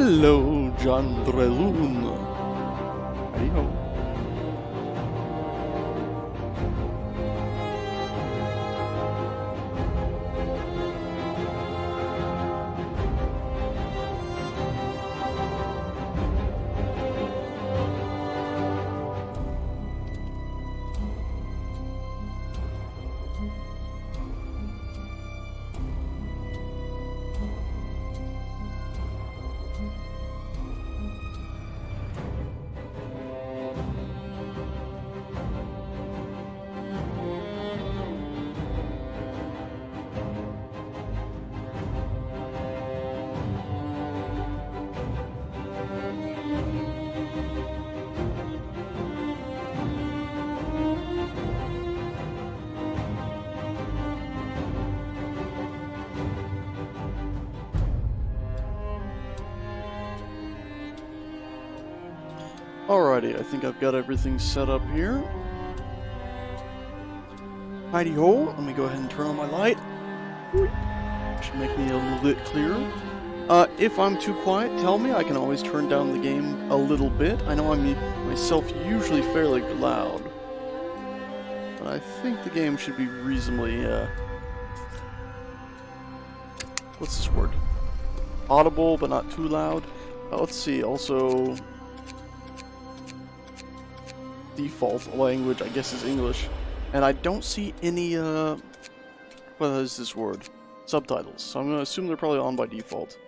Hello, John Dreloon. Howdy-ho. Alrighty, I think I've got everything set up here. Heidi-ho, let me go ahead and turn on my light. Should make me a little bit clearer. If I'm too quiet, tell me. I can always turn down the game a little bit. I know I'm myself usually fairly loud, but I think the game should be reasonably, what's this word? Audible, but not too loud. Let's see, also... default language, I guess, is English. And I don't see any, what is this word? Subtitles. So I'm going to assume they're probably on by default.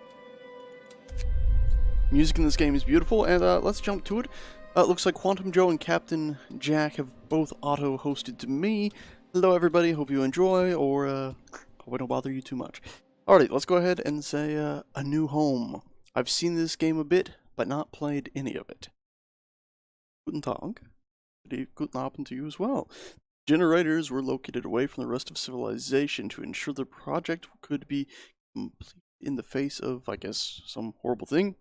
Music in this game is beautiful, and let's jump to it. Looks like Quantum Joe and Captain Jack have both auto-hosted to me. Hello everybody, hope you enjoy, or hope I don't bother you too much. Alright, let's go ahead and say A New Home. I've seen this game a bit, but not played any of it. Guten Tag. Good Abend to you as well. Generators were located away from the rest of civilization to ensure the project could be complete in the face of, I guess, some horrible thing.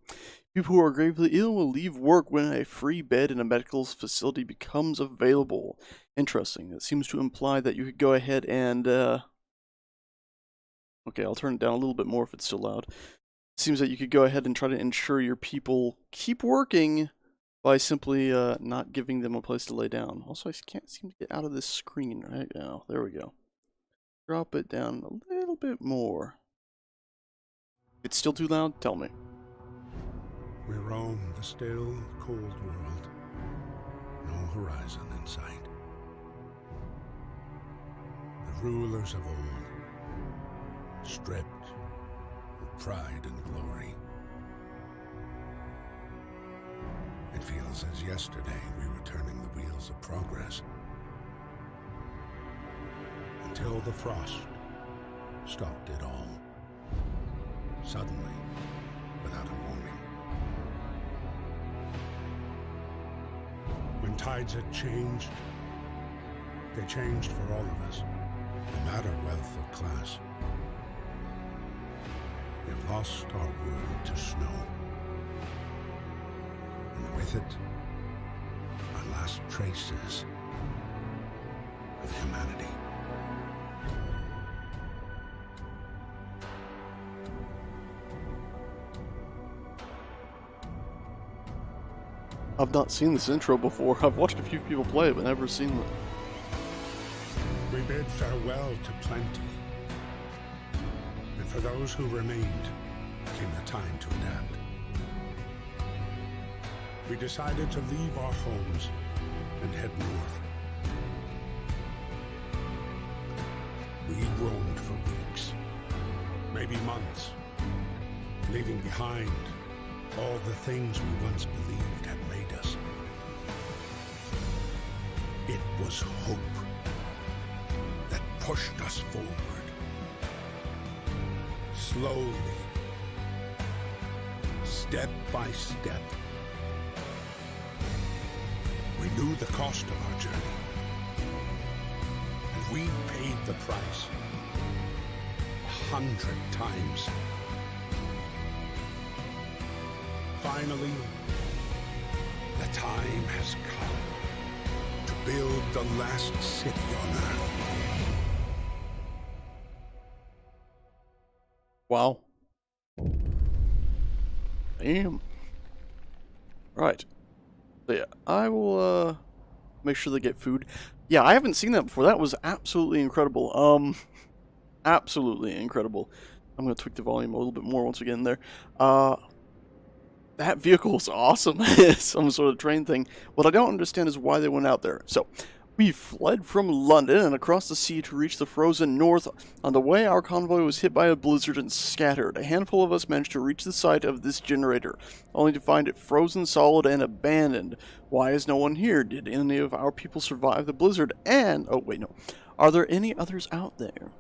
People who are gravely ill will leave work when a free bed in a medical facility becomes available. Interesting. That seems to imply that you could go ahead and, okay, I'll turn it down a little bit more if it's still loud. It seems that you could go ahead and try to ensure your people keep working by simply not giving them a place to lay down. Also, I can't seem to get out of this screen right now. There we go. Drop it down a little bit more. If it's still too loud, tell me. We roam the still, cold world. No horizon in sight. The rulers of old, stripped of pride and glory. It feels as yesterday we were turning the wheels of progress. Until the frost stopped it all. Suddenly, without a warning. When tides had changed, they changed for all of us, no matter wealth or class. We've lost our world to snow. And with it, our last traces of humanity. I've not seen this intro before. I've watched a few people play it, but never seen it. We bid farewell to plenty. And for those who remained, came the time to adapt. We decided to leave our homes and head north. We roamed for weeks, maybe months, leaving behind all the things we once believed had made us. It was hope that pushed us forward. Slowly, step by step. We knew the cost of our journey, and we paid the price 100 times. Finally, the time has come to build the last city on Earth. Wow. Damn. Right. So yeah, I will make sure they get food. Yeah, I haven't seen that before. That was absolutely incredible. Absolutely incredible. I'm gonna tweak the volume a little bit more once we get in there. That vehicle is awesome. Some sort of train thing. What I don't understand is why they went out there. So, we fled from London and across the sea to reach the frozen north. On the way, our convoy was hit by a blizzard and scattered. A handful of us managed to reach the site of this generator, only to find it frozen solid and abandoned. Why is no one here? Did any of our people survive the blizzard? And, oh wait, no. Are there any others out there?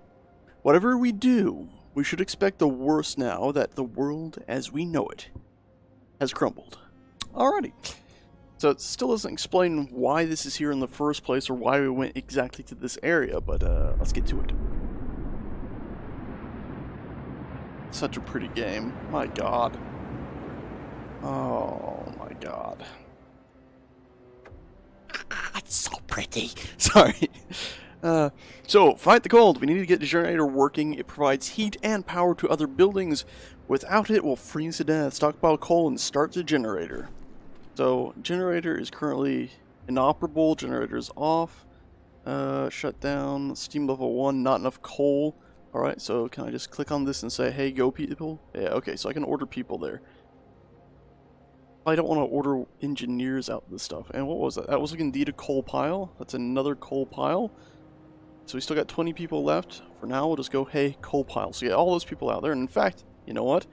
Whatever we do, we should expect the worst now that the world as we know it has crumbled. Alrighty. So it still doesn't explain why this is here in the first place or why we went exactly to this area, but let's get to it. Such a pretty game. My god. Oh my god. It's so pretty. Sorry. So, fight the cold. We need to get the generator working. It provides heat and power to other buildings. Without it, we'll freeze to death. Stockpile coal and start the generator. So, generator is currently inoperable. Generator is off. Shut down. Steam level 1, not enough coal. Alright, so can I just click on this and say, hey, go people? Yeah, okay, so I can order people there. I don't want to order engineers out this stuff. And what was that? That was indeed a coal pile. That's another coal pile. So we still got 20 people left. For now, we'll just go, hey, coal pile. So yeah, all those people out there. And in fact, you know what?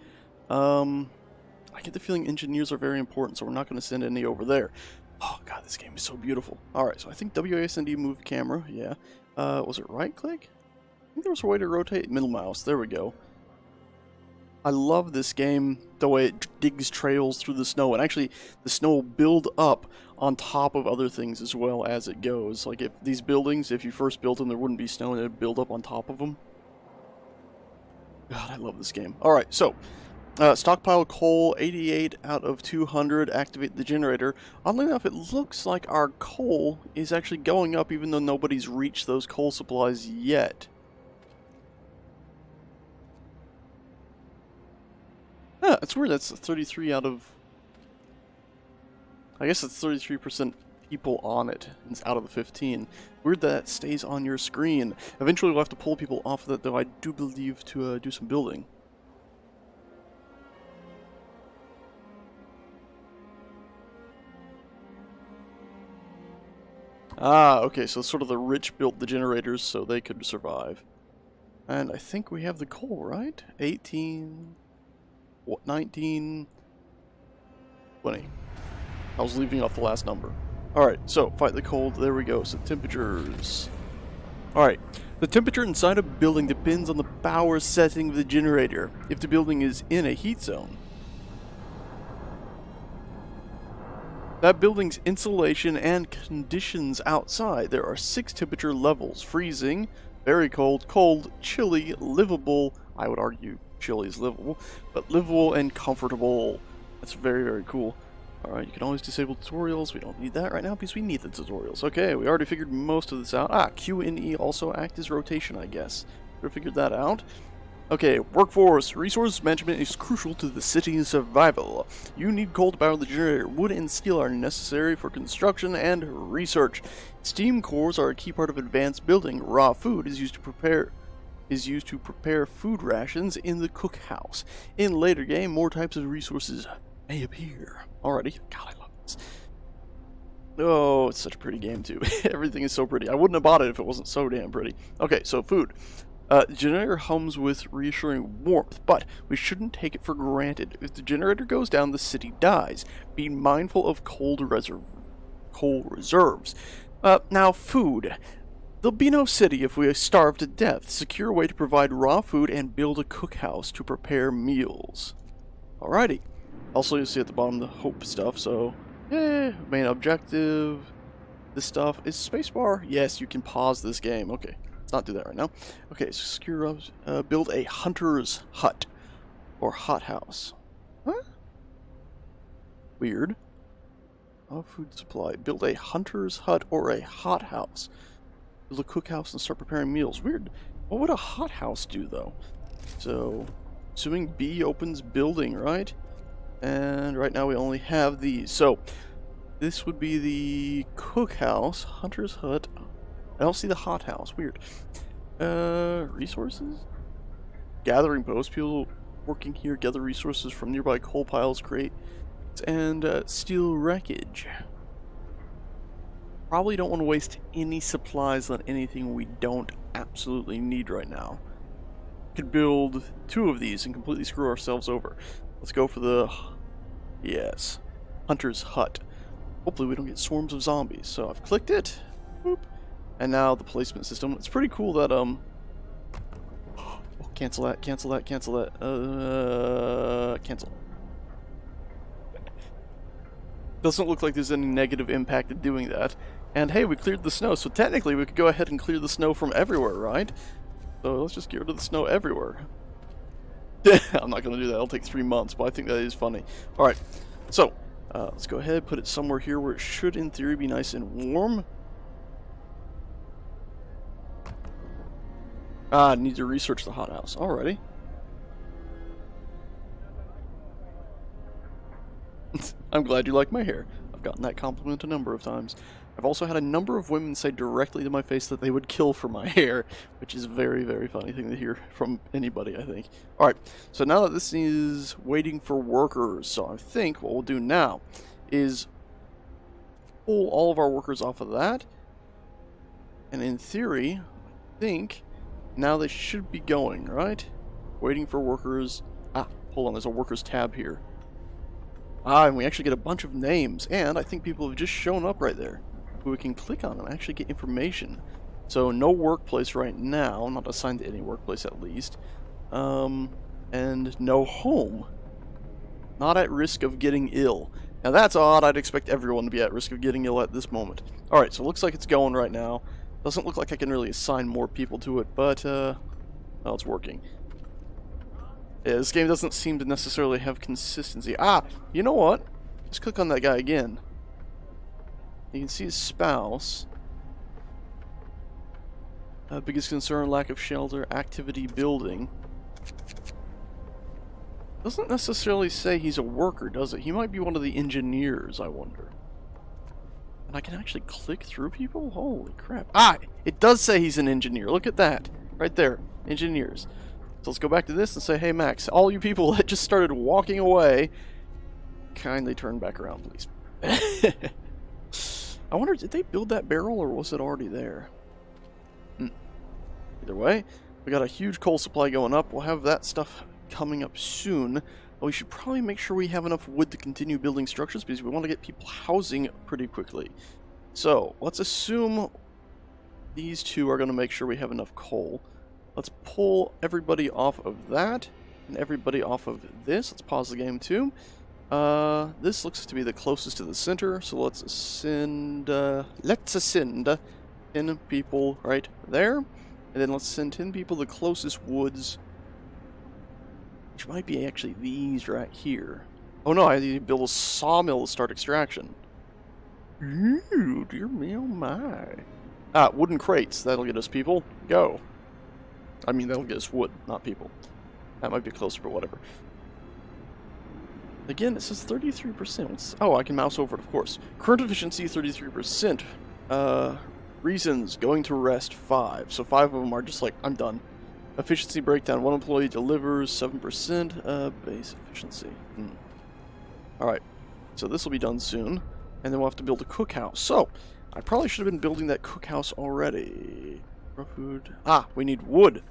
I get the feeling engineers are very important, so we're not going to send any over there. Oh god, this game is so beautiful. Alright, so I think WASD move camera, yeah. Was it right click? I think there was a way to rotate middle mouse. There we go. I love this game, the way it digs trails through the snow, and actually the snow will build up on top of other things as well as it goes. Like if these buildings, if you first built them, there wouldn't be snow and it would build up on top of them. God, I love this game. Alright, so, stockpile coal, 88 out of 200, activate the generator. Oddly enough, it looks like our coal is actually going up even though nobody's reached those coal supplies yet. Yeah, it's weird. That's 33 out of... I guess it's 33% people on it out of the 15. Weird that stays on your screen. Eventually we'll have to pull people off of that, though I do believe to do some building. Ah, okay, so sort of the rich built the generators so they could survive. And I think we have the coal, right? 18... What, 19... 20. I was leaving off the last number. Alright, so, fight the cold, there we go. So, temperatures... Alright, the temperature inside a building depends on the power setting of the generator, if the building is in a heat zone. That building's insulation and conditions outside. There are 6 temperature levels: freezing, very cold, cold, chilly, livable, I would argue chilly is livable, but livable and comfortable. That's very, very cool. Alright, you can always disable tutorials. We don't need that right now because we need the tutorials. Okay, we already figured most of this out. Ah, Q and E also act as rotation, I guess. We figured that out. Okay, workforce. Resource management is crucial to the city's survival. You need coal to power the generator. Wood and steel are necessary for construction and research. Steam cores are a key part of advanced building. Raw food is used to prepare food rations in the cookhouse. In later game, more types of resources may appear. Alrighty. God, I love this. Oh, it's such a pretty game too. Everything is so pretty. I wouldn't have bought it if it wasn't so damn pretty. Okay, so food. The generator hums with reassuring warmth, but we shouldn't take it for granted. If the generator goes down, the city dies. Be mindful of coal reserves. Now, food. There'll be no city if we starve to death. Secure a way to provide raw food and build a cookhouse to prepare meals. Alrighty. Also, you'll see at the bottom the hope stuff, so... main objective... This stuff is spacebar. Yes, you can pause this game. Okay. Let's not do that right now. Okay, so secure build a hunter's hut. Or hothouse. Huh? Weird. Food supply. Build a hunter's hut or a hothouse. Build a cookhouse and start preparing meals. Weird. What would a hothouse do, though? So, assuming B opens building, right? And right now we only have these. So, this would be the cookhouse, hunter's hut. I don't see the hothouse. Weird. Resources? Gathering post. People working here gather resources from nearby coal piles, crates, and steel wreckage. Probably don't want to waste any supplies on anything we don't absolutely need right now. Could build 2 of these and completely screw ourselves over. Let's go for the... yes. Hunter's hut. Hopefully we don't get swarms of zombies. So I've clicked it. Boop. And now the placement system. It's pretty cool that, oh, cancel that, cancel that, cancel that. Cancel. Doesn't look like there's any negative impact of doing that. And hey, we cleared the snow, so technically we could go ahead and clear the snow from everywhere, right? So let's just get rid of the snow everywhere. I'm not going to do that. It'll take 3 months, but I think that is funny. Alright, so let's go ahead, put it somewhere here where it should, in theory, be nice and warm. I need to research the hothouse. Alrighty. I'm glad you like my hair. I've gotten that compliment a number of times. I've also had a number of women say directly to my face that they would kill for my hair, which is a very, very funny thing to hear from anybody, I think. Alright, so now that this is waiting for workers, so I think what we'll do now is pull all of our workers off of that, and in theory, I think now they should be going, right? Waiting for workers. Ah, hold on, there's a workers tab here. Ah, and we actually get a bunch of names, and I think people have just shown up right there. We can click on them and actually get information. So no workplace right now, not assigned to any workplace at least. And no home. Not at risk of getting ill. Now that's odd. I'd expect everyone to be at risk of getting ill at this moment. Alright, so it looks like it's going right now. Doesn't look like I can really assign more people to it, but well, it's working. Yeah, this game doesn't seem to necessarily have consistency. Ah, you know what? Let's click on that guy again. You can see his spouse. Biggest concern, lack of shelter, activity building. Doesn't necessarily say he's a worker, does it? He might be one of the engineers, I wonder. And I can actually click through people? Holy crap. Ah! It does say he's an engineer. Look at that. Right there. Engineers. So let's go back to this and say, hey Max, all you people that just started walking away, kindly turn back around, please. I wonder, did they build that barrel or was it already there? Either way, we got a huge coal supply going up. We'll have that stuff coming up soon. But we should probably make sure we have enough wood to continue building structures because we want to get people housing pretty quickly. So, let's assume these two are going to make sure we have enough coal. Let's pull everybody off of that and everybody off of this. Let's pause the game too. This looks to be the closest to the center, so let's ascend 10 people right there. And then let's send 10 people to the closest woods, which might be actually these right here. Oh no, I need to build a sawmill to start extraction. Ooh, dear me, oh my. Ah, wooden crates, that'll get us people. Go. I mean, that'll get us wood, not people. That might be closer, but whatever. Again, it says 33%. Oh, I can mouse over it, of course. Current efficiency, 33%. Reasons, going to rest, 5. So 5 of them are just like, I'm done. Efficiency breakdown, 1 employee delivers, 7%. Base efficiency. Alright, so this will be done soon. And then we'll have to build a cookhouse. So, I probably should have been building that cookhouse already. Raw food. Ah, we need wood.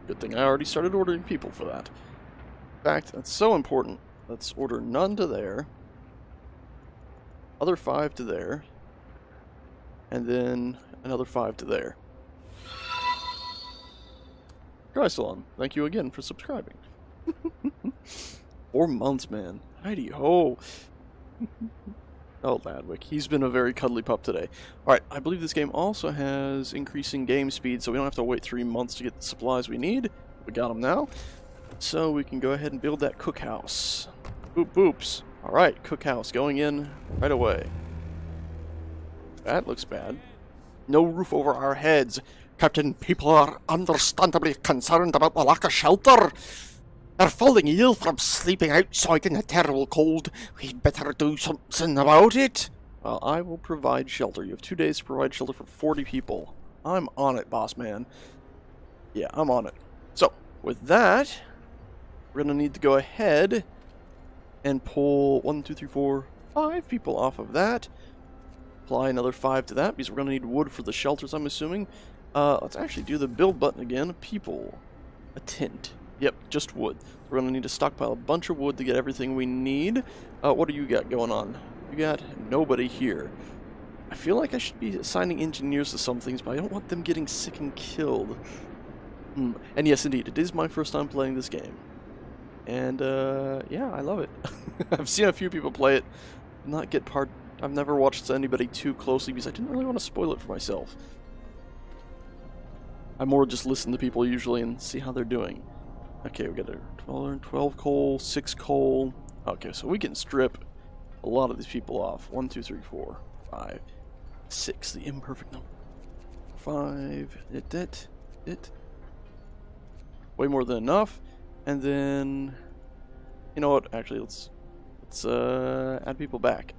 Good thing I already started ordering people for that. In fact, that's so important. Let's order none to there. Other 5 to there. And then another 5 to there. Grysalon, thank you again for subscribing. 4 months, man. Heidi ho. Oh, Ladwick. He's been a very cuddly pup today. Alright, I believe this game also has increasing game speed, so we don't have to wait 3 months to get the supplies we need. We got them now. So we can go ahead and build that cookhouse. Boop boops. Alright, cookhouse going in right away. That looks bad. No roof over our heads. Captain, people are understandably concerned about the lack of shelter. They're falling ill from sleeping outside in the terrible cold. We'd better do something about it. Well, I will provide shelter. You have 2 days to provide shelter for 40 people. I'm on it, boss man. Yeah, I'm on it. So, with that, we're going to need to go ahead and pull 1, 2, 3, 4, 5 people off of that. Apply another 5 to that, because we're going to need wood for the shelters, I'm assuming. Let's actually do the build button again. People. A tent. Yep, just wood. We're going to need to stockpile a bunch of wood to get everything we need. What do you got going on? You got nobody here. I feel like I should be assigning engineers to some things, but I don't want them getting sick and killed. And yes, indeed, it is my first time playing this game. And, yeah, I love it. I've seen a few people play it, I've never watched anybody too closely because I didn't really want to spoil it for myself. I more just listen to people usually and see how they're doing. Okay, we got a 12 coal, 6 coal. Okay, so we can strip a lot of these people off. 1, 2, 3, 4, 5, 6, the imperfect number. 5, it. Way more than enough. And then, you know what? Actually, let's add people back.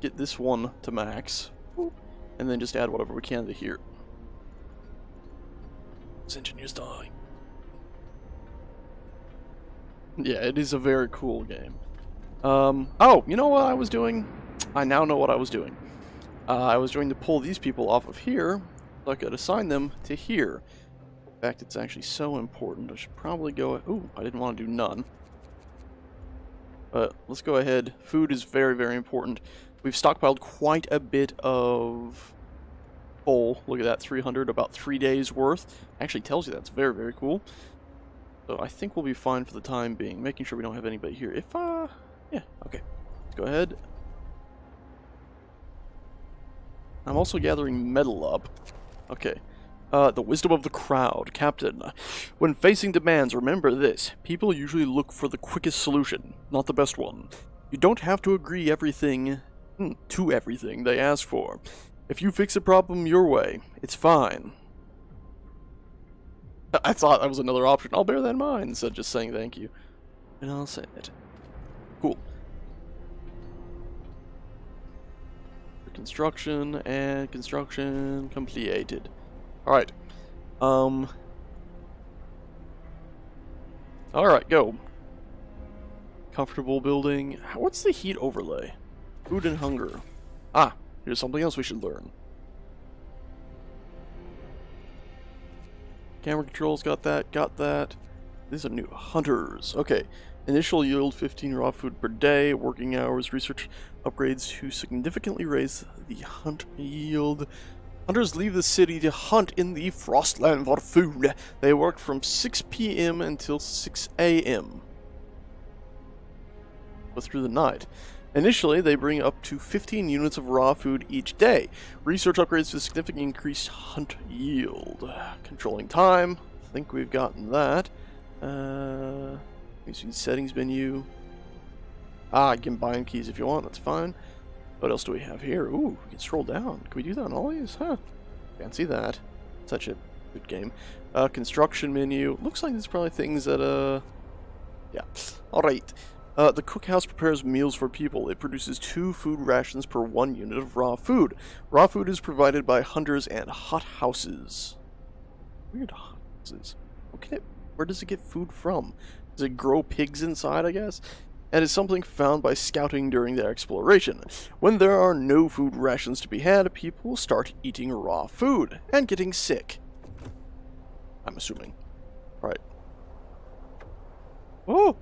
Get this one to max, and then just add whatever we can to here. This engineer's dying. Yeah, it is a very cool game. Oh, you know what I was doing? I now know what I was doing. I was going to pull these people off of here, so I could assign them to here. In fact, it's actually so important. I should probably go... Ooh, I didn't want to do none. But let's go ahead. Food is very, very important. We've stockpiled quite a bit of coal. Look at that, 300, about 3 days worth. Actually tells you that's very, very cool. So I think we'll be fine for the time being. Making sure we don't have anybody here. Yeah, okay. Let's go ahead. I'm also gathering metal up. Okay. The wisdom of the crowd. Captain, when facing demands, remember this. People usually look for the quickest solution, not the best one. You don't have to agree to everything they ask for. If you fix a problem your way, it's fine. I thought that was another option. I'll bear that in mind instead of just saying thank you. And I'll say it. Cool. Construction and construction completed. Alright. Alright, go. Comfortable building. What's the heat overlay? Food and hunger. Ah, here's something else we should learn. Camera controls, got that. These are new hunters. Okay. Initial yield 15 raw food per day. Working hours, research upgrades to significantly raise the hunt yield. Hunters leave the city to hunt in the Frostland for food. They work from 6 p.m. until 6 a.m. But through the night. Initially, they bring up to 15 units of raw food each day. Research upgrades to significantly increase hunt yield. Controlling time. I think we've gotten that. Let me see settings menu. You can bind keys if you want. That's fine. What else do we have here? Ooh, we can scroll down. Can we do that on all these? Huh. Fancy that. Such a good game. Construction menu. Looks like there's probably things that, yeah. Alright. The cookhouse prepares meals for people. It produces 2 food rations per 1 unit of raw food. Raw food is provided by hunters and hot houses. Weird hot houses. Where does it get food from? Does it grow pigs inside, I guess? And is something found by scouting during their exploration. When there are no food rations to be had, people will start eating raw food and getting sick. I'm assuming. Right. Oh!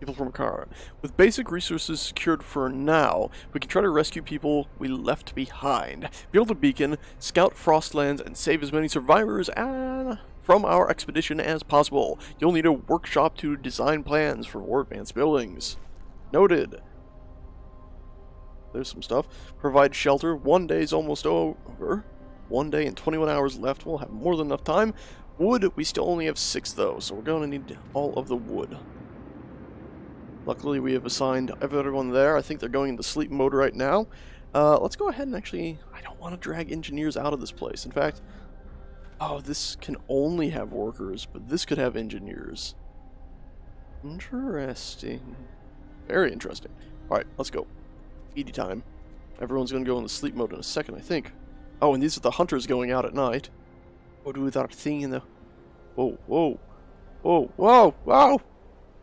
People from a car. With basic resources secured for now, we can try to rescue people we left behind. Build a beacon, scout Frostlands, and save as many survivors from our expedition as possible. You'll need a workshop to design plans for more advanced buildings. Noted. There's some stuff. Provide shelter. 1 day is almost over. 1 day and 21 hours left. We'll have more than enough time. Wood, we still only have 6 though, so we're going to need all of the wood. Luckily, we have assigned everyone there. I think they're going into sleep mode right now. Let's go ahead and actually... I don't want to drag engineers out of this place. In fact, Oh, this can only have workers, but this could have engineers. Interesting. Very interesting. Alright, let's go. Eaty time. Everyone's gonna go into sleep mode in a second, I think. Oh, and these are the hunters going out at night. What do with our thing in the... Whoa, whoa. Whoa, whoa, whoa!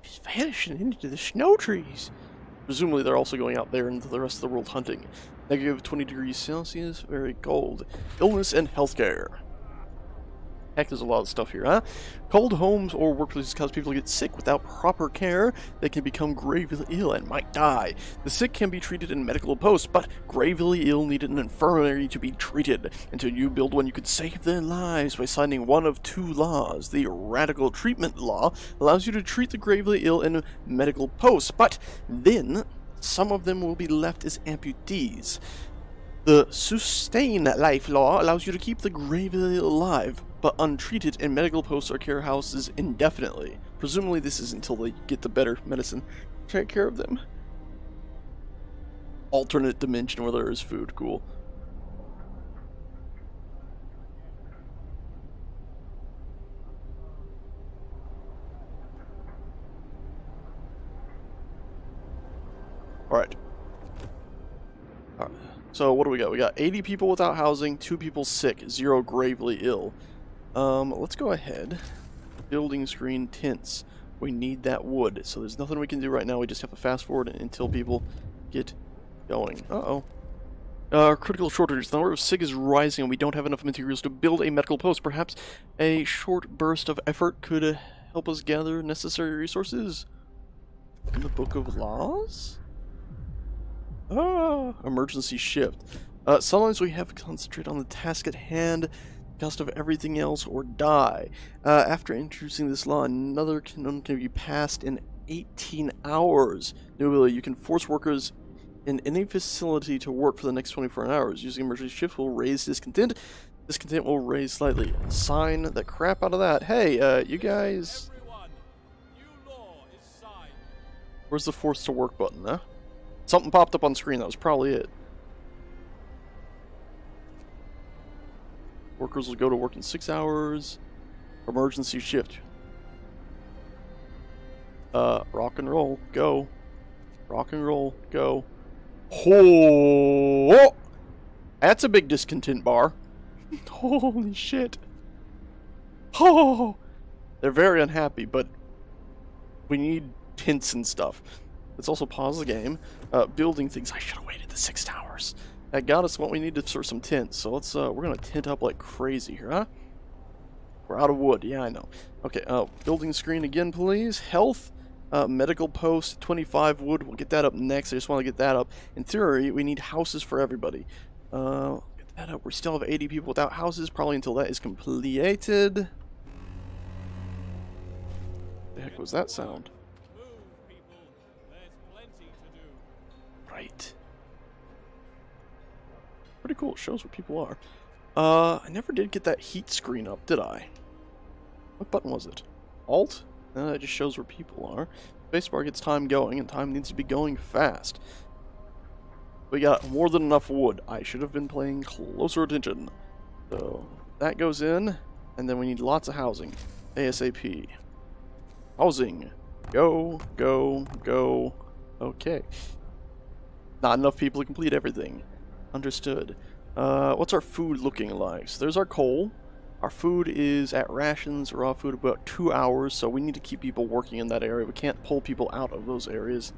He's vanishing into the snow trees. Presumably they're also going out there into the rest of the world hunting. Negative 20 degrees Celsius, very cold. Illness and healthcare. Heck, there's a lot of stuff here, huh? Cold homes or workplaces cause people to get sick without proper care. They can become gravely ill and might die. The sick can be treated in medical posts, but gravely ill need an infirmary to be treated. Until you build one, you could save their lives by signing one of two laws. The radical treatment law allows you to treat the gravely ill in medical posts, but then some of them will be left as amputees. The sustain life law allows you to keep the gravely ill alive, but untreated in medical posts or care houses indefinitely. Presumably this is until they get the better medicine. Take care of them. Alternate dimension where there is food. Cool. Alright. Alright. So what do we got? We got 80 people without housing, 2 people sick, 0 gravely ill. Let's go ahead. Building screen tents. We need that wood, so there's nothing we can do right now. We just have to fast forward until people get going. Uh-oh. Critical shortages. The number of sick is rising and we don't have enough materials to build a medical post. Perhaps a short burst of effort could help us gather necessary resources? In the Book of Laws? Emergency shift. Sometimes we have to concentrate on the task at hand, cost of everything else, or die. After introducing this law, another can be passed in 18 hours. New ability, you can force workers in any facility to work for the next 24 hours. Using emergency shift will raise discontent. Discontent will raise slightly. Sign the crap out of that. Hey, you guys... Where's the force to work button, huh? Something popped up on screen, that was probably it. Workers will go to work in 6 hours. Emergency shift. Rock and roll, go. Rock and roll, go. Oh! That's a big discontent bar. Holy shit. Oh! They're very unhappy, but we need hints and stuff. Let's also pause the game. Building things. I should have waited the 6 hours. That got us what we needed for some tents. So let's, we're gonna tent up like crazy here, huh? We're out of wood. Yeah, I know. Okay, building screen again, please. Health, medical post, 25 wood. We'll get that up next. I just want to get that up. In theory, we need houses for everybody. Get that up. We still have 80 people without houses, probably until that is completed. The heck was that sound? Right. Pretty cool. It shows where people are. I never did get that heat screen up, did I? What button was it? Alt? It just shows where people are. Spacebar gets time going, and time needs to be going fast. We got more than enough wood. I should have been paying closer attention. So, that goes in, and then we need lots of housing. ASAP. Housing. Go, go, go. Okay. Not enough people to complete everything. Understood. What's our food looking like? So there's our coal. Our food is at rations, raw food, about 2 hours, so we need to keep people working in that area. We can't pull people out of those areas.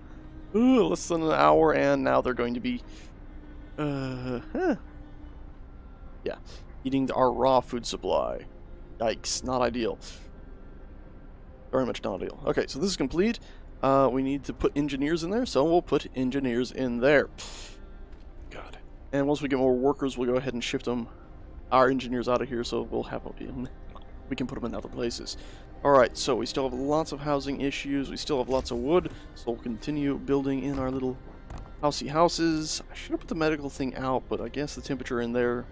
Ooh, less than an hour, and now they're going to be... Yeah. Eating our raw food supply. Yikes, not ideal. Very much not ideal. Okay, so this is complete. We need to put engineers in there, so we'll put engineers in there. God. And once we get more workers, we'll go ahead and shift them, our engineers, out of here, so we'll have them, we can put them in other places. Alright, so we still have lots of housing issues, we still have lots of wood, so we'll continue building in our little housey houses. I should have put the medical thing out, but I guess the temperature in there,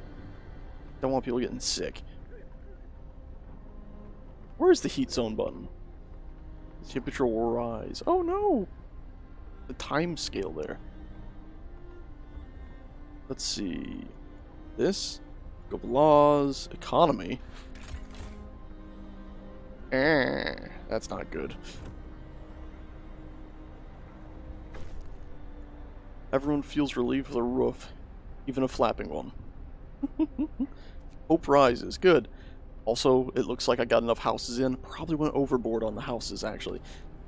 don't want people getting sick. Where's the heat zone button? The temperature will rise. Oh no! The time scale there. Let's see. This. Book of Laws. Economy. That's not good. Everyone feels relieved with a roof, even a flapping one. Hope rises. Good. Also, it looks like I got enough houses in. Probably went overboard on the houses, actually.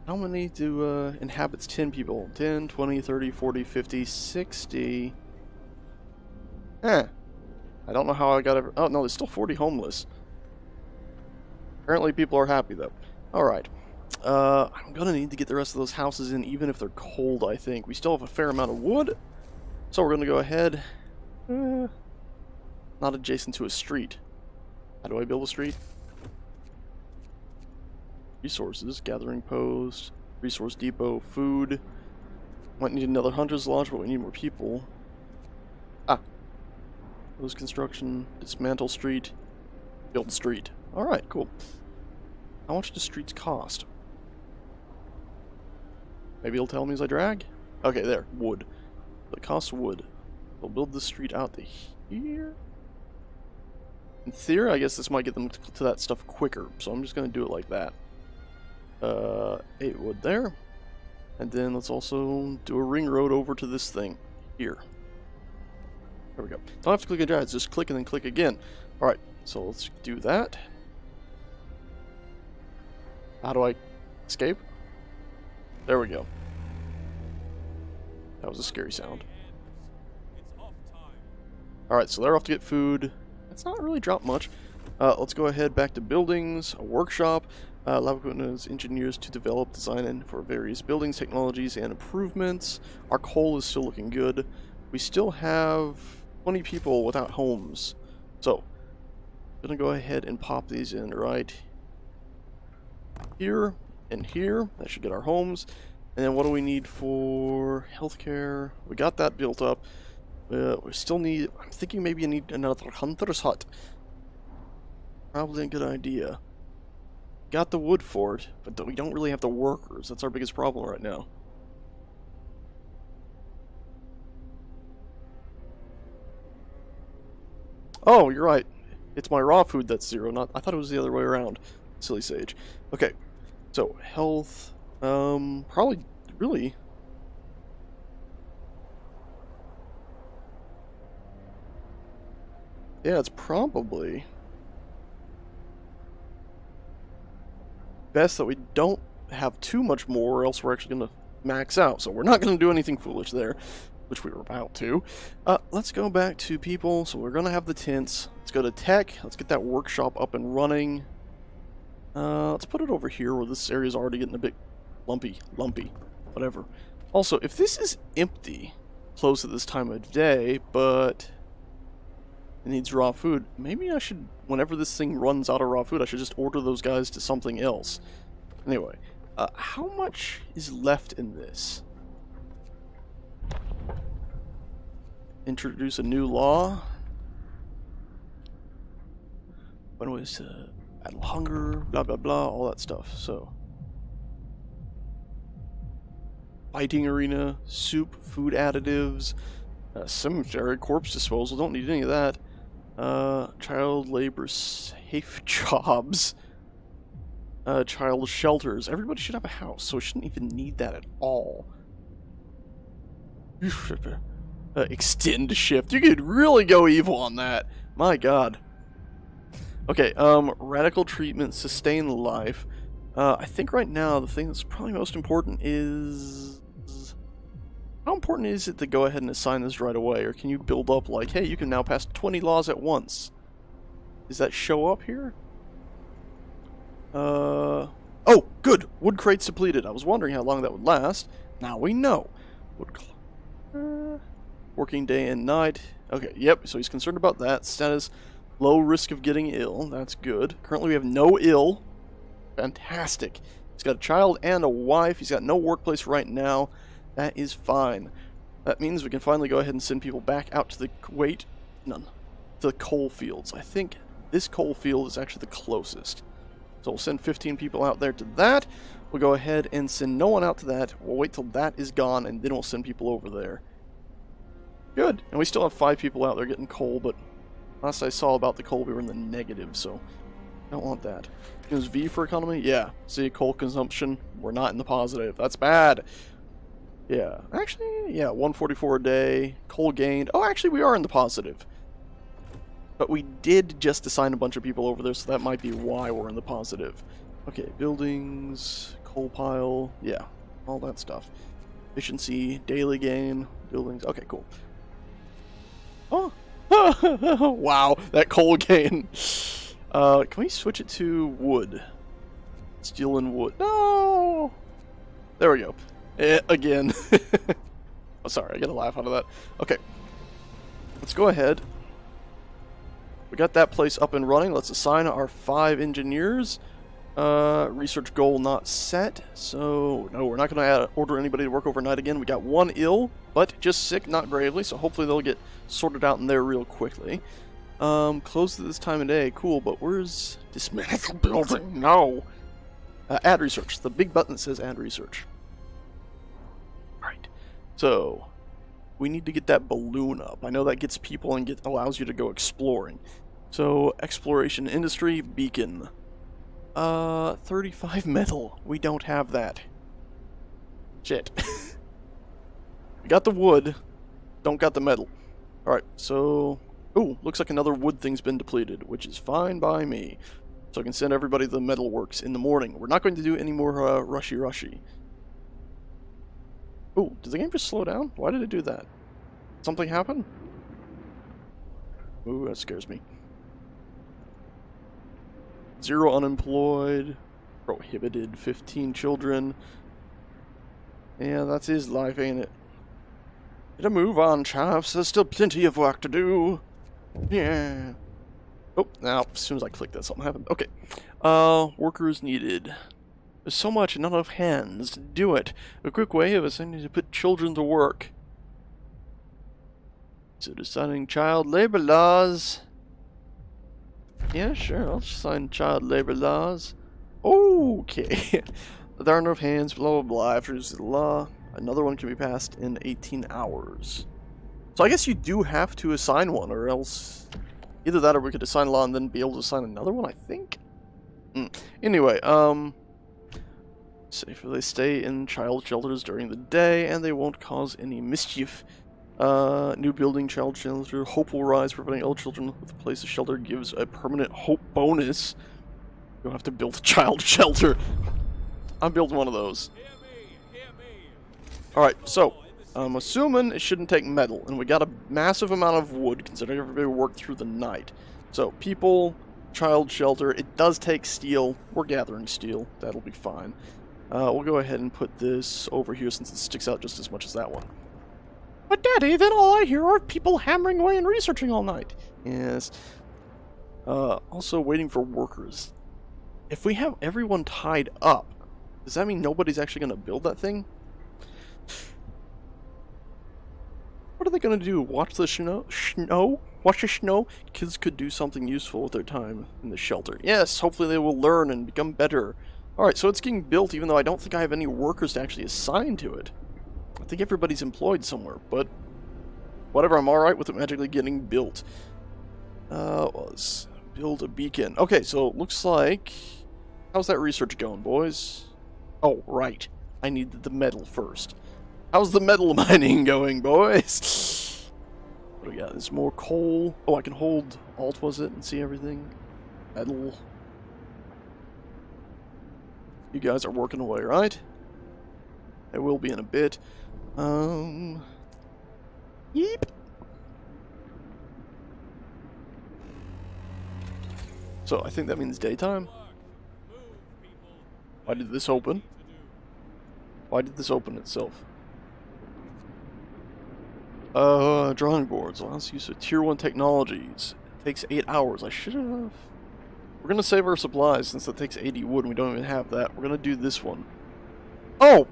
How many do inhabits 10 people? 10, 20, 30, 40, 50, 60. I don't know how I got oh, no, there's still 40 homeless. Apparently people are happy, though. Alright. I'm gonna need to get the rest of those houses in, even if they're cold, I think. We still have a fair amount of wood. So we're gonna go ahead. Not adjacent to a street. How do I build a street? Resources, gathering post, resource depot, food. Might need another hunter's lodge, but we need more people. Close construction, dismantle street, build street. Alright, cool. How much do streets cost? Maybe it'll tell me as I drag? Okay, there, wood. It costs wood. We'll build the street out to here. In theory, I guess this might get them to that stuff quicker, so I'm just going to do it like that. 8 wood there. And then let's also do a ring road over to this thing here. There we go. Don't have to click and drag, just click and then click again. Alright, so let's do that. How do I escape? There we go. That was a scary sound. Alright, so they're off to get food. That's not really dropped much. Let's go ahead back to buildings, a workshop. Lab equipment as engineers to develop, design, and for various buildings, technologies, and improvements. Our coal is still looking good. We still have 20 people without homes. So, I'm gonna go ahead and pop these in right here and here. That should get our homes. And then what do we need for healthcare? We got that built up. We still need, I'm thinking maybe you need another hunter's hut. Probably a good idea. Got the wood for it, but we don't really have the workers. That's our biggest problem right now. Oh, you're right. It's my raw food that's 0, not, I thought it was the other way around. Silly sage. Okay, so health, probably, really. Yeah, it's probably best that we don't have too much more, or else we're actually going to max out. So we're not going to do anything foolish there, which we were about to. Let's go back to people. So we're going to have the tents. Let's go to tech. Let's get that workshop up and running. Let's put it over here where this area is already getting a bit lumpy, whatever. Also, if this is empty, close at this time of day, but it needs raw food, maybe I should, whenever this thing runs out of raw food, I should just order those guys to something else. Anyway, how much is left in this? Introduce a new law. When was battle hunger, blah blah blah, all that stuff. So fighting arena, soup, food additives, cemetery, corpse disposal, don't need any of that. Child labor safe jobs. Child shelters. Everybody should have a house, so we shouldn't even need that at all. Extend shift. You could really go evil on that. My god. Okay, radical treatment, sustain life. I think right now the thing that's probably most important is... How important is it to go ahead and assign this right away? Or can you build up like, hey, you can now pass 20 laws at once? Does that show up here? Oh, good! Wood crates depleted. I was wondering how long that would last. Now we know. Working day and night. Okay, yep, so he's concerned about that. Status, low risk of getting ill. That's good. Currently we have no ill. Fantastic. He's got a child and a wife. He's got no workplace right now. That is fine. That means we can finally go ahead and send people back out to the, to the coal fields. I think this coal field is actually the closest. So we'll send 15 people out there to that. We'll go ahead and send no one out to that. We'll wait till that is gone, and then we'll send people over there. Good. And we still have 5 people out there getting coal, but last I saw about the coal, we were in the negative, so Don't want that. Use V for economy? Yeah. See, coal consumption, we're not in the positive. That's bad. Yeah. Actually, yeah, 144 a day. Coal gained. Oh, actually, we are in the positive. But we did just assign a bunch of people over there, so that might be why we're in the positive. Okay, buildings, coal pile, yeah, all that stuff. Efficiency, daily gain, buildings. Okay, cool. Oh, wow, that coal gain. Can we switch it to wood? Steel and wood. No! There we go. Again. Oh, sorry, I got a laugh out of that. Okay. Let's go ahead. We got that place up and running. Let's assign our 5 engineers. Research goal not set. So, no, we're not going to order anybody to work overnight again. We got 1 ill, but just sick, not gravely. So hopefully they'll get sorted out in there real quickly. Closed at this time of day. Cool, but where's dismantle building? No. Add research. The big button that says add research. Alright. So, we need to get that balloon up. I know that gets people and allows you to go exploring. So, exploration industry, beacon. 35 metal. We don't have that. Shit. We got the wood. Don't got the metal. Alright, so... Ooh, looks like another wood thing's been depleted, which is fine by me. So I can send everybody to the metal works in the morning. We're not going to do any more rushy. Ooh, did the game just slow down? Why did it do that? Something happen? Ooh, that scares me. 0 unemployed. Prohibited. 15 children. Yeah, that's his life, ain't it? Get a move on, chaps. There's still plenty of work to do. Yeah. Oh, now, as soon as I click that, something happened. Okay. Workers needed. There's so much, not enough hands to do it. A quick way of assigning to put children to work. So deciding child labor laws. Yeah, sure, I'll sign child labor laws. Okay. There are enough hands, blah blah blah. After the law, another one can be passed in 18 hours. So I guess you do have to assign one, or else either that or we could assign a law and then be able to assign another one, I think. Anyway, safer they stay in child shelters during the day and they won't cause any mischief. New building child shelter. Hope will rise, providing all children with a place to shelter gives a permanent hope bonus. You'll have to build a child shelter. I'm building one of those. Alright, so I'm assuming it shouldn't take metal, and we got a massive amount of wood considering everybody worked through the night. So people, child shelter, it does take steel. We're gathering steel. That'll be fine. We'll go ahead and put this over here since it sticks out just as much as that one. But Daddy, then all I hear are people hammering away and researching all night. Yes. Also waiting for workers. If we have everyone tied up, does that mean nobody's actually going to build that thing? What are they going to do? Watch the snow? Watch the snow? Kids could do something useful with their time in the shelter. Yes, hopefully they will learn and become better. Alright, so it's getting built even though I don't think I have any workers to actually assign to it. I think everybody's employed somewhere, but whatever, I'm alright with it magically getting built. Let's build a beacon. Okay, so it looks like... How's that research going, boys? Oh, right. I need the metal first. How's the metal mining going, boys? What do we got? There's more coal. Oh, I can hold Alt, was it, and see everything? Metal. You guys are working away, right? I will be in a bit. Yeep. So, I think that means daytime. Why did this open? Why did this open itself? Drawing boards. Allows use of tier 1 technologies. It takes 8 hours. I should have... We're gonna save our supplies since it takes 80 wood and we don't even have that. We're gonna do this one. Oh!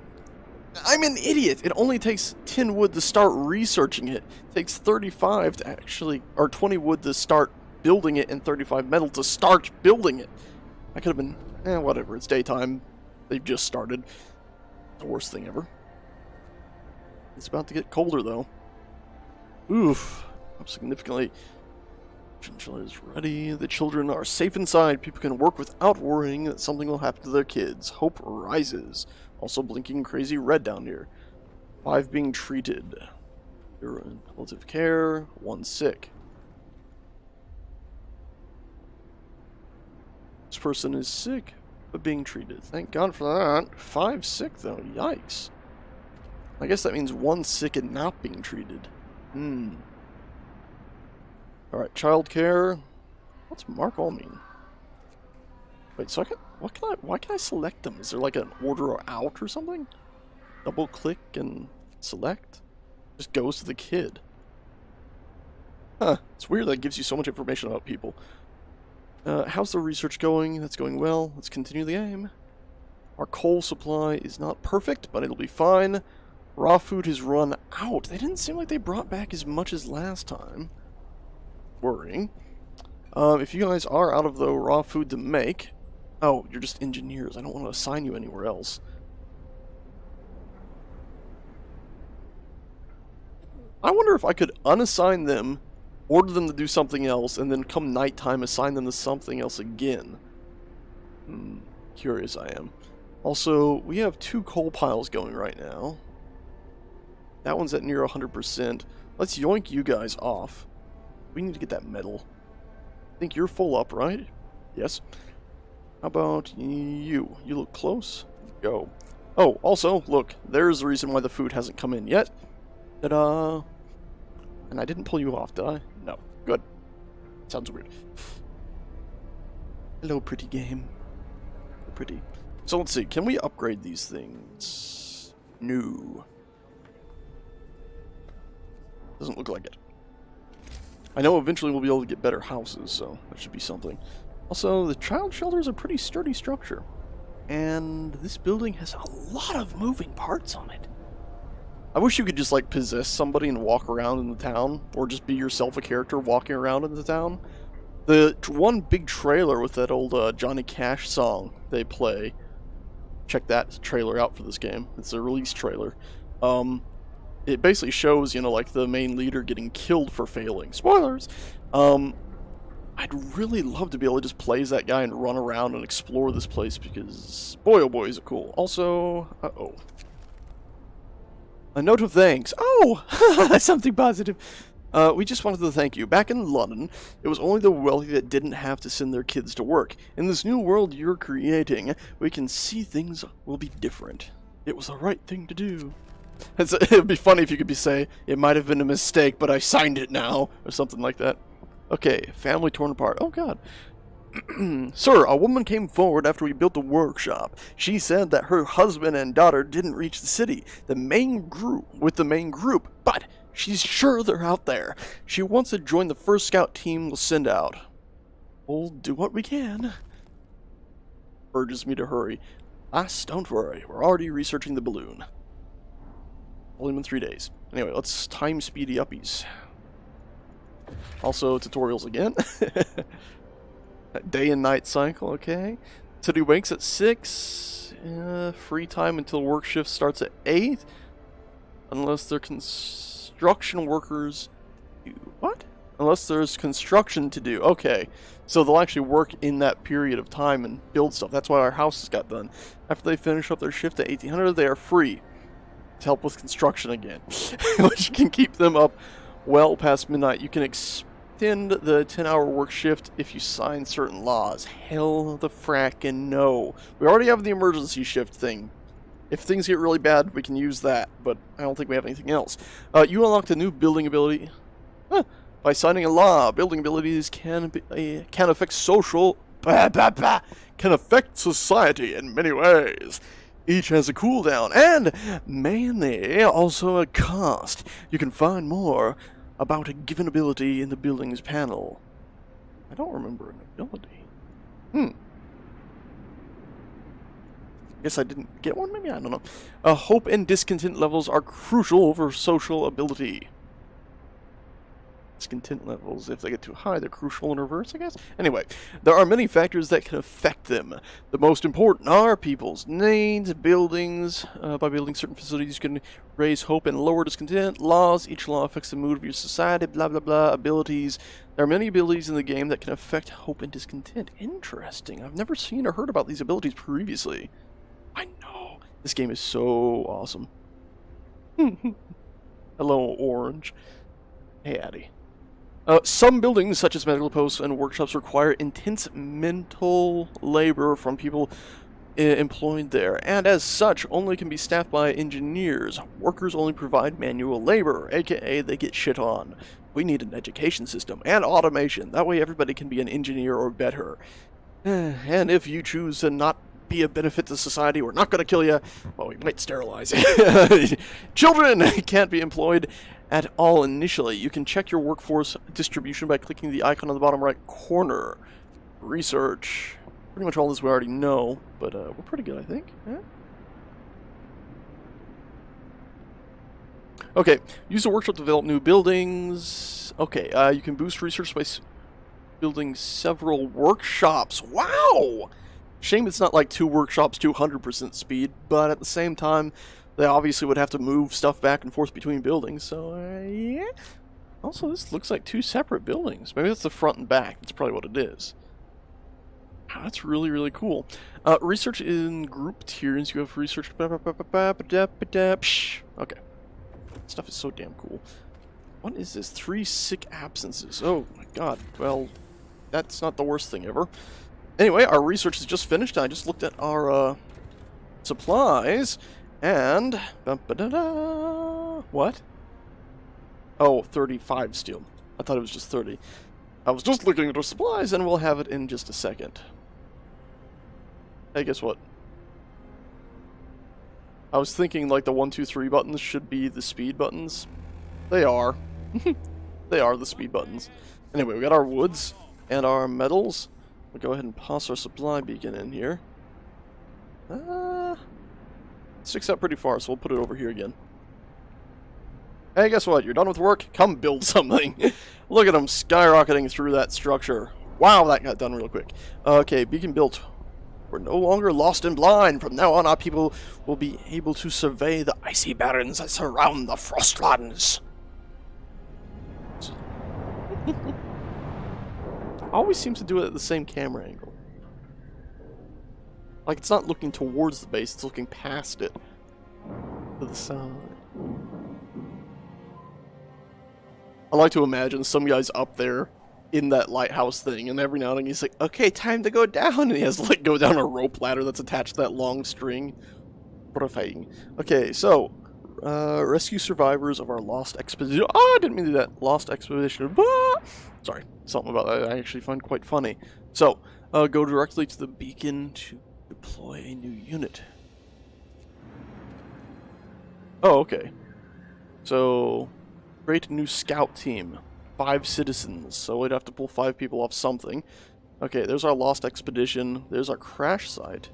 I'm an idiot! It only takes 10 wood to start researching it. It takes 35 to actually... Or 20 wood to start building it and 35 metal to start building it. I could have been... whatever. It's daytime. They've just started. The worst thing ever. It's about to get colder, though. Oof. Up significantly. Chinchilla is ready. The children are safe inside. People can work without worrying that something will happen to their kids. Hope rises. Also blinking crazy red down here. 5 being treated. 0 in palliative care. 1 sick. This person is sick, but being treated. Thank God for that. 5 sick though. Yikes. I guess that means 1 sick and not being treated. Alright, childcare. What's mark all mean? Wait, so why can I select them? Is there like an order out or something? Double click and select? Just goes to the kid. Huh, it's weird that it gives you so much information about people. How's the research going? That's going well. Let's continue the game. Our coal supply is not perfect, but it'll be fine. Raw food has run out. They didn't seem like they brought back as much as last time. Worrying. If you guys are out of the raw food to make... Oh, you're just engineers. I don't want to assign you anywhere else. I wonder if I could unassign them, order them to do something else, and then come nighttime assign them to something else again. Curious I am. Also, we have 2 coal piles going right now. That one's at near 100%. Let's yoink you guys off. We need to get that metal. I think you're full up, right? Yes. How about you? You look close. Go. Oh, also, look, there's the reason why the food hasn't come in yet. Ta-da! And I didn't pull you off, did I? No. Good. Sounds weird. Hello, pretty game. Pretty. So let's see, can we upgrade these things? No. Doesn't look like it. I know eventually we'll be able to get better houses, so that should be something. Also, the child shelter is a pretty sturdy structure. And this building has a lot of moving parts on it. I wish you could just, like, possess somebody and walk around in the town, or just be yourself a character walking around in the town. The one big trailer with that old Johnny Cash song they play, check that trailer out for this game. It's a release trailer. It basically shows, you know, like, the main leader getting killed for failing. Spoilers! I'd really love to be able to just play as that guy and run around and explore this place, because, boy oh boy is it cool. Also, uh-oh. A note of thanks. Oh! Something positive. We just wanted to thank you. Back in London, it was only the wealthy that didn't have to send their kids to work. In this new world you're creating, we can see things will be different. It was the right thing to do. It'd be funny if you could say, it might have been a mistake, but I signed it now, or something like that. Okay, family torn apart. Oh god. Sir, a woman came forward after we built the workshop. She said that her husband and daughter didn't reach the city, the main group, but she's sure they're out there. She wants to join the first scout team we'll send out. We'll do what we can. Urges me to hurry. Don't worry, we're already researching the balloon. Only in 3 days. Anyway, let's time speedy uppies. Also, tutorials again. Day and night cycle, okay. City wakes at 6. Free time until work shift starts at 8. Unless they're construction workers. What? Unless there's construction to do. Okay. So they'll actually work in that period of time and build stuff. That's why our houses got done. After they finish up their shift at 1800, they are free to help with construction again. Which can keep them up well past midnight. You can extend the 10-hour work shift if you sign certain laws. Hell the frackin' no. We already have the emergency shift thing. If things get really bad, we can use that, but I don't think we have anything else. You unlocked a new building ability. By signing a law, building abilities can affect can affect society in many ways. Each has a cooldown, and mainly also a cost. You can find more about a given ability in the buildings panel. I don't remember an ability. Guess I didn't get one, maybe? I don't know. Hope and discontent levels are crucial for social ability. discontent levels. If they get too high, they're crucial in reverse, I guess? Anyway, there are many factors that can affect them. The most important are people's needs, buildings. By building certain facilities, you can raise hope and lower discontent. Laws. Each law affects the mood of your society, blah, blah, blah. Abilities. There are many abilities in the game that can affect hope and discontent. Interesting. I've never seen or heard about these abilities previously. I know. This game is so awesome. Hello, Orange. Hey, Addy. Some buildings, such as medical posts and workshops, require intense mental labor from people employed there, and as such, only can be staffed by engineers. Workers only provide manual labor, aka they get shit on. We need an education system and automation. That way everybody can be an engineer or better. And if you choose to not be a benefit to society, we're not going to kill you. Well, we might sterilize you. Children can't be employed at all initially. You can check your workforce distribution by clicking the icon on the bottom right corner. Research. Pretty much all this we already know, but we're pretty good, I think. Yeah? Okay, use the workshop to develop new buildings. Okay, you can boost research by building several workshops. Wow! Shame it's not like 2 workshops, 200% speed, but at the same time, they obviously would have to move stuff back and forth between buildings, so yeah. Also, this looks like 2 separate buildings. Maybe that's the front and back. That's probably what it is. Wow, that's really, really cool. Research in group tiers. You have research. Okay. Stuff is so damn cool. What is this? 3 sick absences. Oh my god. Well, that's not the worst thing ever. Anyway, our research is just finished. I just looked at our supplies, and what? Oh, 35 steel. I thought it was just 30. I was just looking at our supplies, and we'll have it in just a second. Hey, guess what? I was thinking like the 1, 2, 3 buttons should be the speed buttons. They are. They are the speed buttons. Anyway, we got our woods and our metals. We'll go ahead and toss our supply beacon in here. Sticks out pretty far, so we'll put it over here again. Hey, guess what? You're done with work? Come build something. Look at them skyrocketing through that structure. Wow, that got done real quick. Okay, beacon built. We're no longer lost and blind. From now on, our people will be able to survey the icy barrens that surround the Frostlands. Always seems to do it at the same camera angle. Like, it's not looking towards the base, it's looking past it. To the side. I like to imagine some guy's up there in that lighthouse thing, and every now and then he's like, okay, time to go down, and he has to, like, go down a rope ladder that's attached to that long string. Horrifying. Okay, so, rescue survivors of our lost expedition. Oh, I didn't mean to do that. Lost expedition. Ah! Sorry, something about that I actually find quite funny. So, go directly to the beacon to deploy a new unit. Oh, okay. So, create a new scout team. 5 citizens, so we'd have to pull 5 people off something. Okay, there's our lost expedition. There's our crash site.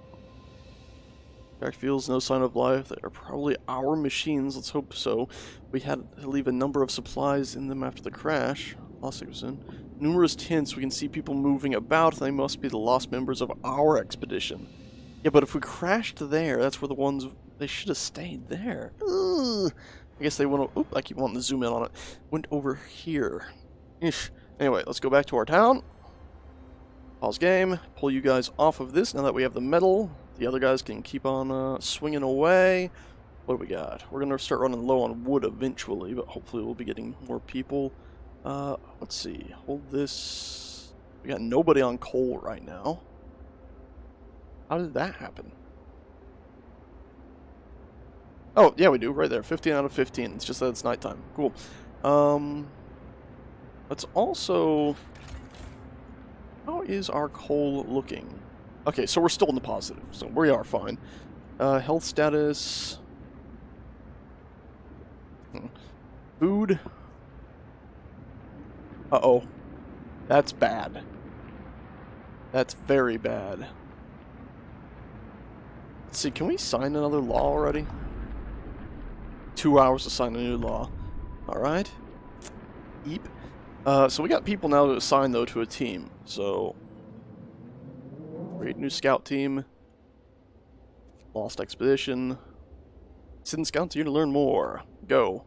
Crash fields, no sign of life. They are probably our machines. Let's hope so. We had to leave a number of supplies in them after the crash. Lost expedition. Numerous tents. We can see people moving about. They must be the lost members of our expedition. Yeah, but if we crashed there, that's where the ones... They should have stayed there. Ugh. I guess they went... Oop, I keep wanting to zoom in on it. Went over here. Ish. Anyway, let's go back to our town. Pause game. Pull you guys off of this now that we have the metal. The other guys can keep on swinging away. What do we got? We're going to start running low on wood eventually, but hopefully we'll be getting more people. Let's see. Hold this. We got nobody on coal right now. How did that happen? Oh, yeah, we do. Right there. 15 out of 15. It's just that it's nighttime. Cool. Let's also... How is our coal looking? Okay, so we're still in the positive, so we are fine. Health status... Food... Uh-oh. That's bad. That's very bad. Let's see, can we sign another law already? 2 hours to sign a new law. Alright. Eep. So we got people now to assign, though, to a team. So, create new scout team. Lost expedition. Send scouts here to learn more. Go.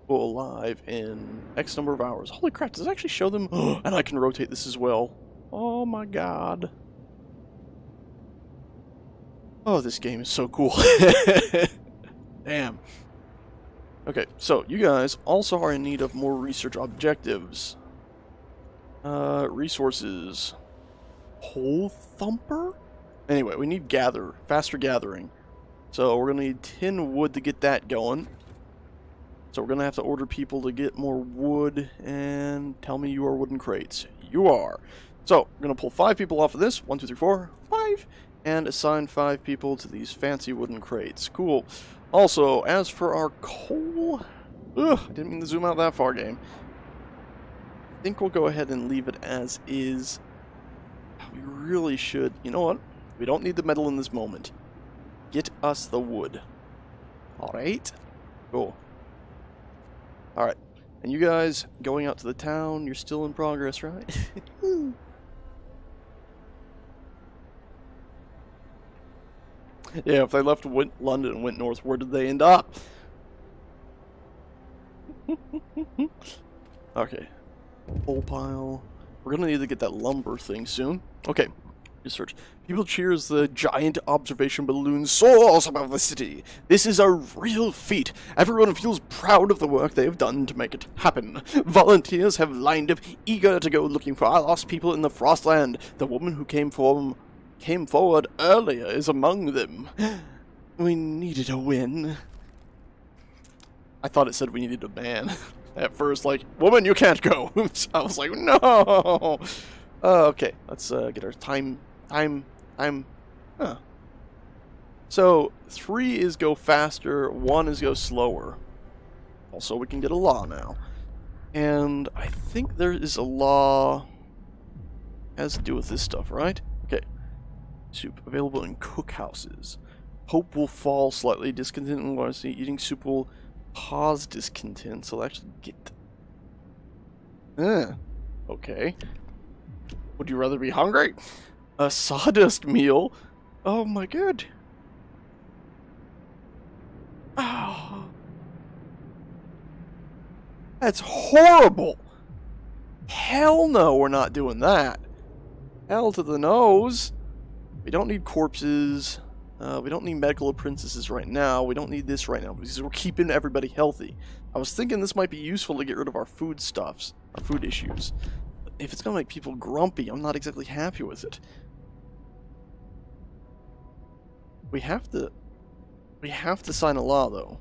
Go alive in X number of hours. Holy crap, does it actually show them? And I can rotate this as well. Oh my god. Oh, this game is so cool. Damn. Okay, so you guys also are in need of more research objectives. Resources. Pole thumper? Anyway, we need faster gathering. So we're gonna need tin wood to get that going. So we're gonna have to order people to get more wood, and tell me you are wooden crates. You are. So we're gonna pull 5 people off of this. 1, 2, 3, 4, 5, and assign 5 people to these fancy wooden crates. Cool. Also, as for our coal, I didn't mean to zoom out that far, game. I think we'll go ahead and leave it as is. We really should. You know what? We don't need the metal in this moment. Get us the wood. Alright? Cool. Alright. And you guys going out to the town, you're still in progress, right? Yeah, if they left London and went north, where did they end up? Okay. Coal pile. We're gonna need to get that lumber thing soon. Okay. Research. People cheer as the giant observation balloon soars above the city. This is a real feat. Everyone feels proud of the work they have done to make it happen. Volunteers have lined up, eager to go looking for our lost people in the Frostland. The woman who came forward earlier is among them. We needed a win. I thought it said we needed a man. At first, like, woman, you can't go. I was like, no. Okay, let's get our time. Huh. So 3 is go faster, 1 is go slower. Also, we can get a law now, and I think there is a law has to do with this stuff, right? Okay. Soup available in cookhouses. Hope will fall slightly. Discontent and loyalty. Eating soup will cause discontent, so I'll actually get. Okay. Would you rather be hungry? A sawdust meal? Oh my god. Oh. That's horrible. Hell no, we're not doing that. Hell to the nose. We don't need corpses. We don't need medical apprentices right now. We don't need this right now because we're keeping everybody healthy. I was thinking this might be useful to get rid of our food stuffs, our food issues. But if it's gonna make people grumpy, I'm not exactly happy with it. We have to sign a law though.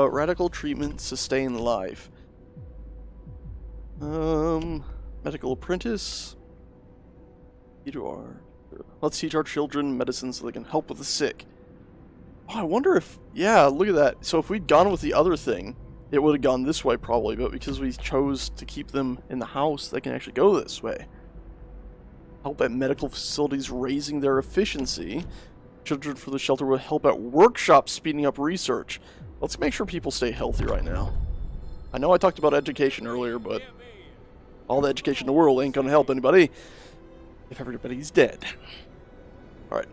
Radical treatment, sustain life. Medical apprentice. Let's teach our children medicine so they can help with the sick. Oh, I wonder if... Yeah, look at that. So if we'd gone with the other thing, it would have gone this way probably, but because we chose to keep them in the house, they can actually go this way. Help at medical facilities raising their efficiency. Children for the shelter will help at workshops speeding up research. Let's make sure people stay healthy right now. I know I talked about education earlier, but all the education in the world ain't gonna help anybody if everybody's dead. Alright.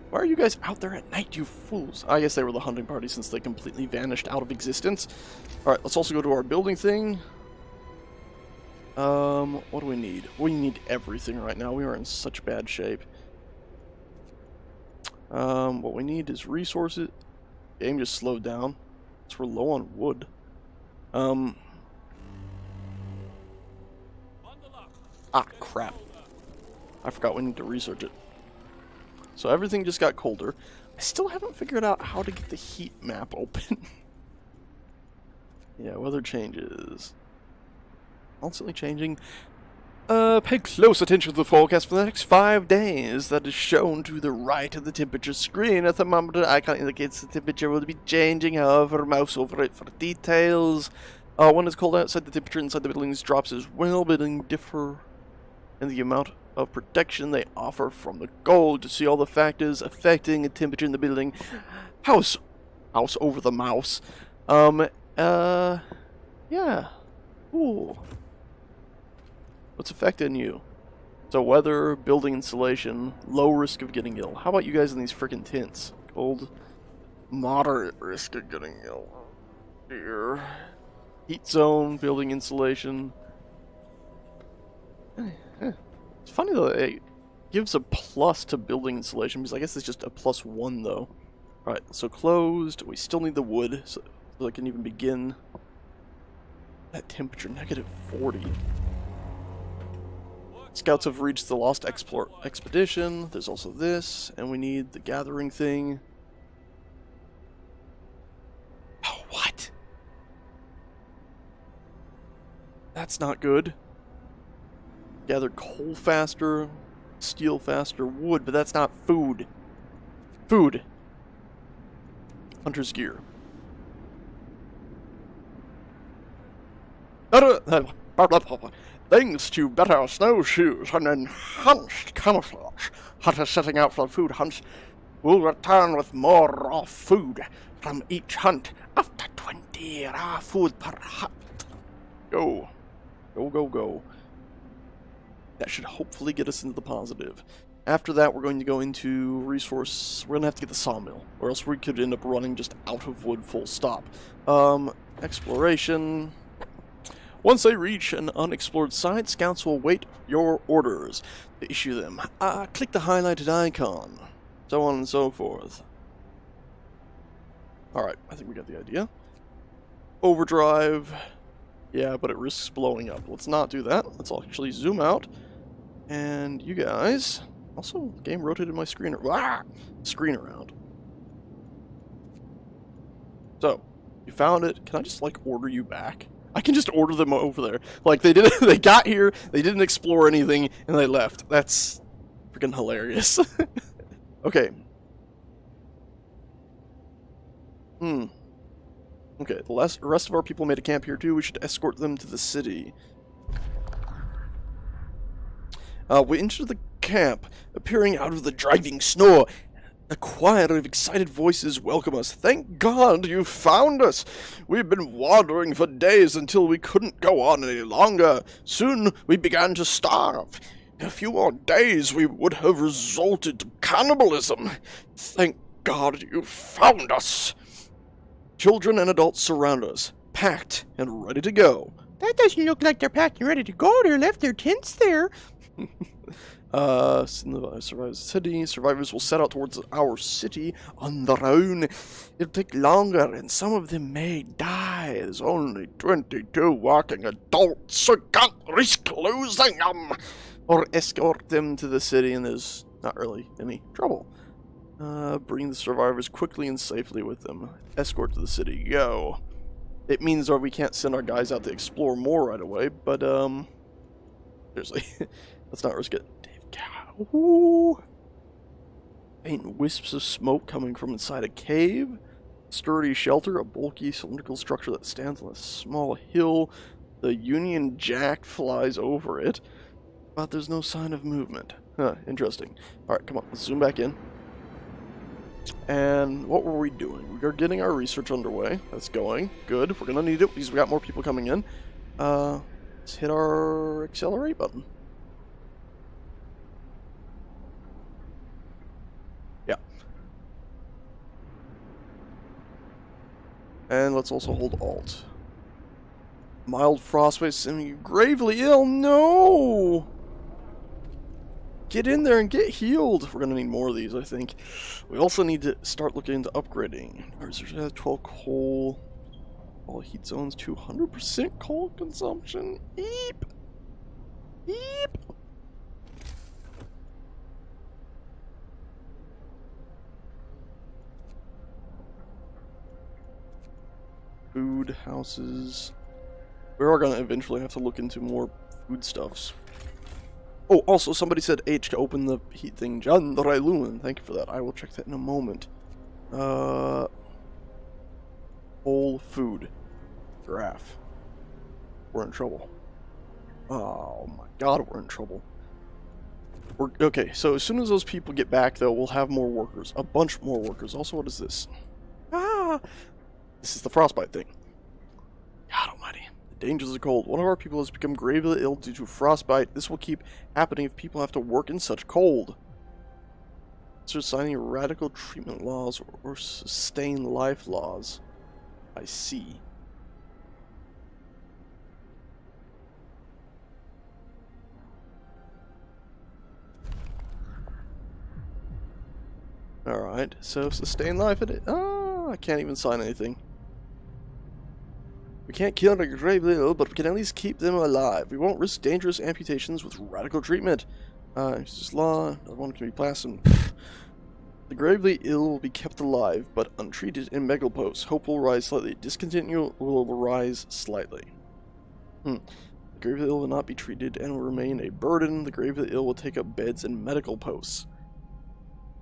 Why are you guys out there at night, you fools? I guess they were the hunting party since they completely vanished out of existence. Alright, let's also go to our building thing. What do we need? We need everything right now. We are in such bad shape. What we need is resources. Game just slowed down. So we're low on wood. Ah, crap. I forgot we need to research it. So everything just got colder. I still haven't figured out how to get the heat map open. Yeah, weather changes. Constantly changing. Pay close attention to the forecast for the next 5 days. That is shown to the right of the temperature screen. A thermometer icon indicates the temperature will be changing. However, mouse over it for details. When it's cold outside, the temperature inside the buildings drops as well. Buildings differ in the amount of protection they offer from the cold. To see all the factors affecting the temperature in the building, house over the mouse. Yeah. Ooh. What's affecting you? So weather, building insulation, low risk of getting ill. How about you guys in these freaking tents? Cold, moderate risk of getting ill. Dear. Heat zone, building insulation. It's funny though, it gives a plus to building insulation, because I guess it's just a +1 though. Alright, so closed. We still need the wood, so I can even begin. That temperature, -40. Scouts have reached the Lost Expedition. There's also this, and we need the gathering thing. Oh, what? That's not good. Gather coal faster, steel faster, wood, but that's not food. Food. Hunter's gear. Thanks to better snowshoes and enhanced camouflage, hunters setting out for food hunts will return with more raw food from each hunt, up to 20 raw food per hunt. Go. Go, go, go. That should hopefully get us into the positive. After that, we're going to go into resource. We're going to have to get the sawmill, or else we could end up running just out of wood full stop. Exploration. Once they reach an unexplored site, scouts will wait your orders to issue them. Click the highlighted icon. So on and so forth. Alright, I think we got the idea. Overdrive. Yeah, but it risks blowing up. Let's not do that. Let's actually zoom out. And you guys... Also, the game rotated my screen around. So, you found it. Can I just, like, order you back? I can just order them over there. Like, they didn't, they got here, they didn't explore anything, and they left. That's freaking hilarious. Okay. Okay, the rest of our people made a camp here too. We should escort them to the city. We entered the camp, appearing out of the driving snow. A choir of excited voices welcome us. Thank God you found us. We've been wandering for days until we couldn't go on any longer. Soon we began to starve. In a few more days we would have resorted to cannibalism. Thank God you found us. Children and adults surround us, packed and ready to go. That doesn't look like they're packed and ready to go. They left their tents there. Survives the city. Survivors will set out towards our city on their own. It'll take longer, and some of them may die. There's only 22 walking adults, so can't risk losing them. Or escort them to the city, and there's not really any trouble. Bring the survivors quickly and safely with them. Escort to the city. Go. It means that we can't send our guys out to explore more right away, but, seriously, let's not risk it. Ooh. Faint wisps of smoke coming from inside a cave. Sturdy shelter, a bulky cylindrical structure that stands on a small hill. The Union Jack flies over it, but there's no sign of movement. Huh, interesting. Alright, come on, let's zoom back in. And what were we doing? We are getting our research underway. That's going. Good. We're gonna need it because we got more people coming in. Let's hit our accelerate button. Yeah. And let's also hold Alt. Mild frostbite, semi-gravely ill. No! Get in there and get healed. We're gonna need more of these, I think. We also need to start looking into upgrading. Research has 12 coal. All heat zones, 200% coal consumption. Eep! Eep! Food houses. We are gonna eventually have to look into more foodstuffs. Oh, also, somebody said H to open the heat thing. John Lumen, thank you for that. I will check that in a moment. Whole food. Giraffe. We're in trouble. Oh my god, we're in trouble. Okay, so as soon as those people get back, though, we'll have more workers. A bunch more workers. Also, what is this? Ah! This is the frostbite thing. God almighty. dangers of cold. One of our people has become gravely ill due to frostbite. This will keep happening if people have to work in such cold. Consider signing radical treatment laws or sustain life laws. I see. Alright, so sustain life it. Oh, I can't even sign anything. We can't cure the gravely ill, but we can at least keep them alive. We won't risk dangerous amputations with radical treatment. It's just law. Another one can be blasted. The gravely ill will be kept alive, but untreated in megalposts. Hope will rise slightly. Discontinue will rise slightly. The gravely ill will not be treated and will remain a burden. The gravely ill will take up beds in medical posts.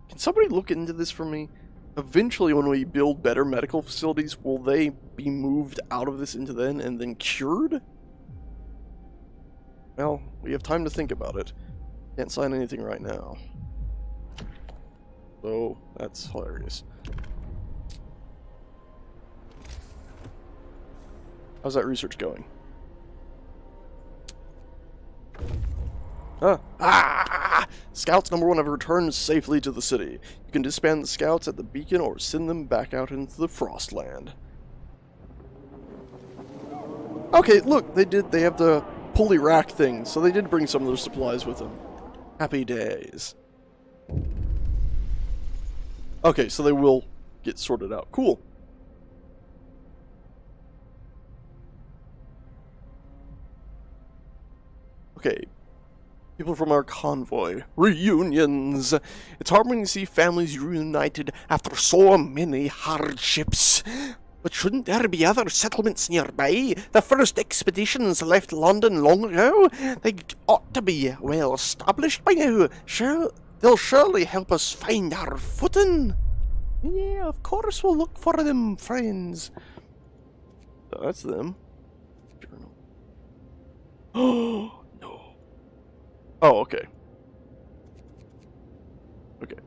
Can somebody look into this for me? Eventually, when we build better medical facilities, will they be moved out of this into then and then cured? Well, we have time to think about it. Can't sign anything right now. So, that's hilarious. How's that research going? Scouts number 1 have returned safely to the city. You can disband the scouts at the beacon or send them back out into the Frostland. Okay, look, they have the pulley rack thing, so they did bring some of their supplies with them. Happy days. Okay, so they will get sorted out. Cool. Okay. People from our convoy. Reunions! It's heartwarming to see families reunited after so many hardships. But shouldn't there be other settlements nearby? The first expeditions left London long ago. They ought to be well established by now. Sure, they'll surely help us find our footing. Yeah, of course we'll look for them, friends. That's them. Journal. Oh! Oh, okay. Okay.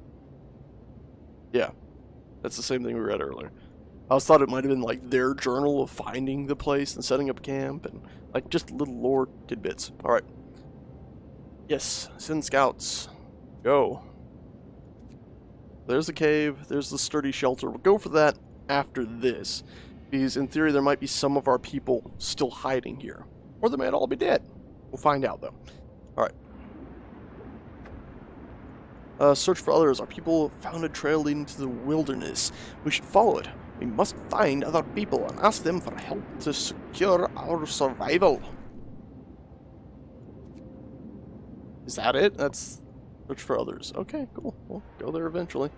Yeah. That's the same thing we read earlier. I thought it might have been like their journal of finding the place and setting up camp and like just little lore tidbits. Alright. Yes, send scouts. Go. There's the cave, there's the sturdy shelter. We'll go for that after this. Because in theory there might be some of our people still hiding here. Or they might all be dead. We'll find out though. Alright. Search for others. Our people found a trail leading to the wilderness. We should follow it. We must find other people and ask them for help to secure our survival. Is that it? That's search for others. Okay, cool. We'll go there eventually.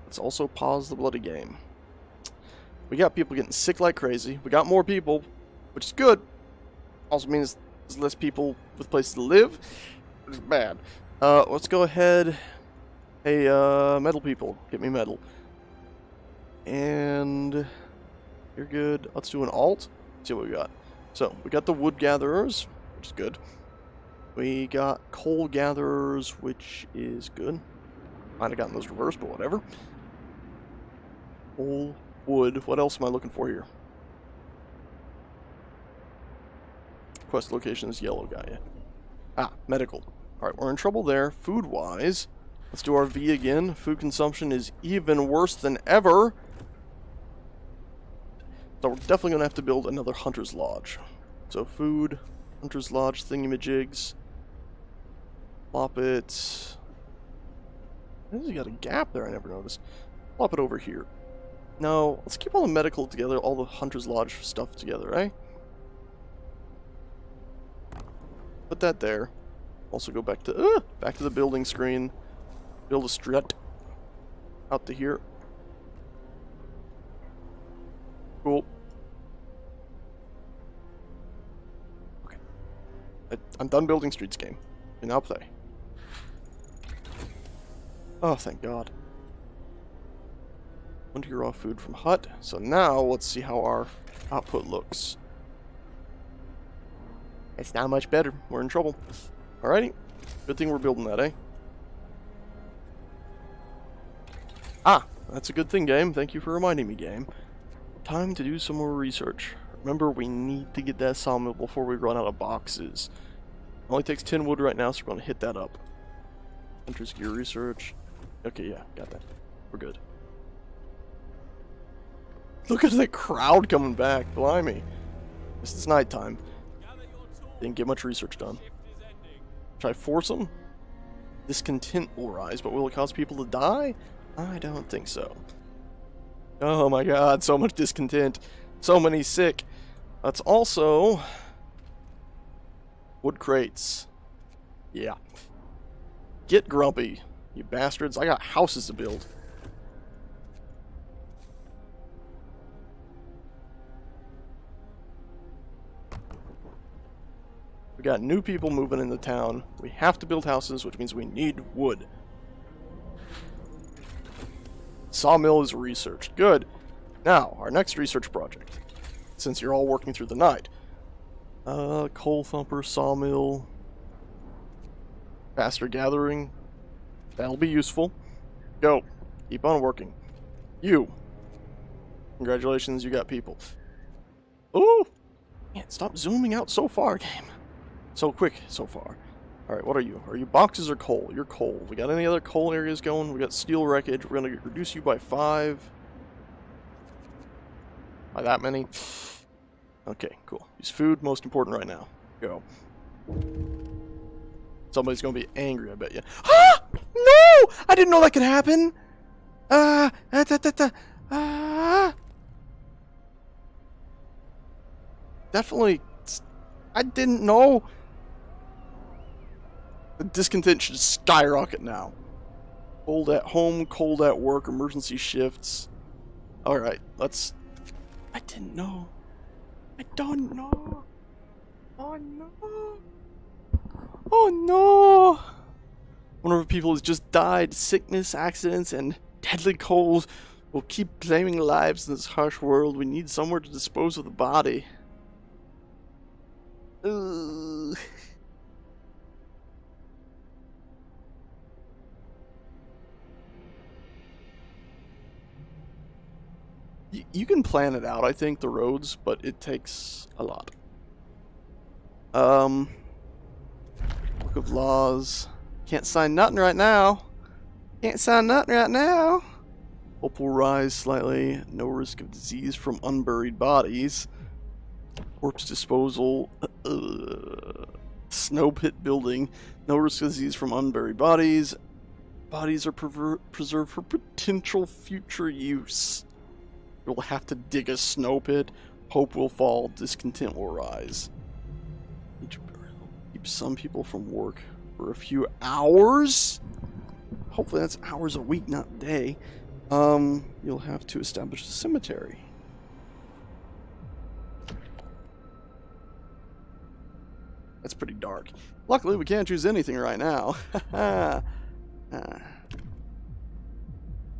Let's also pause the bloody game. We got people getting sick like crazy. We got more people, which is good. Also means there's less people with places to live, which is bad. Let's go ahead. Hey, metal people, get me metal. And you're good. Let's do an alt. See what we got. So, we got the wood gatherers, which is good. We got coal gatherers, which is good. Might have gotten those reversed, but whatever. Coal, wood. What else am I looking for here? Quest location is yellow guy. Ah, medical. Alright, we're in trouble there. Food-wise, let's do our V again. Food consumption is even worse than ever. So we're definitely going to have to build another Hunter's Lodge. So food, Hunter's Lodge, thingamajigs. Plop it. You got a gap there I never noticed. Plop it over here. No, let's keep all the medical together, all the Hunter's Lodge stuff together, eh? Put that there. Also go back to the building screen. Build a strut out to here. Cool. Okay. I'm done building streets game. And now play. Oh, thank God. 20 raw food from hut. So now let's see how our output looks. It's not much better. We're in trouble. Alrighty. Good thing we're building that, eh? Ah, that's a good thing, game. Thank you for reminding me, game. Time to do some more research. Remember, we need to get that sawmill before we run out of boxes. Only takes 10 wood right now, so we're going to hit that up. Hunter's gear research. Okay, yeah, got that. We're good. Look at that crowd coming back. Blimey. It's nighttime. Didn't get much research done. Should I force them? Discontent will rise, but will it cause people to die? I don't think so. Oh my god, so much discontent. So many sick. That's also... wood crates. Yeah. Get grumpy, you bastards. I got houses to build. We got new people moving into town. We have to build houses, which means we need wood. Sawmill is researched. Good. Now, our next research project. Since you're all working through the night. Coal thumper, sawmill. Faster gathering. That'll be useful. Go. Keep on working. You. Congratulations, you got people. Ooh! Man, stop zooming out so far, game. So quick so far. Alright, what are you? Are you boxes or coal? You're coal. We got any other coal areas going? We got steel wreckage. We're going to reduce you by 5. By that many? Okay, cool. Use food, most important right now. Go. Somebody's going to be angry, I bet you. Ah! No! I didn't know that could happen! Definitely. I didn't know. The discontent should skyrocket now. Cold at home, cold at work, emergency shifts. Alright, let's... I didn't know. I don't know. Oh no. Oh no. One of our people has just died. Sickness, accidents, and deadly cold will keep claiming lives in this harsh world. We need somewhere to dispose of the body. Ugh. You can plan it out, I think, the roads, but it takes a lot. Book of Laws. Can't sign nothing right now. Can't sign nothing right now. Hope will rise slightly. No risk of disease from unburied bodies. Corpse disposal. Snow pit building. No risk of disease from unburied bodies. Bodies are preserved for potential future use. You'll have to dig a snow pit. Hope will fall. Discontent will rise. Keep some people from work for a few hours. Hopefully that's hours a week, not a day. You'll have to establish a cemetery. That's pretty dark. Luckily, we can't choose anything right now.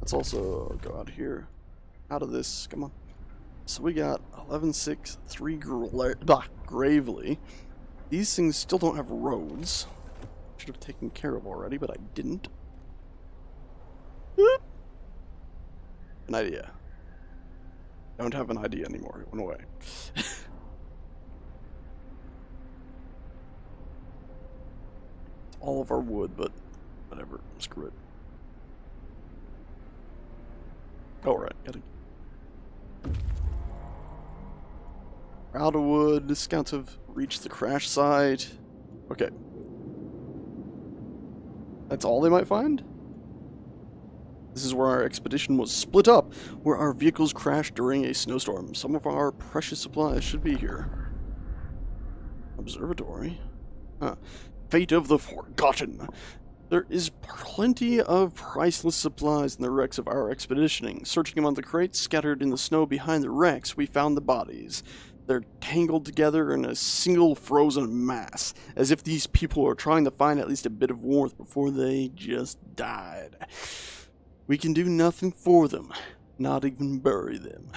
Let's also go out here. Out of this. Come on. So we got 11-6, 3 Gravely. These things still don't have roads. Should have taken care of already, but I didn't. An idea. Don't have an idea anymore. It went away. All of our wood, but whatever. Screw it. Alright, gotta... Out of wood. The scouts have reached the crash site. Okay. That's all they might find? This is where our expedition was split up, where our vehicles crashed during a snowstorm. Some of our precious supplies should be here. Observatory. Huh. Fate of the Forgotten. There is plenty of priceless supplies in the wrecks of our expeditioning. Searching among the crates scattered in the snow behind the wrecks, we found the bodies. They're tangled together in a single frozen mass, as if these people are trying to find at least a bit of warmth before they just died. We can do nothing for them, not even bury them.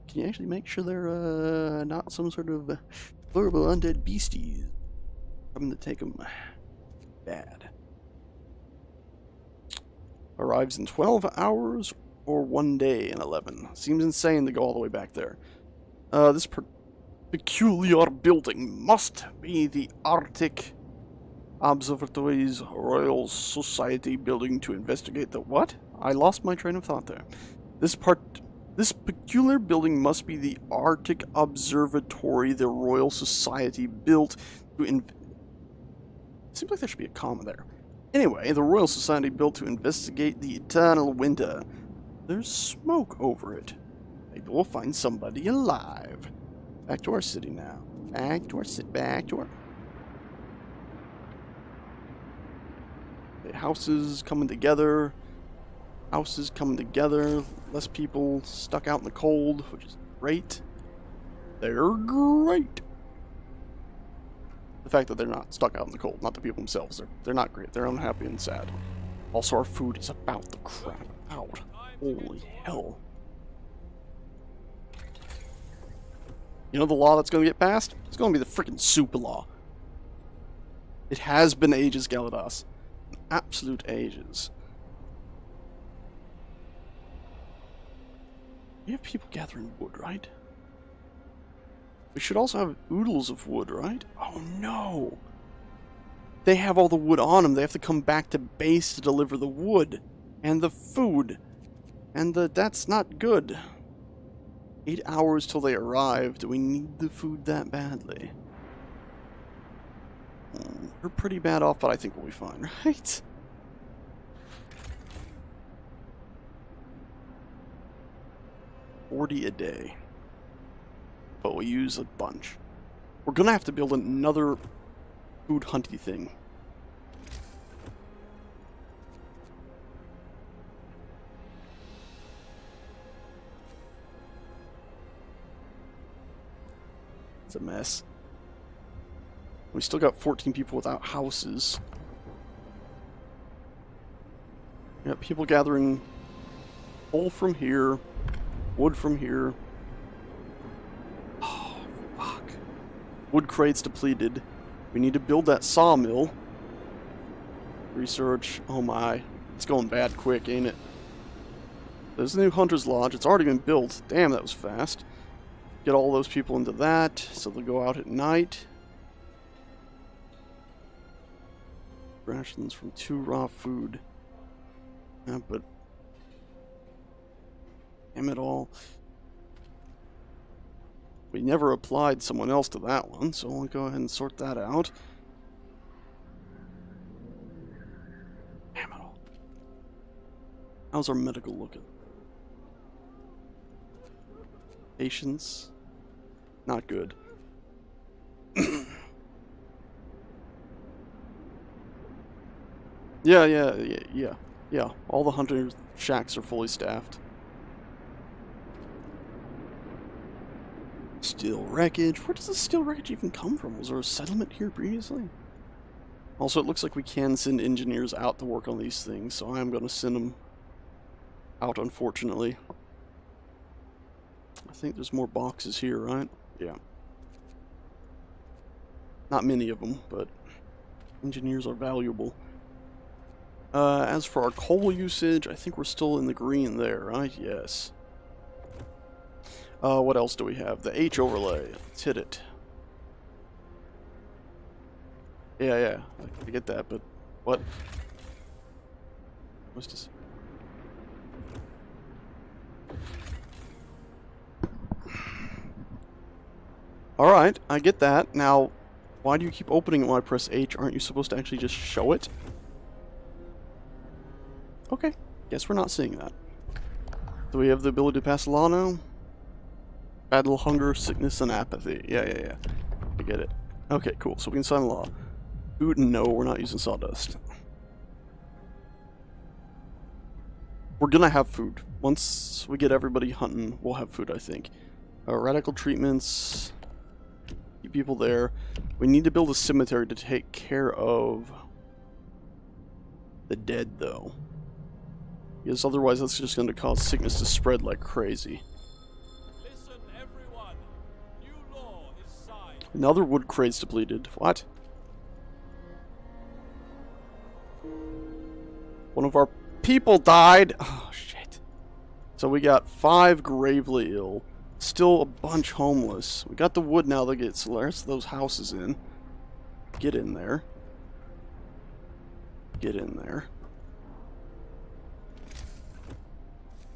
Can you actually make sure they're not some sort of horrible undead beasties coming to take them? Bad. Arrives in 12 hours or 1 day in 11. Seems insane to go all the way back there. This peculiar building must be the Arctic Observatory's Royal Society building to investigate the what? I lost my train of thought there. This peculiar building must be the Arctic Observatory the Royal Society built to Seems like there should be a comma there. Anyway, the Royal Society built to investigate the eternal winter. There's smoke over it. Maybe we'll find somebody alive. Back to our city now. Back to our... Okay, houses coming together. Houses coming together. Less people stuck out in the cold, which is great. They're great. The fact that they're not stuck out in the cold, not the people themselves. They're not great. They're unhappy and sad. Also, our food is about to crap out. Holy hell. You know the law that's going to get passed? It's going to be the freaking soup law. It has been ages, Galadas. Absolute ages. We have people gathering wood, right? We should also have oodles of wood, right? Oh no! They have all the wood on them. They have to come back to base to deliver the wood. And the food. And that's not good. 8 hours till they arrive. Do we need the food that badly? We're pretty bad off, but I think we'll be fine, right? $40 a day. But we use a bunch. We're gonna have to build another food hunty thing. It's a mess. We still got 14 people without houses. We got people gathering coal from here, wood from here. Oh, fuck. Wood crates depleted. We need to build that sawmill. Research. Oh my. It's going bad quick, ain't it? There's a new Hunter's Lodge. It's already been built. Damn, that was fast. Get all those people into that, so they'll go out at night. Rations from 2 raw food. Yeah, but... damn it all. We never applied someone else to that one, so I'll go ahead and sort that out. Damn it all. How's our medical looking? Patience. Not good. Yeah. All the hunter shacks are fully staffed. Steel wreckage. Where does the steel wreckage even come from? Was there a settlement here previously? Also, it looks like we can send engineers out to work on these things, so I'm going to send them out, unfortunately. I think there's more boxes here, right? Yeah. Not many of them, but engineers are valuable. As for our coal usage, I think we're still in the green there, right? Yes. What else do we have? The H overlay. Let's hit it. Yeah. I get that, but what? What's this? Alright, I get that. Now, why do you keep opening it when I press H? Aren't you supposed to actually just show it? Okay, guess we're not seeing that. Do we have the ability to pass a law now? Battle, hunger, sickness, and apathy. Yeah. I get it. Okay, cool. So we can sign a law. Food, no, we're not using sawdust. We're gonna have food. Once we get everybody hunting, we'll have food, I think. Radical treatments. Keep people there. We need to build a cemetery to take care of the dead, though. Because otherwise that's just going to cause sickness to spread like crazy. Listen, everyone. New law is signed. Another wood crate's depleted. What? One of our people died. Oh, shit. So we got 5 gravely ill. Still a bunch homeless. We got the wood now that gets those houses in. Get in there. Get in there.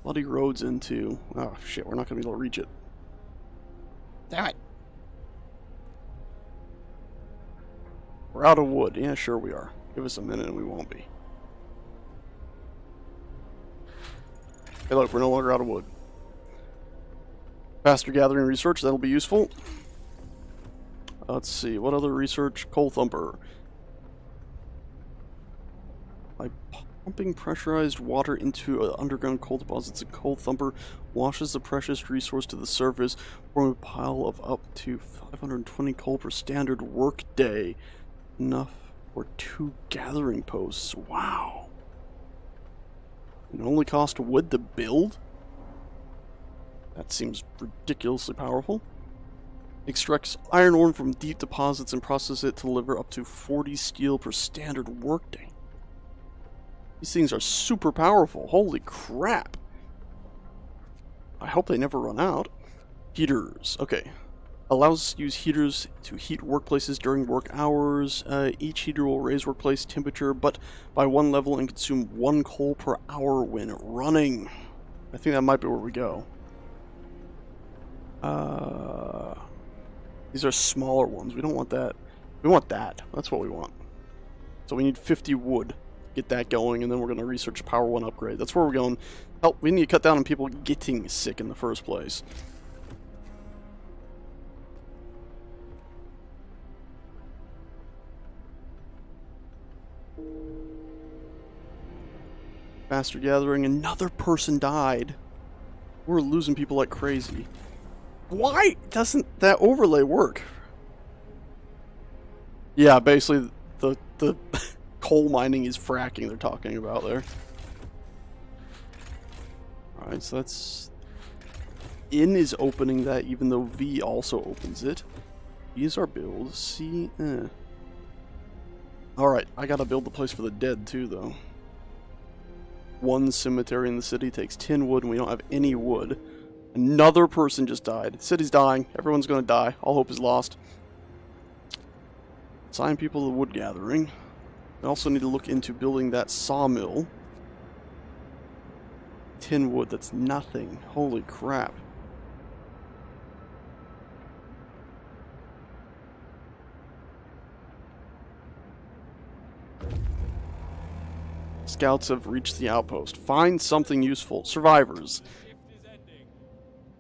Bloody roads into... Oh shit, we're not gonna be able to reach it. Damn it. We're out of wood. Yeah, sure we are. Give us a minute and we won't be. Hey look, we're no longer out of wood. Faster gathering research, that'll be useful. Let's see, what other research? Coal thumper. By pumping pressurized water into underground coal deposits, a coal thumper washes the precious resource to the surface, forming a pile of up to 520 coal per standard work day. Enough for 2 gathering posts. Wow. It only cost wood to build? That seems ridiculously powerful. Extracts iron ore from deep deposits and processes it to deliver up to 40 steel per standard workday. These things are super powerful. Holy crap. I hope they never run out. Heaters. Okay. Allows us to use heaters to heat workplaces during work hours. Each heater will raise workplace temperature, but by 1 level and consume 1 coal per hour when running. I think that might be where we go. These are smaller ones. We don't want that. We want that. That's what we want. So we need 50 wood. Get that going, and then we're going to research Power 1 upgrade. That's where we're going. Help. We need to cut down on people getting sick in the first place. Faster gathering. Another person died. We're losing people like crazy. Why doesn't that overlay work? Yeah, basically the coal mining is fracking they're talking about there. Alright, so that's... In is opening that even though V also opens it. V is our build. C, Alright, I gotta build the place for the dead too though. 1 cemetery in the city takes 10 wood and we don't have any wood. Another person just died. The city's dying. Everyone's gonna die. All hope is lost. Assign people to wood gathering. We also need to look into building that sawmill. 10 wood, that's nothing. Holy crap. Scouts have reached the outpost. Find something useful. Survivors.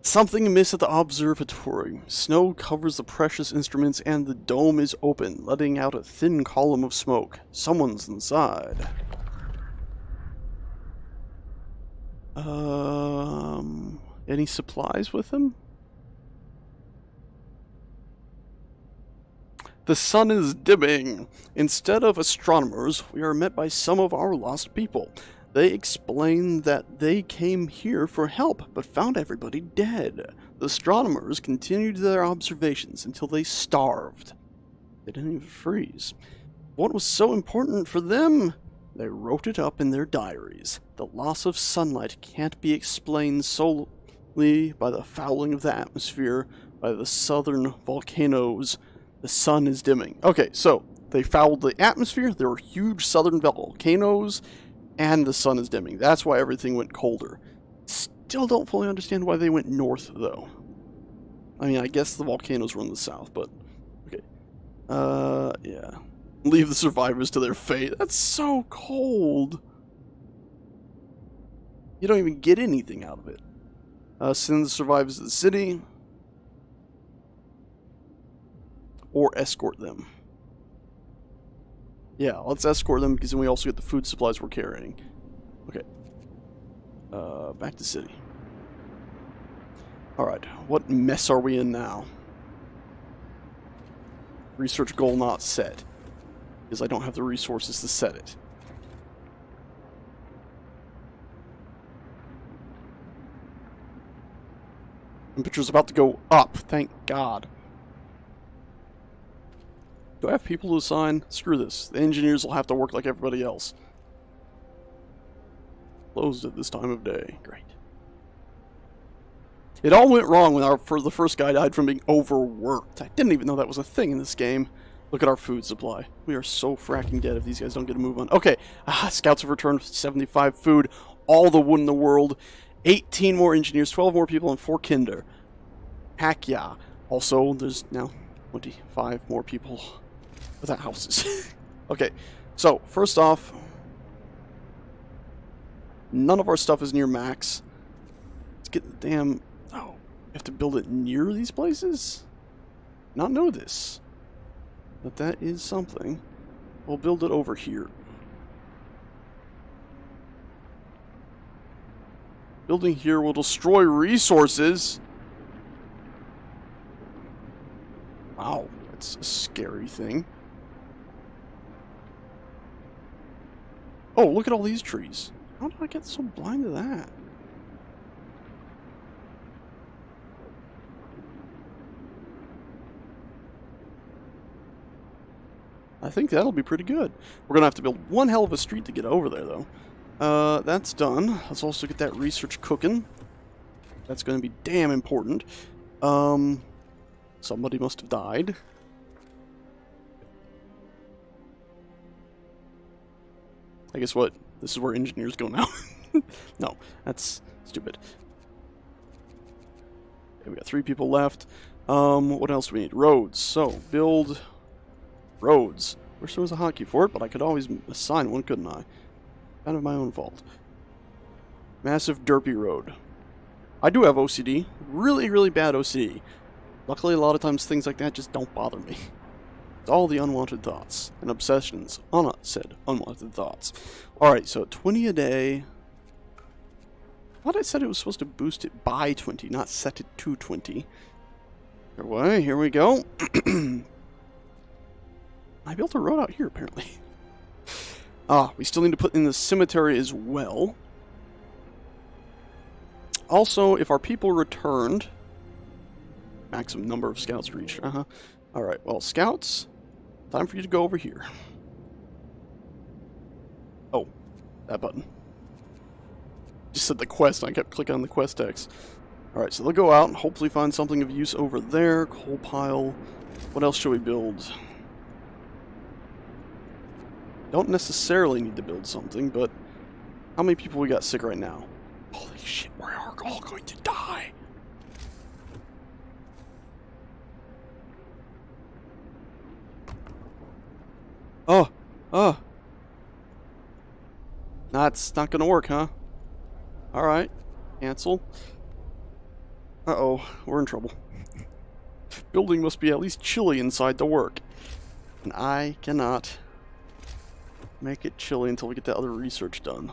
Something amiss at the observatory. Snow covers the precious instruments and the dome is open, letting out a thin column of smoke. Someone's inside. Any supplies with him? The sun is dimming. Instead of astronomers, we are met by some of our lost people. They explain that they came here for help, but found everybody dead. The astronomers continued their observations until they starved. They didn't even freeze. What was so important for them? They wrote it up in their diaries. The loss of sunlight can't be explained solely by the fouling of the atmosphere, by the southern volcanoes. The sun is dimming. Okay, so they fouled the atmosphere, there were huge southern volcanoes, and the sun is dimming. That's why everything went colder. Still don't fully understand why they went north, though. I mean, I guess the volcanoes were in the south, but... Okay. Yeah. Leave the survivors to their fate. That's so cold. You don't even get anything out of it. Send the survivors to the city. Or escort them. Yeah, let's escort them because then we also get the food supplies we're carrying. Okay. Back to city. Alright, what mess are we in now? Research goal not set. Because I don't have the resources to set it. Temperature's about to go up, thank God. Do I have people to assign? Screw this. The engineers will have to work like everybody else. Closed at this time of day. Great. It all went wrong when the first guy died from being overworked. I didn't even know that was a thing in this game. Look at our food supply. We are so fracking dead if these guys don't get a move on. Okay, scouts have returned 75 food, all the wood in the world, 18 more engineers, 12 more people, and 4 kinder. Heck yeah. Also, there's now 25 more people without houses. Okay, so first off, none of our stuff is near max. Let's get the damn... Oh, we have to build it near these places? Not know this. But that is something. We'll build it over here. Building here will destroy resources. Wow, that's a scary thing. Oh, look at all these trees. How did I get so blind to that? I think that'll be pretty good. We're going to have to build one hell of a street to get over there, though. That's done. Let's also get that research cooking. That's going to be damn important. Somebody must have died. I guess what? This is where engineers go now. No, that's stupid. Okay, we got 3 people left. What else do we need? Roads. So, build... roads. Wish there was a hotkey for it, but I could always assign one, couldn't I? Kind of my own fault. Massive derpy road. I do have OCD. Really, really bad OCD. Luckily, a lot of times things like that just don't bother me. It's all the unwanted thoughts and obsessions on said unwanted thoughts. Alright, so 20 a day. I thought I said it was supposed to boost it by 20, not set it to 20. Anyway, here we go. I built a road out here, apparently. We still need to put in the cemetery as well. Also, if our people returned... Maximum number of scouts reached. Alright, well, scouts, time for you to go over here. Oh, that button. Just said the quest, and I kept clicking on the quest text. Alright, so they'll go out and hopefully find something of use over there. Coal pile. What else should we build? Don't necessarily need to build something, but how many people we got sick right now? Holy shit, we are all going to die. That's not gonna work, huh? Alright. Cancel. Uh-oh, we're in trouble. Building must be at least chilly inside to work. And I cannot make it chilly until we get that other research done.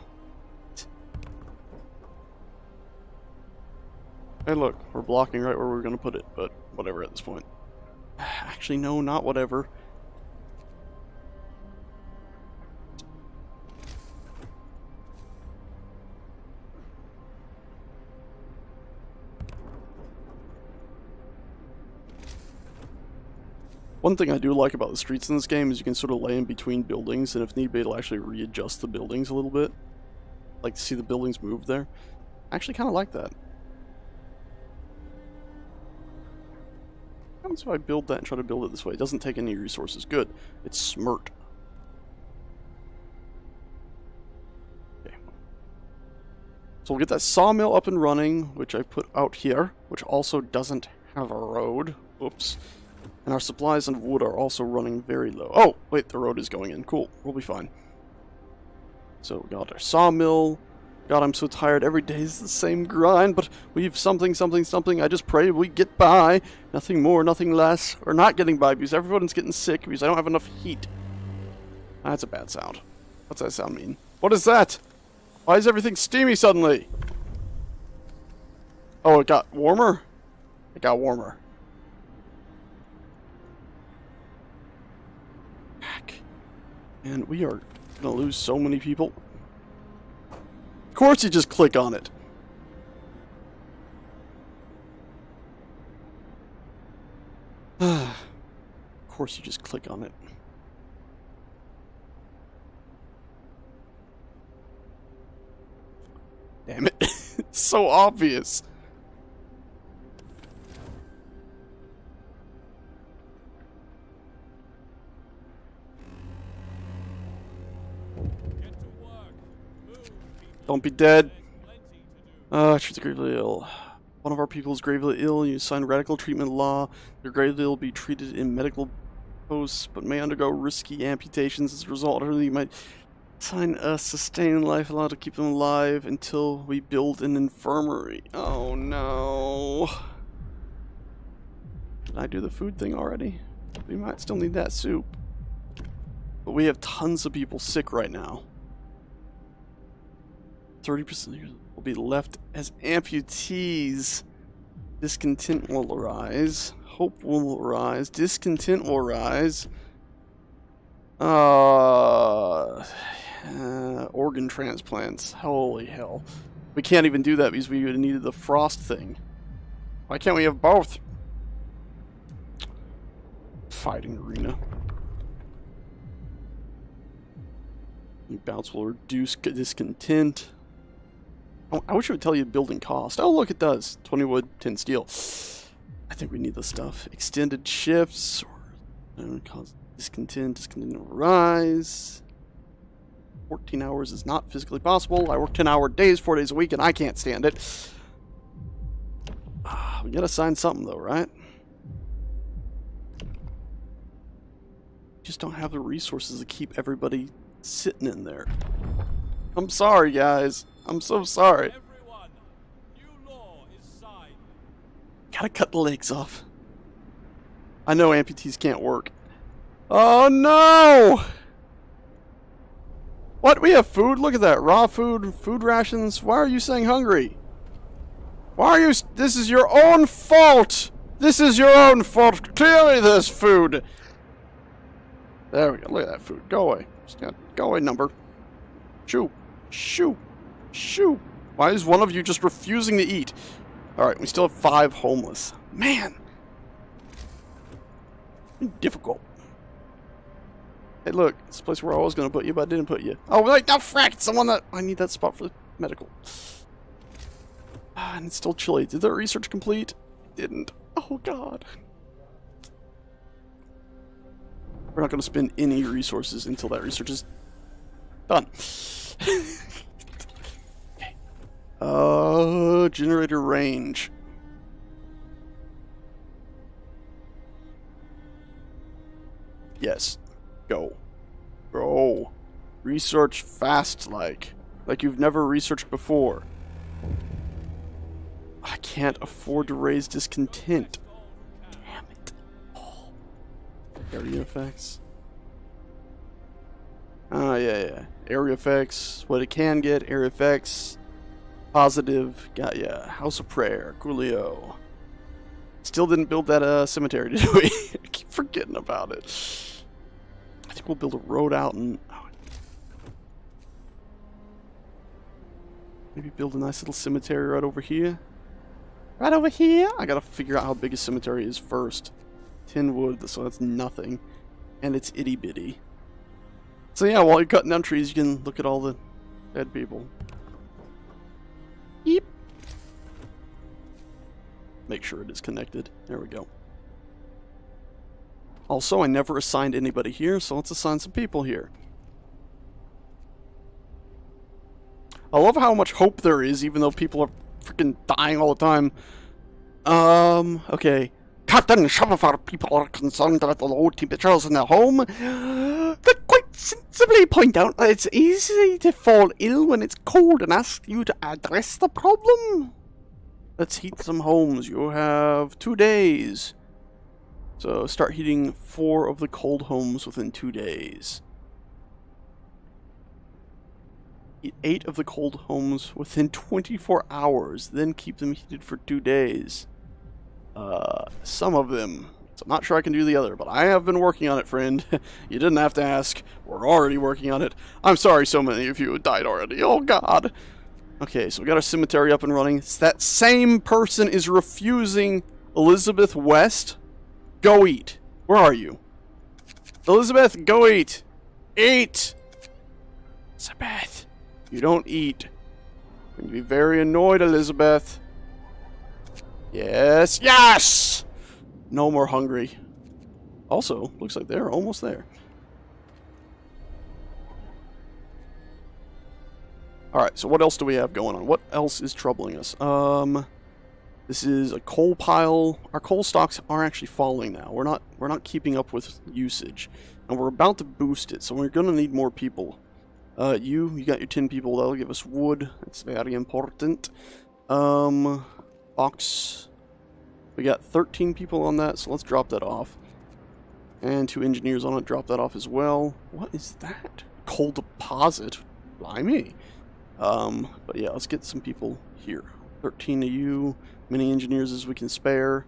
Hey look, we're blocking right where we're gonna put it, but whatever at this point. Actually, no, not whatever. One thing I do like about the streets in this game is you can sort of lay in between buildings, and if need be, it'll actually readjust the buildings a little bit. Like to see the buildings move there. I actually kind of like that. What happens if I build that and try to build it this way? It doesn't take any resources. Good. It's smart. Okay. So we'll get that sawmill up and running, which I put out here, which also doesn't have a road. Oops. And our supplies and wood are also running very low. Oh, wait, the road is going in. Cool, we'll be fine. So we got our sawmill. God, I'm so tired. Every day is the same grind, but we've something. I just pray we get by. Nothing more, nothing less. Or not getting by because everyone's getting sick because I don't have enough heat. That's a bad sound. What's that sound mean? What is that? Why is everything steamy suddenly? Oh, it got warmer? It got warmer. And we are gonna lose so many people. Of course you just click on it. Of course you just click on it. Damn it. It's so obvious. Don't be dead. There's plenty to do. She's gravely ill. One of our people is gravely ill. You sign radical treatment law. They're gravely ill, be treated in medical posts, but may undergo risky amputations as a result. Or you might sign a sustained life allowed to keep them alive until we build an infirmary. Oh no. Did I do the food thing already? We might still need that soup. But we have tons of people sick right now. 30% will be left as amputees. Discontent will arise. Hope will arise. Discontent will rise. Organ transplants. Holy hell. We can't even do that because we would have needed the frost thing. Why can't we have both? Fighting arena. Bouts will reduce discontent. Oh, I wish it would tell you building cost. Oh, look, it does. 20 wood, 10 steel. I think we need this stuff. Extended shifts. Cause discontent. Discontent will rise. 14 hours is not physically possible. I work 10-hour days, 4 days a week, and I can't stand it. We gotta sign something, though, right? Just don't have the resources to keep everybody sitting in there. I'm sorry, guys. I'm so sorry. Everyone, new law is signed. Gotta cut the legs off. I know amputees can't work. Oh no! What? We have food? Look at that. Raw food, food rations. Why are you saying hungry? Why are you... This is your own fault! This is your own fault. Clearly there's food. There we go. Look at that food. Go away. Go away, number. Shoo. Shoo. Shoo. Why is one of you just refusing to eat? Alright, we still have 5 homeless. Man. Difficult. Hey, look. It's a place where I was going to put you, but I didn't put you. Oh, wait, no, frack. It's someone that... I need that spot for the medical. And it's still chilly. Did the research complete? It didn't. Oh, God. We're not going to spend any resources until that research is done. Okay. Generator range. Yes. Go. Go. Research fast like you've never researched before. I can't afford to raise discontent. Damn it. Oh. Area effects. Yeah. Area effects. What it can get. Area effects. Positive. Got ya. House of Prayer. Coolio. Still didn't build that cemetery, did we? I keep forgetting about it. I think we'll build a road out and... maybe build a nice little cemetery right over here. Right over here? I gotta figure out how big a cemetery is first. 10 wood, so that's nothing. And it's itty bitty. So yeah, while you're cutting down trees, you can look at all the dead people. Yep. Make sure it is connected. There we go. Also, I never assigned anybody here, so let's assign some people here. I love how much hope there is, even though people are freaking dying all the time. Okay. Captain, some of our people are concerned about the low temperatures in their home. They quite sensibly point out that it's easy to fall ill when it's cold and ask you to address the problem. Let's heat some homes. You have 2 days. So start heating 4 of the cold homes within 2 days. Heat 8 of the cold homes within 24 hours. Then keep them heated for 2 days. Some of them. So I'm not sure I can do the other, but I have been working on it, friend. You didn't have to ask. We're already working on it. I'm sorry so many of you died already. Oh, God. Okay, so we got our cemetery up and running. That same person is refusing Elizabeth West. Go eat. Where are you? Elizabeth, go eat. Eat! Elizabeth, you don't eat. I'm going to be very annoyed, Elizabeth. Yes, yes! No more hungry. Also, looks like they're almost there. Alright, so what else do we have going on? What else is troubling us? This is a coal pile. Our coal stocks are actually falling now. We're not keeping up with usage. And we're about to boost it, so we're gonna need more people. You got your 10 people, that'll give us wood. That's very important. Box. We got 13 people on that, so let's drop that off. And 2 engineers on it, drop that off as well. What is that? Coal deposit? Blimey. But yeah, let's get some people here. 13 of you, many engineers as we can spare.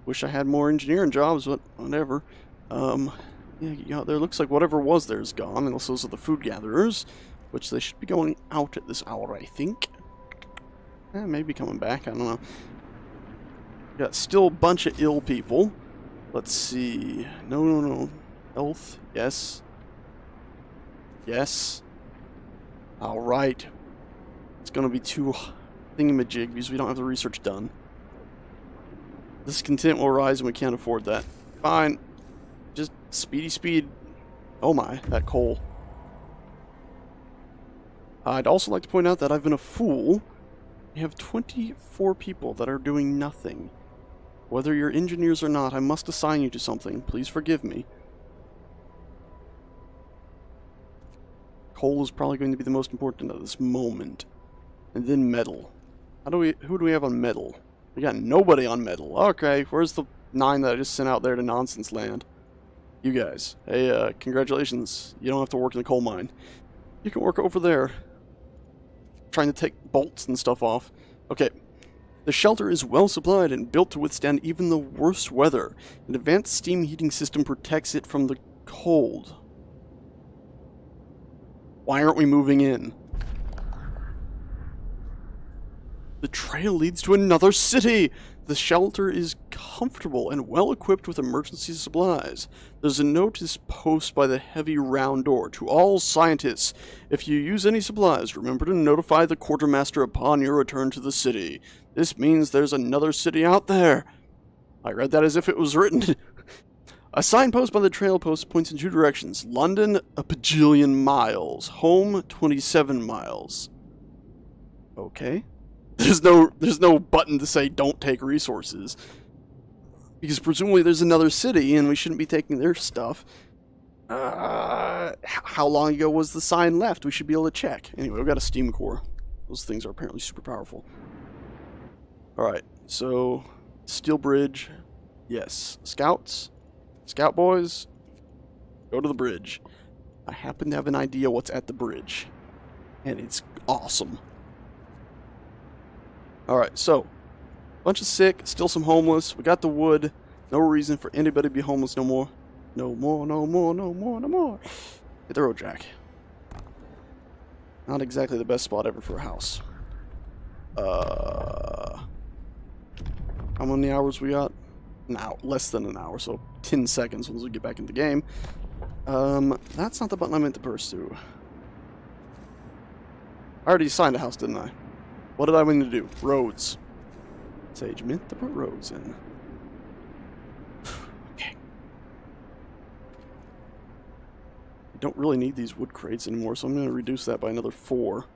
Wish I had more engineering jobs, but whatever. Yeah, there looks like whatever was there is gone, unless those are the food gatherers, which they should be going out at this hour, I think. Maybe coming back, I don't know. Got still a bunch of ill people. Let's see. No. Health, yes. Yes. Alright. It's gonna be 2 thingamajig because we don't have the research done. Discontent will rise and we can't afford that. Fine. Just speed. Oh my, that coal. I'd also like to point out that I've been a fool. We have 24 people that are doing nothing. Whether you're engineers or not, I must assign you to something. Please forgive me. Coal is probably going to be the most important at this moment. And then metal. Who do we have on metal? We got nobody on metal. Okay, where's the 9 that I just sent out there to nonsense land? You guys. Hey, congratulations. You don't have to work in the coal mine. You can work over there. Trying to take bolts and stuff off. Okay. The shelter is well supplied and built to withstand even the worst weather. An advanced steam heating system protects it from the cold. Why aren't we moving in? The trail leads to another city! The shelter is comfortable and well equipped with emergency supplies. There's a notice posted by the heavy round door. To all scientists, if you use any supplies, remember to notify the quartermaster upon your return to the city. This means there's another city out there. I read that as if it was written. A signpost by the trail post points in 2 directions. London, a bajillion miles. Home, 27 miles. Okay. There's no button to say don't take resources. Because presumably there's another city and we shouldn't be taking their stuff. How long ago was the sign left? We should be able to check. Anyway, we've got a steam core. Those things are apparently super powerful. Alright, so steel bridge. Yes. Scouts. Scout boys. Go to the bridge. I happen to have an idea what's at the bridge. And it's awesome. Alright, so, bunch of sick, still some homeless. We got the wood. No reason for anybody to be homeless no more. No more. Hit the road, Jack. Not exactly the best spot ever for a house. How many hours we got? Now, less than an hour, so 10 seconds once we get back into the game. That's not the button I meant to burst through. I already assigned a house, didn't I? What did I mean to do? Roads. Sage meant to put roads in. Okay. I don't really need these wood crates anymore, so I'm going to reduce that by another 4.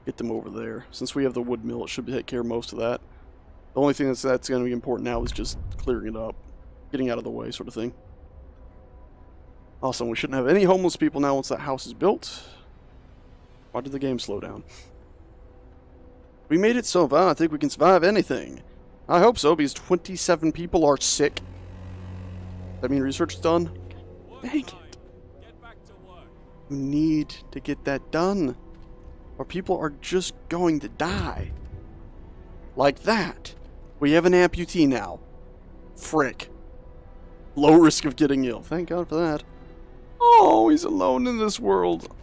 Get them over there. Since we have the wood mill, it should take care of most of that. The only thing that's going to be important now is just clearing it up. Getting out of the way, sort of thing. Awesome, we shouldn't have any homeless people now once that house is built. Why did the game slow down? We made it so far, I think we can survive anything. I hope so, because 27 people are sick. That mean research is done? Dang it. Get back to work. We need to get that done. Or people are just going to die. Like that. We have an amputee now. Frick. Low risk of getting ill. Thank God for that. Oh, he's alone in this world.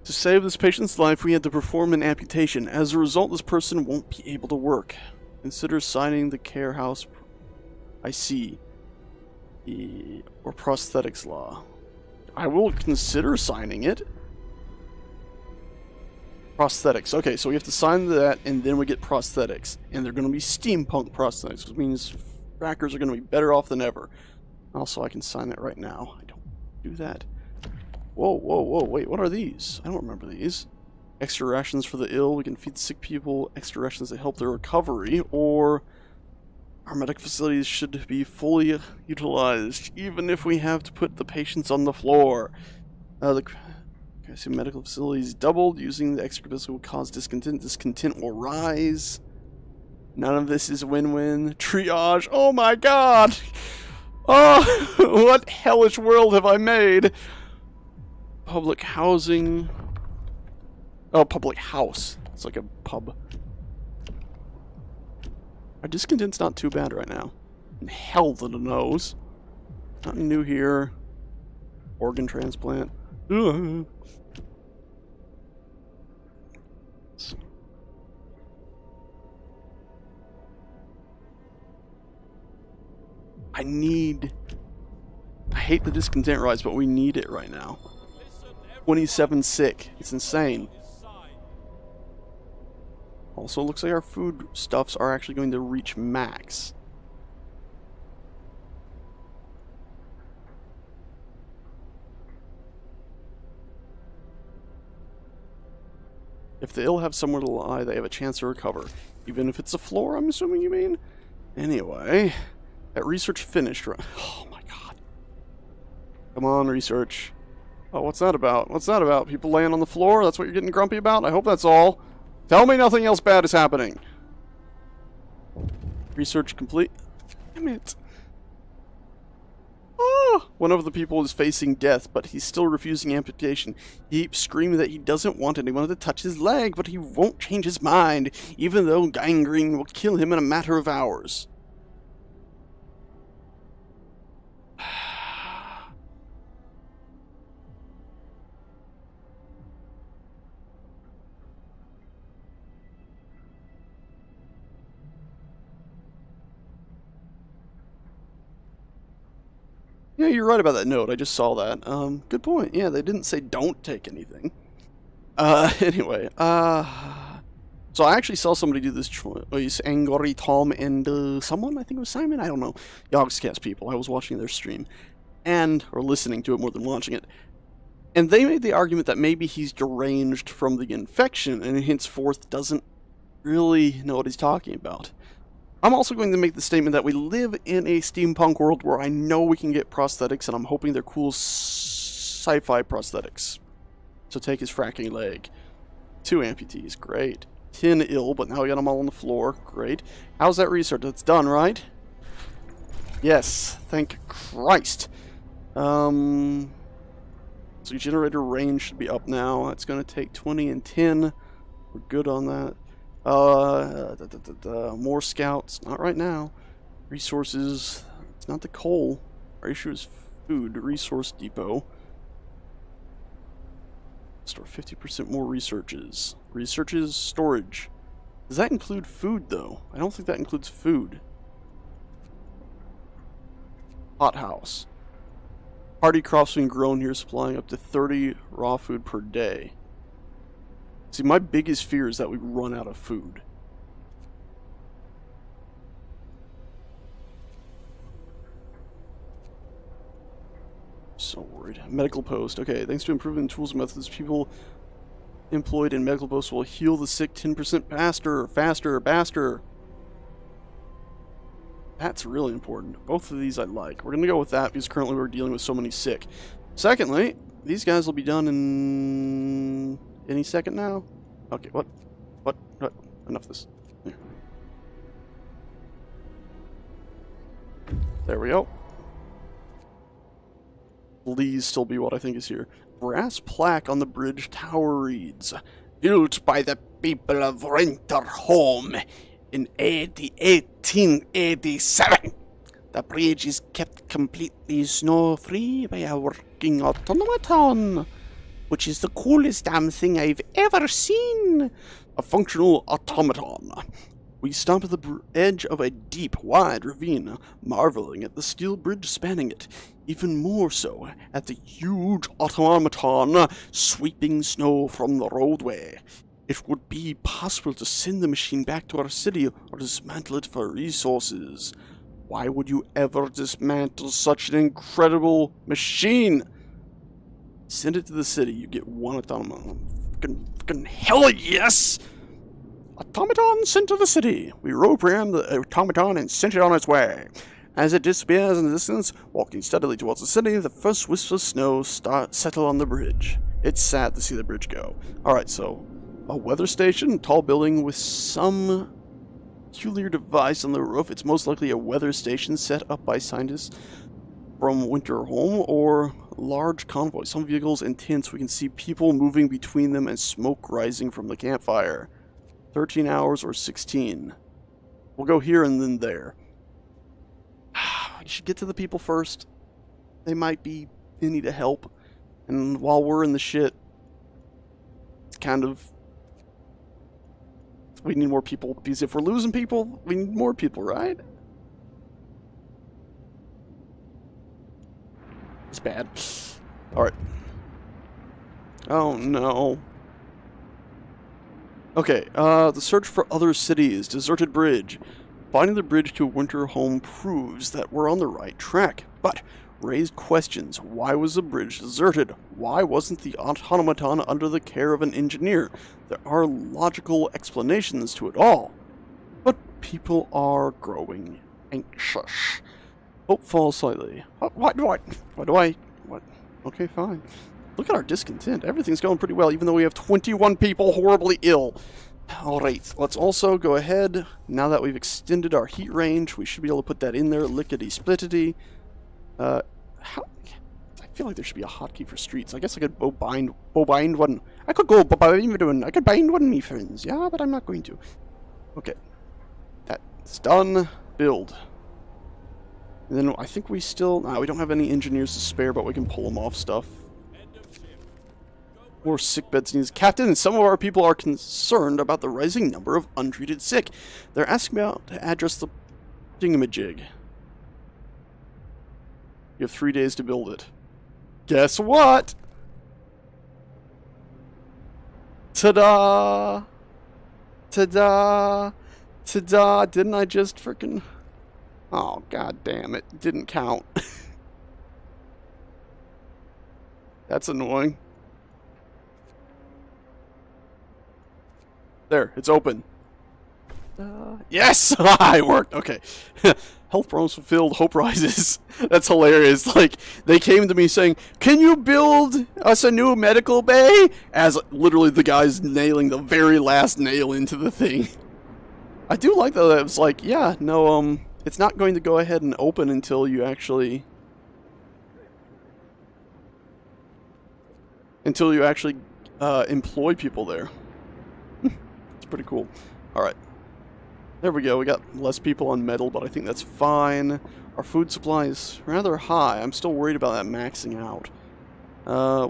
To save this patient's life, we had to perform an amputation. As a result, this person won't be able to work. Consider signing the care house. I see. Or prosthetics law. I will consider signing it. Prosthetics. Okay, so we have to sign that, and then we get prosthetics. And they're going to be steampunk prosthetics, which means frackers are going to be better off than ever. Also, I can sign that right now. I don't do that. Whoa, whoa, whoa, wait, what are these? I don't remember these. Extra rations for the ill, we can feed sick people, extra rations that help their recovery, or our medical facilities should be fully utilized, even if we have to put the patients on the floor. Medical facilities doubled, using the extra capacity will cause discontent. Discontent will rise. None of this is win-win. Triage, oh my god! Oh, what hellish world have I made? Public housing. Oh, public house. It's like a pub. Our discontent's not too bad right now. Hell to the nose. Nothing new here. Organ transplant. Ugh. I hate the discontent rise, but we need it right now. 27 sick. It's insane. Also, looks like our food stuffs are actually going to reach max. If the ill have somewhere to lie, they have a chance to recover. Even if it's a floor, I'm assuming you mean? Anyway, that research finished, right? Oh my god. Come on, research. Oh, what's that about? What's that about? People laying on the floor? That's what you're getting grumpy about? I hope that's all. Tell me nothing else bad is happening. Research complete. Damn it. Oh, one of the people is facing death, but he's still refusing amputation. He keeps screaming that he doesn't want anyone to touch his leg, but he won't change his mind, even though gangrene will kill him in a matter of hours. Yeah, you're right about that note. I just saw that. Good point. Yeah, they didn't say don't take anything. Anyway, so I actually saw somebody do this choice. Angry Tom and, someone, I think it was Simon, I don't know. Yogscast people. I was watching their stream. Or listening to it more than watching it. And they made the argument that maybe he's deranged from the infection, and henceforth doesn't really know what he's talking about. I'm also going to make the statement that we live in a steampunk world where I know we can get prosthetics, and I'm hoping they're cool sci-fi prosthetics. So take his fracking leg. 2 amputees, great. 10 ill, but now we got them all on the floor, great. How's that research? That's done, right? Yes, thank Christ. So generator range should be up now. It's going to take 20 and 10. We're good on that. More scouts. Not right now. Resources. It's not the coal. Our issue is food. Resource depot. Store 50% more researches. Researches, storage. Does that include food, though? I don't think that includes food. Hothouse. Hardy crops being grown here, supplying up to 30 raw food per day. See, my biggest fear is that we run out of food. So worried. Medical post. Okay, thanks to improving tools and methods, people employed in medical posts will heal the sick 10% faster. That's really important. Both of these I like. We're going to go with that because currently we're dealing with so many sick. Secondly, these guys will be done in any second now. Okay, what? Enough of this. There we go. Please still be what I think is here. Brass plaque on the bridge tower reads, built by the people of Winterholm in AD 1887. The bridge is kept completely snow-free by a working automaton, which is the coolest damn thing I've ever seen. A functional automaton. We stopped at the edge of a deep, wide ravine, marveling at the steel bridge spanning it, even more so at the huge automaton sweeping snow from the roadway. It would be possible to send the machine back to our city or dismantle it for resources. Why would you ever dismantle such an incredible machine? Send it to the city. You get one automaton. Fucking hell yes! Automaton sent to the city. We reprogrammed the automaton and sent it on its way. As it disappears in the distance, walking steadily towards the city, the first wisps of snow settle on the bridge. It's sad to see the bridge go. Alright, so a weather station, tall building with some peculiar device on the roof. It's most likely a weather station set up by scientists from Winterholm, or large convoy. Some vehicles and tents. We can see people moving between them and smoke rising from the campfire. 13 hours or 16. We'll go here and then there. You should get to the people first. They might be in need of help. And while we're in the shit, it's kind of... we need more people. Because if we're losing people, we need more people, right? It's bad. Alright. Oh no. Okay, the search for other cities. Deserted bridge. Finding the bridge to Winterholm proves that we're on the right track. But, raised questions. Why was the bridge deserted? Why wasn't the automaton under the care of an engineer? There are logical explanations to it all. But people are growing anxious. Hope falls slightly. What? Okay, fine. Look at our discontent. Everything's going pretty well, even though we have 21 people horribly ill. Alright, let's also go ahead. Now that we've extended our heat range, we should be able to put that in there. Lickety-splittity. I feel like there should be a hotkey for streets. I guess I could bind one. I could bind one, me friends. Yeah, but I'm not going to. Okay. That's done. Build. And then I think we still... we don't have any engineers to spare, but we can pull them off stuff. More sick beds needs. Captain, some of our people are concerned about the rising number of untreated sick. They're asking about to address the thingamajig. You have 3 days to build it. Guess what? Ta-da! Ta-da! Ta-da! Didn't I just freaking... oh, god damn it. Didn't count. That's annoying. There, it's open. Yes! It worked! Okay. Health problems fulfilled, hope rises. That's hilarious. Like, they came to me saying, can you build us a new medical bay? As literally the guy's nailing the very last nail into the thing. I do like that it was like, yeah, no, it's not going to go ahead and open until you actually... employ people there. It's pretty cool. Alright. There we go. We got less people on metal, but I think that's fine. Our food supply is rather high. I'm still worried about that maxing out.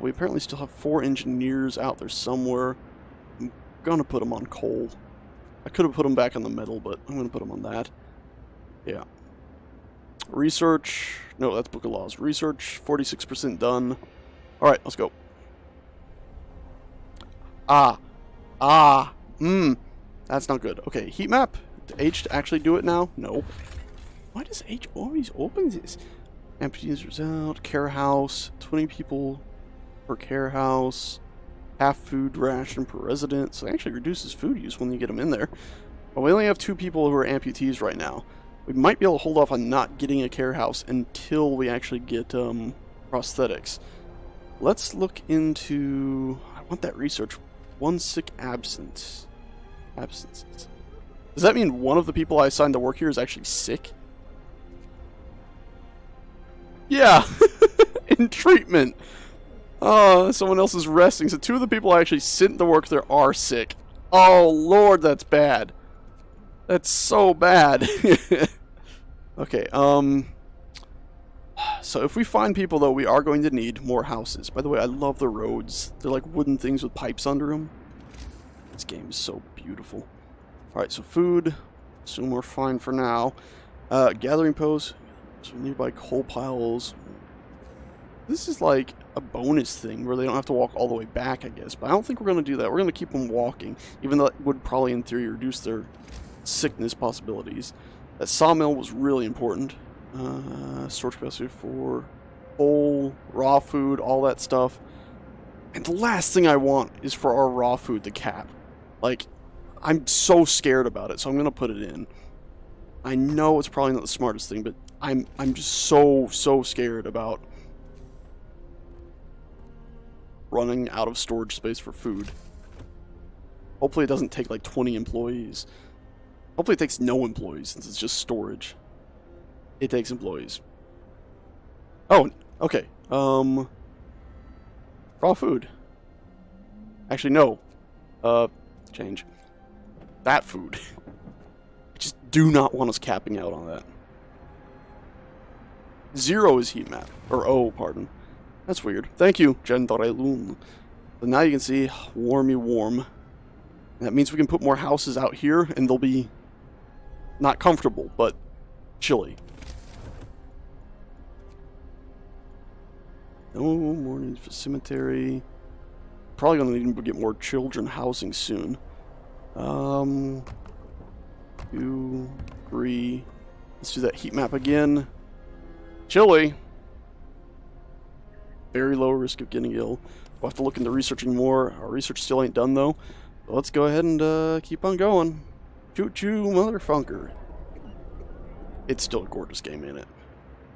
We apparently still have 4 engineers out there somewhere. I'm gonna put them on coal. I could have put them back on the metal, but I'm gonna put them on that. Yeah. Research. No, that's Book of Laws. Research, 46% done. Alright, let's go. That's not good. Okay, heat map. H to actually do it now? No. Why does H always open this? Empty users out. Care house. 20 people per care house. Half food ration per resident. So it actually reduces food use when you get them in there. But we only have 2 people who are amputees right now. We might be able to hold off on not getting a care house until we actually get prosthetics. Let's look into... I want that research. 1 sick absence. Absences. Does that mean one of the people I assigned to work here is actually sick? Yeah! In treatment! Someone else is resting. So 2 of the people I actually sent to work there are sick. Oh, Lord, that's bad. That's so bad. Okay, so if we find people, though, we are going to need more houses. By the way, I love the roads. They're like wooden things with pipes under them. This game is so beautiful. Alright, so food. Assume we're fine for now. Gathering posts. So nearby coal piles. This is like a bonus thing where they don't have to walk all the way back, I guess. But I don't think we're going to do that. We're going to keep them walking. Even though that would probably, in theory, reduce their sickness possibilities. That sawmill was really important. Storage capacity for coal, raw food, all that stuff. And the last thing I want is for our raw food to cap. Like, I'm so scared about it, so I'm gonna put it in. I know it's probably not the smartest thing, but I'm just so scared about running out of storage space for food. Hopefully it doesn't take like 20 employees. Hopefully it takes no employees since it's just storage. It takes employees. Oh, okay. Raw food. Actually, no. Change. That food. I just do not want us capping out on that. 0 is heat map. Or O, pardon. That's weird. Thank you, Gendarelun. But now you can see, warmy warm. That means we can put more houses out here, and they'll be not comfortable, but chilly. No more need for cemetery. Probably gonna need to get more children housing soon. 2, 3. Let's do that heat map again. Chilly. Very low risk of getting ill. We'll have to look into researching more. Our research still ain't done though. So let's go ahead and keep on going. Choo choo, motherfunker. It's still a gorgeous game, ain't it?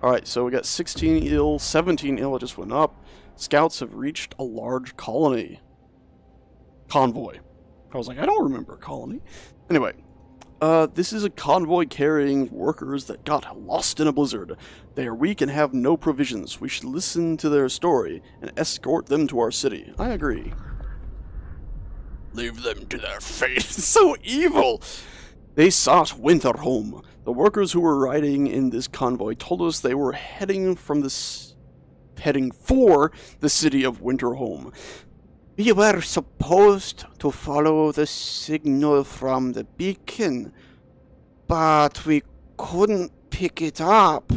Alright, so we got 16 ill, 17 ill, it just went up. Scouts have reached a large colony. Convoy. I was like, I don't remember a colony. Anyway, this is a convoy carrying workers that got lost in a blizzard. They are weak and have no provisions. We should listen to their story and escort them to our city. I agree. Leave them to their fate. It's so evil! They sought Winterhome. The workers who were riding in this convoy told us they were heading for the city of Winterhome. We were supposed to follow the signal from the beacon, but we couldn't pick it up,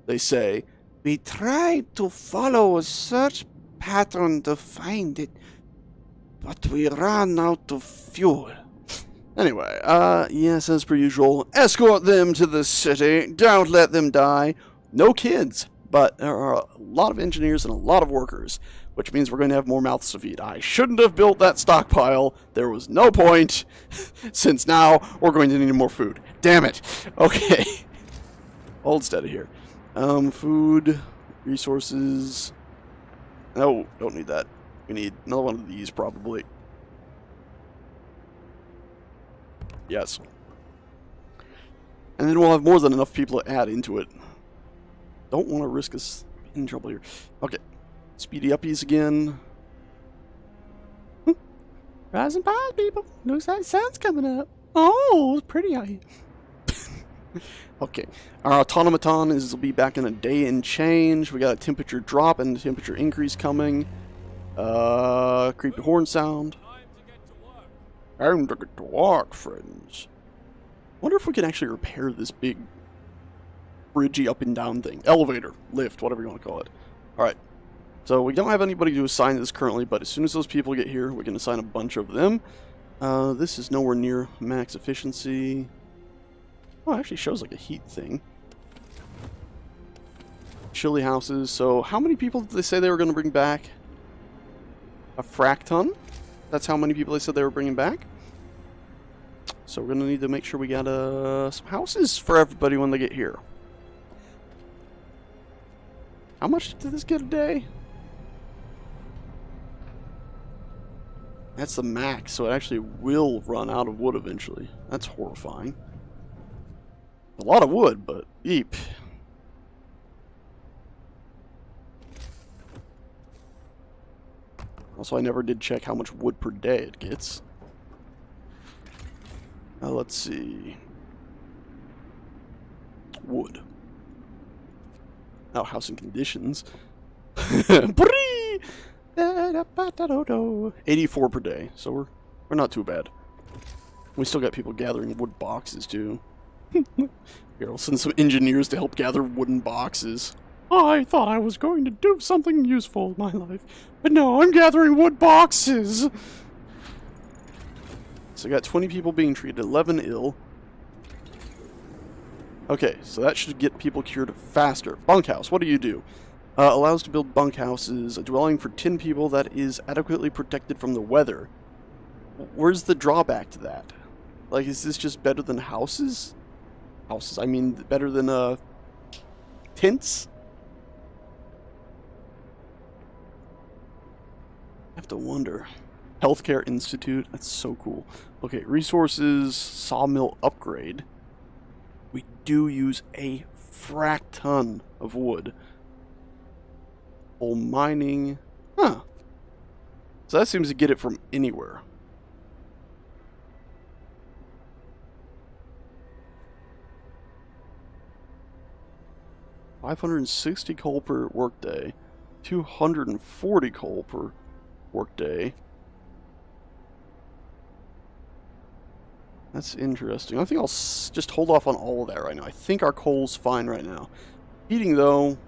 they say. We tried to follow a search pattern to find it, but we ran out of fuel. Anyway, yes, as per usual, escort them to the city, don't let them die. No kids, but there are a lot of engineers and a lot of workers, which means we're going to have more mouths to feed. I shouldn't have built that stockpile. There was no point, since now we're going to need more food. Damn it. Okay. Hold steady here. Food, resources. No, don't need that. We need another one of these, probably. Yes. And then we'll have more than enough people to add into it. Don't want to risk us in trouble here. Okay. Speedy uppies again. Rise and rise, people. Looks like the sun's coming up. Oh, it's pretty out here. Okay. Our automaton will be back in a day and change. We got a temperature drop and a temperature increase coming. Creepy horn sound. Time to get to work, friends. Wonder if we can actually repair this big bridgey up and down thing. Elevator, lift, whatever you want to call it. Alright. So we don't have anybody to assign this currently, but as soon as those people get here, we can assign a bunch of them. This is nowhere near max efficiency. Oh, it actually shows like a heat thing. Chilly houses. So how many people did they say they were going to bring back? A frac ton? That's how many people they said they were bringing back. So we're going to need to make sure we got some houses for everybody when they get here. How much did this get a day? That's the max, so it actually will run out of wood eventually. That's horrifying. A lot of wood, but eep. Also, I never did check how much wood per day it gets. Let's see. Wood. Oh, housing conditions. 84 per day, so we're not too bad. We still got people gathering wood boxes too. Here, I'll send some engineers to help gather wooden boxes. I thought I was going to do something useful in my life, but no, I'm gathering wood boxes. So I got 20 people being treated, 11 ill. Okay, so that should get people cured faster. Bunkhouse, what do? Allows to build bunkhouses, a dwelling for 10 people that is adequately protected from the weather. Where's the drawback to that? Like, is this just better than houses? Houses, I mean, better than, tents? I have to wonder. Healthcare Institute, that's so cool. Okay, resources, sawmill upgrade. We do use a frack ton of wood. Coal mining, huh. So that seems to get it from anywhere. $560 coal per workday, 240 coal per workday. That's interesting. I think I'll just hold off on all of that right now. I think our coal's fine right now. Heating, though,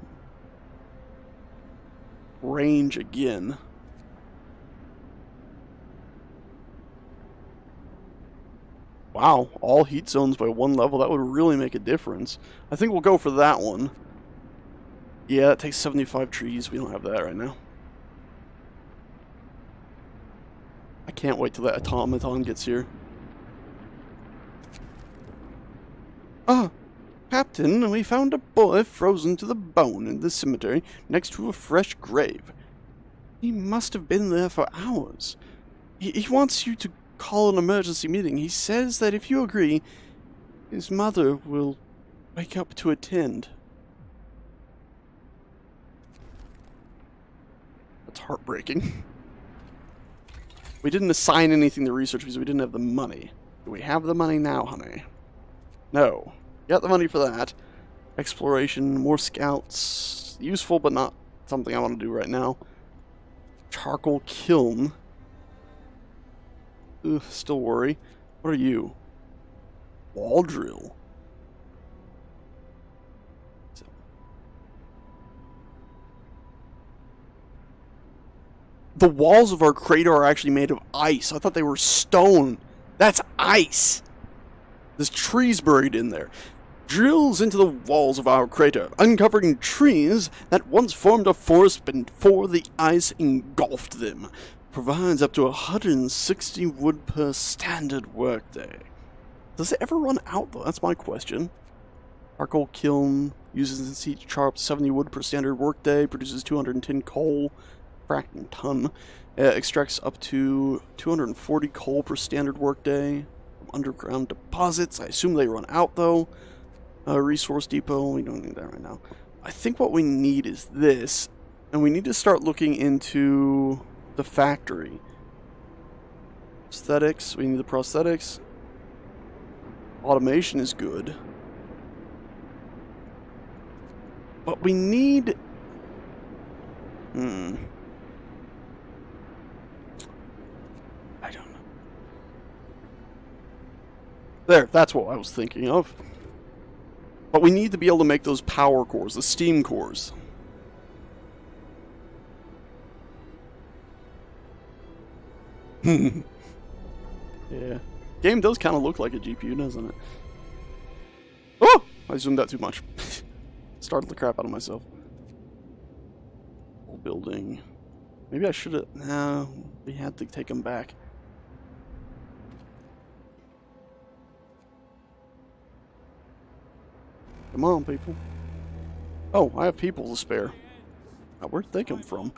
range again. Wow, all heat zones by 1 level. That would really make a difference. I think we'll go for that one. Yeah, that takes 75 trees. We don't have that right now. I can't wait till that automaton gets here. Ah, Captain, we found a boy frozen to the bone in the cemetery next to a fresh grave. He must have been there for hours. He wants you to call an emergency meeting. He says that if you agree, his mother will wake up to attend. That's heartbreaking. We didn't assign anything to research because we didn't have the money. Do we have the money now, honey? No. Got the money for that. Exploration, more scouts. Useful, but not something I want to do right now. Charcoal kiln. Ugh, still worry. What are you? Wall drill. The walls of our crater are actually made of ice. I thought they were stone. That's ice. There's trees buried in there. Drills into the walls of our crater, uncovering trees that once formed a forest before the ice engulfed them. Provides up to 160 wood per standard workday. Does it ever run out, though? That's my question. Charcoal kiln uses heat sharp 70 wood per standard workday, produces 210 coal, fracking ton. Extracts up to 240 coal per standard workday from underground deposits. I assume they run out, though. Resource depot, we don't need that right now. I think what we need is this, and we need to start looking into the factory. Aesthetics, we need the prosthetics. Automation is good. But we need... I don't know. There, that's what I was thinking of. But we need to be able to make those power cores, the steam cores. Yeah. Game does kind of look like a GPU, doesn't it? Oh! I zoomed out too much. Startled the crap out of myself. Whole building. Maybe I should have... No, we had to take them back. Come on, people. Oh, I have people to spare. Now, where'd they come from?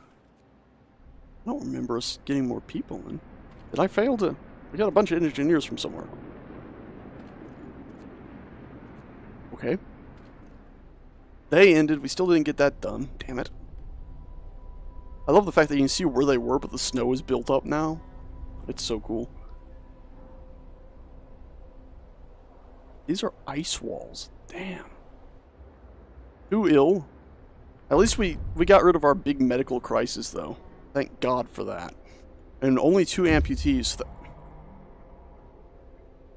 I don't remember us getting more people in. Did I fail to... We got a bunch of engineers from somewhere. Okay. They ended. We still didn't get that done. Damn it. I love the fact that you can see where they were, but the snow is built up now. It's so cool. These are ice walls. Damn. Too ill. At least we got rid of our big medical crisis, though. Thank God for that. And only 2 amputees.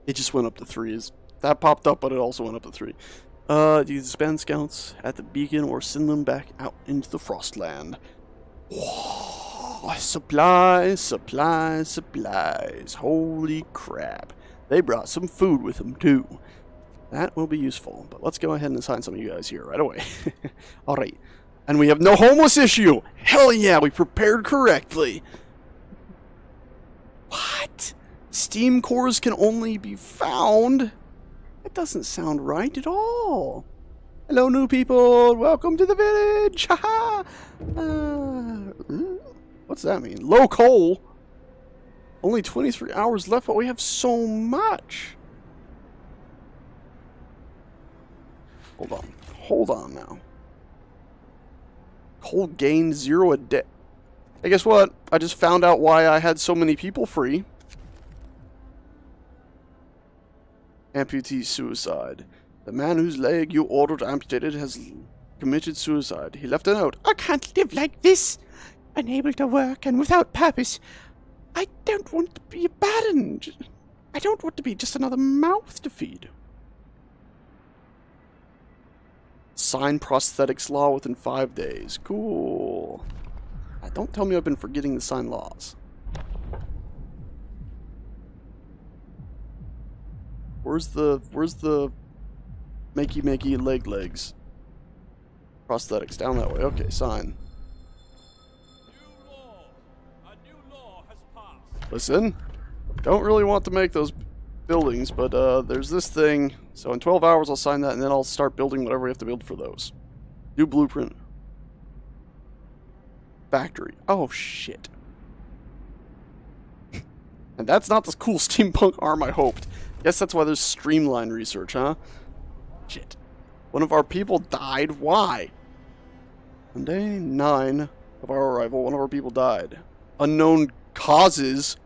It just went up to 3. That popped up, but it also went up to 3. Do you disband scouts at the beacon or send them back out into the Frostland? Whoa, supplies, supplies, supplies. Holy crap. They brought some food with them, too. That will be useful, but let's go ahead and assign some of you guys here right away. Alright. And we have no homeless issue. Hell yeah, we prepared correctly. What? Steam cores can only be found? That doesn't sound right at all. Hello, new people. Welcome to the village. Haha. What's that mean? Low coal. Only 23 hours left, but we have so much. Hold on. Hold on now. Coal gain 0 a day. Hey, guess what? I just found out why I had so many people free. Amputee suicide. The man whose leg you ordered amputated has committed suicide. He left a note. I can't live like this. Unable to work and without purpose. I don't want to be abandoned. I don't want to be just another mouth to feed. Sign prosthetics law within 5 days. Cool. Don't tell me I've been forgetting to sign laws. Where's the makey legs? Prosthetics down that way. Okay, sign. New law. A new law has passed. Listen, don't really want to make those buildings, but there's this thing. So in 12 hours I'll sign that, and then I'll start building whatever we have to build for those. New blueprint. Factory. Oh shit. And that's not the cool steampunk arm I hoped. Guess that's why there's streamline research, huh? Shit. One of our people died. Why? On day 9 of our arrival, one of our people died. Unknown causes.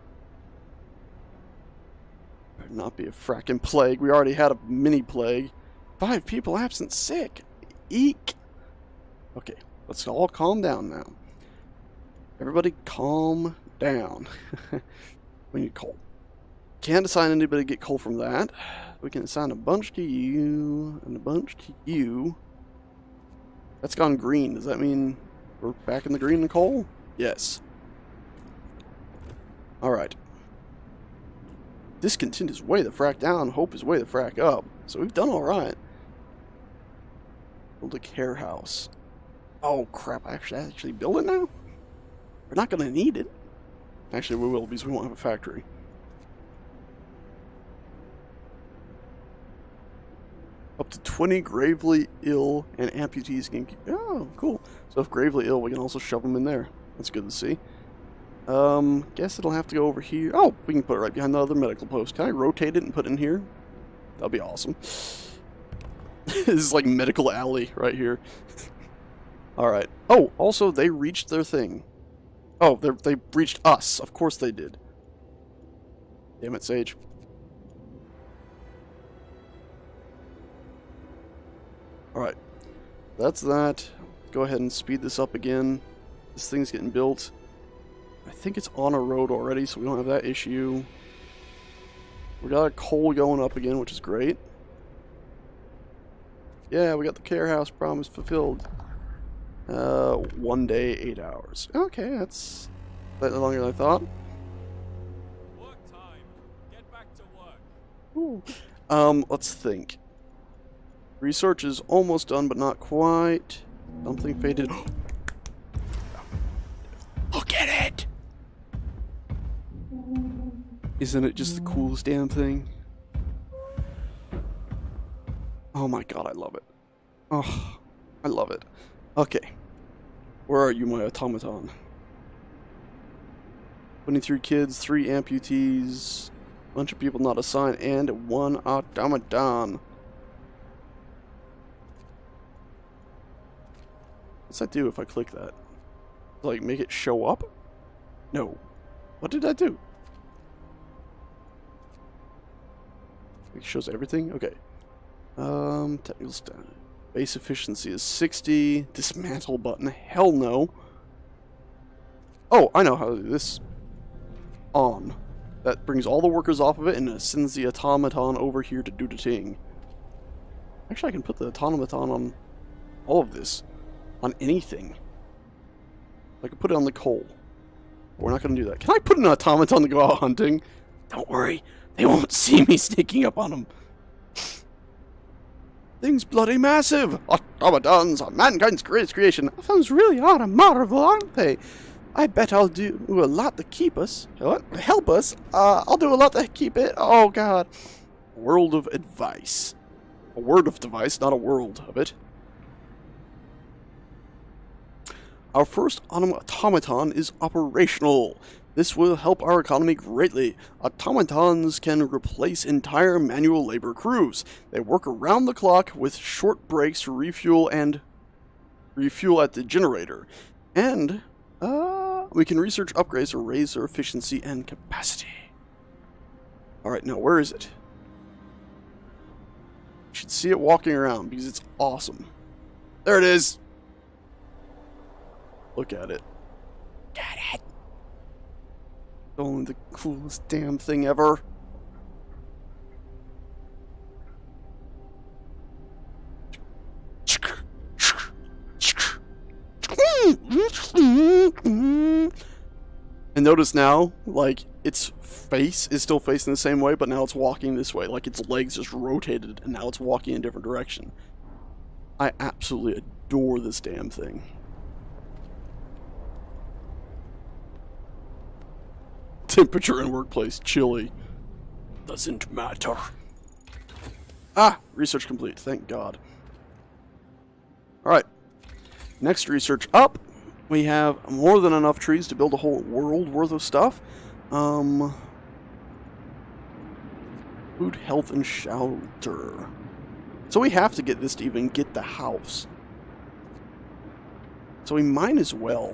Better not be a frackin' plague. We already had a mini plague. 5 people absent sick. Eek. Okay, let's all calm down now. Everybody calm down. We need coal. Can't assign anybody to get coal from that. We can assign a bunch to you and a bunch to you. That's gone green. Does that mean we're back in the green in coal? Yes. Alright. Discontent is way the frack down. Hope is way the frack up. So we've done alright. Build a care house. Oh crap, I actually build it now? We're not going to need it. Actually, we will because we won't have a factory. Up to 20 gravely ill and amputees can... Oh, cool. So if gravely ill, we can also shove them in there. That's good to see. Guess it'll have to go over here. Oh, we can put it right behind the other medical post. Can I rotate it and put it in here? That'll be awesome. This is like medical alley right here. Alright. Oh, also, they reached their thing. Oh, they reached us. Of course they did. Damn it, Sage. Alright. That's that. Go ahead and speed this up again. This thing's getting built. I think it's on a road already, so we don't have that issue. We got our coal going up again, which is great. Yeah, we got the care house promise fulfilled. 1 day, 8 hours. Okay, that's slightly longer than I thought. Work time. Get back to work. Ooh. Let's think. Research is almost done, but not quite. Something faded. Look at it! Isn't it just the coolest damn thing? Oh my god, I love it. Oh, I love it. Okay. Where are you, my automaton? 23 kids, 3 amputees, bunch of people not assigned, and 1 automaton. What's that do if I click that? Like, make it show up? No. What did that do? It shows everything? Okay. Technical status. Base efficiency is 60. Dismantle button. Hell no. Oh, I know how to do this. On. That brings all the workers off of it and it sends the automaton over here to do the thing. Actually, I can put the automaton on all of this. On anything. I can put it on the coal. But we're not going to do that. Can I put an automaton to go out hunting? Don't worry. They won't see me sneaking up on them. Thing's bloody massive! Automatons are mankind's greatest creation. That sounds really are a marvel, aren't they? I bet I'll do a lot to keep us. What? Help us? I'll do a lot to keep it. Oh, God. World of advice. A word of device, not a world of it. Our first automaton is operational. This will help our economy greatly. Automatons can replace entire manual labor crews. They work around the clock with short breaks to refuel at the generator. And we can research upgrades to raise their efficiency and capacity. Alright, now where is it? You should see it walking around because it's awesome. There it is! Look at it. Got it. Oh, the coolest damn thing ever. And notice now, like, its face is still facing the same way, but now it's walking this way. Like, its legs just rotated, and now it's walking in a different direction. I absolutely adore this damn thing. Temperature in workplace, chilly. Doesn't matter. Ah! Research complete, thank God. Alright. Next research up. We have more than enough trees to build a whole world worth of stuff. Food, health, and shelter. So we have to get this to even get the house. So we might as well.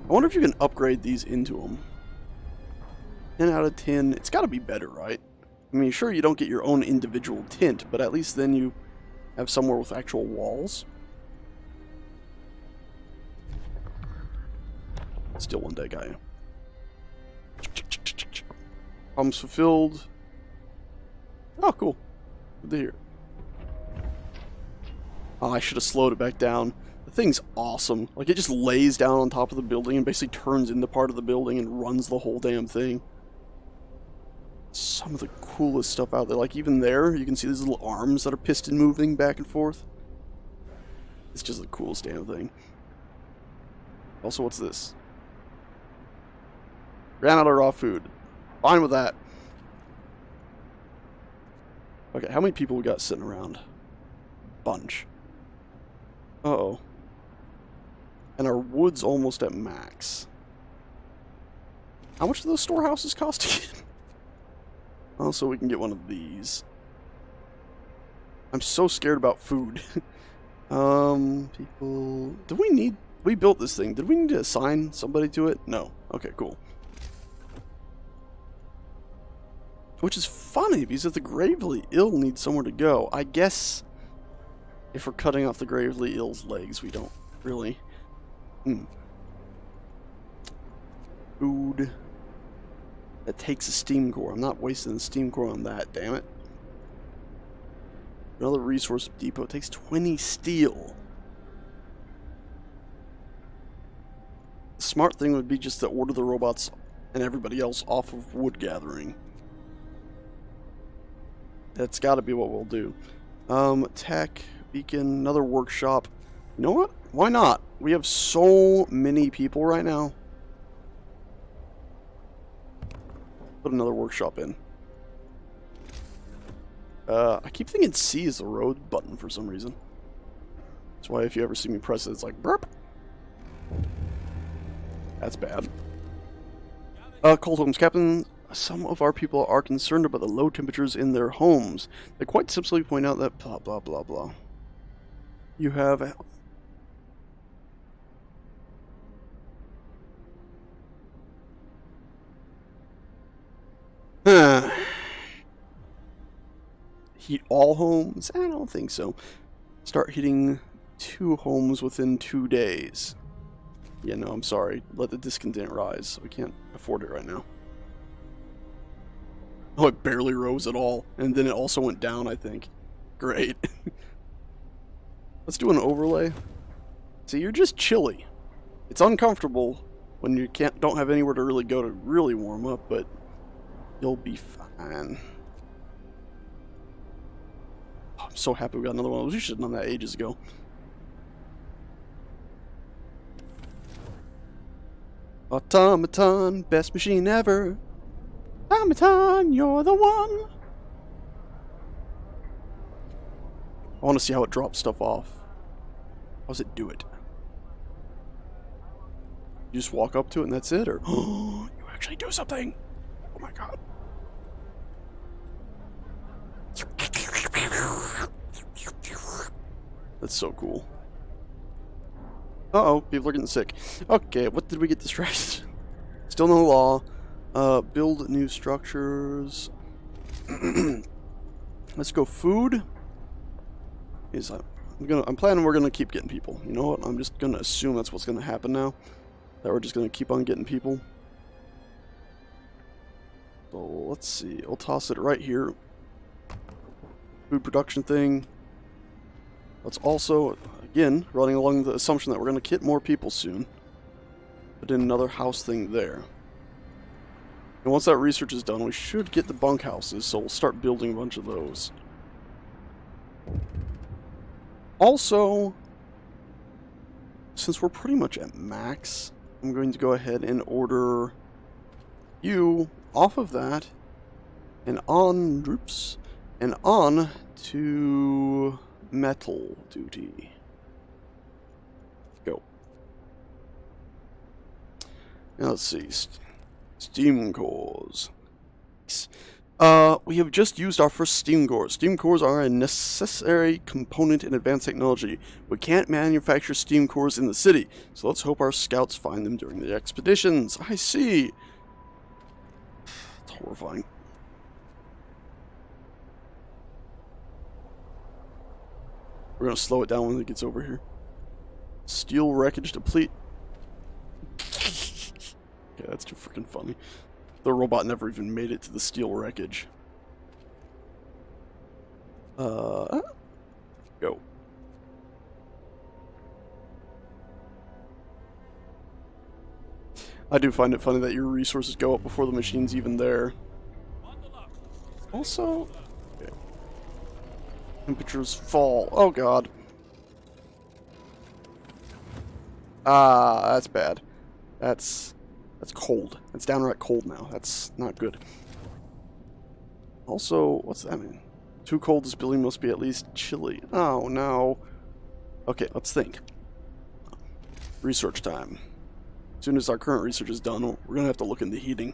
I wonder if you can upgrade these into them. 10 out of 10. It's got to be better, right? I mean, sure, you don't get your own individual tint, but at least then you have somewhere with actual walls. Still one day guy. Problems fulfilled. Oh, cool. Good to hear. Oh, I should have slowed it back down. The thing's awesome. Like, it just lays down on top of the building and basically turns into part of the building and runs the whole damn thing. Some of the coolest stuff out there. Like, even there, you can see these little arms that are piston moving back and forth. It's just the coolest damn thing. Also, what's this? Ran out of raw food. Fine with that. Okay, how many people we got sitting around? Bunch. Uh-oh. And our wood's almost at max. How much do those storehouses cost again? Also, we can get one of these. I'm so scared about food. People... We built this thing. Did we need to assign somebody to it? No. Okay, cool. Which is funny, because if the gravely ill needs somewhere to go, I guess if we're cutting off the gravely ill's legs, we don't really... Food. That takes a steam core. I'm not wasting the steam core on that, damn it. Another resource depot. It takes 20 steel. The smart thing would be just to order the robots and everybody else off of wood gathering. That's got to be what we'll do. Tech, beacon, another workshop. You know what? Why not? We have so many people right now. Put another workshop in. I keep thinking C is the road button for some reason. That's why if you ever see me press it, it's like burp. That's bad. Cold homes, Captain. Some of our people are concerned about the low temperatures in their homes. They quite simply point out that blah blah blah blah. You have heat all homes? I don't think so. Start heating 2 homes within 2 days. Yeah, no, I'm sorry. Let the discontent rise. We can't afford it right now. Oh, it barely rose at all. And then it also went down, I think. Great. Let's do an overlay. See, you're just chilly. It's uncomfortable, when you don't have anywhere to really go to really warm up, but you'll be fine. Oh, I'm so happy we got another one of those. We should have done that ages ago. Automaton, best machine ever. Automaton, you're the one. I want to see how it drops stuff off. How does it do it? You just walk up to it and that's it, or you actually do something? Oh my god. That's so cool. Uh-oh, people are getting sick. Okay, what did we get distracted? Still no law. Build new structures. Let's go food. I'm planning we're gonna keep getting people. You know what? I'm just gonna assume that's what's gonna happen now. That we're just gonna keep on getting people. So let's see. I'll toss it right here. Food production thing. Let's also, again, running along the assumption that we're gonna get more people soon. Put in another house thing there. And once that research is done, we should get the bunkhouses, so we'll start building a bunch of those. Also, since we're pretty much at max, I'm going to go ahead and order you off of that and on, oops, and on to metal duty. Go. Now let's see. Steam cores. We have just used our first steam cores. Steam cores are a necessary component in advanced technology. We can't manufacture steam cores in the city, so let's hope our scouts find them during the expeditions. I see. It's horrifying. We're gonna slow it down when it gets over here. Steel wreckage deplete. Yeah, that's too freaking funny. The robot never even made it to the steel wreckage. Go. I do find it funny that your resources go up before the machine's even there. Also, okay. Temperatures fall. Oh god. Ah, that's bad. That's cold. It's downright cold now. That's not good. Also, what's that mean? Too cold, this building must be at least chilly. Oh, no. Okay, let's think. Research time. As soon as our current research is done, we're going to have to look into heating.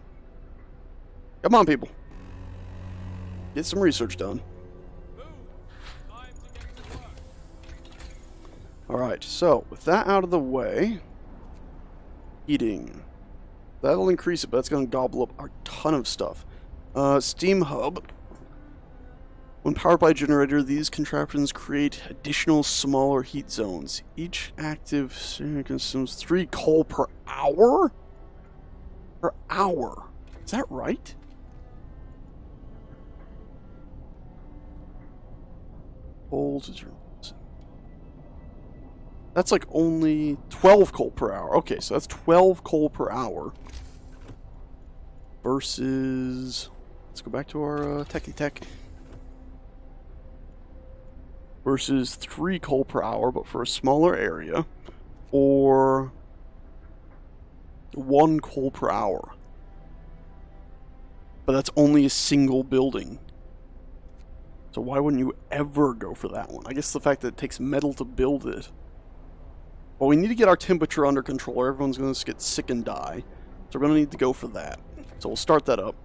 Come on, people. Get some research done. Alright, so, with that out of the way... Heating... That'll increase it, but that's going to gobble up a ton of stuff. Steam hub. When powered by a generator, these contraptions create additional smaller heat zones. Each active consumes 3 coal per hour? Per hour. Is that right? Coal to turn. That's like only 12 coal per hour. Okay, so that's 12 coal per hour. Versus... Let's go back to our techie tech. Versus 3 coal per hour, but for a smaller area. Or... 1 coal per hour. But that's only a single building. So why wouldn't you ever go for that one? I guess the fact that it takes metal to build it. Well, we need to get our temperature under control or everyone's going to get sick and die. So we're going to need to go for that. So we'll start that up.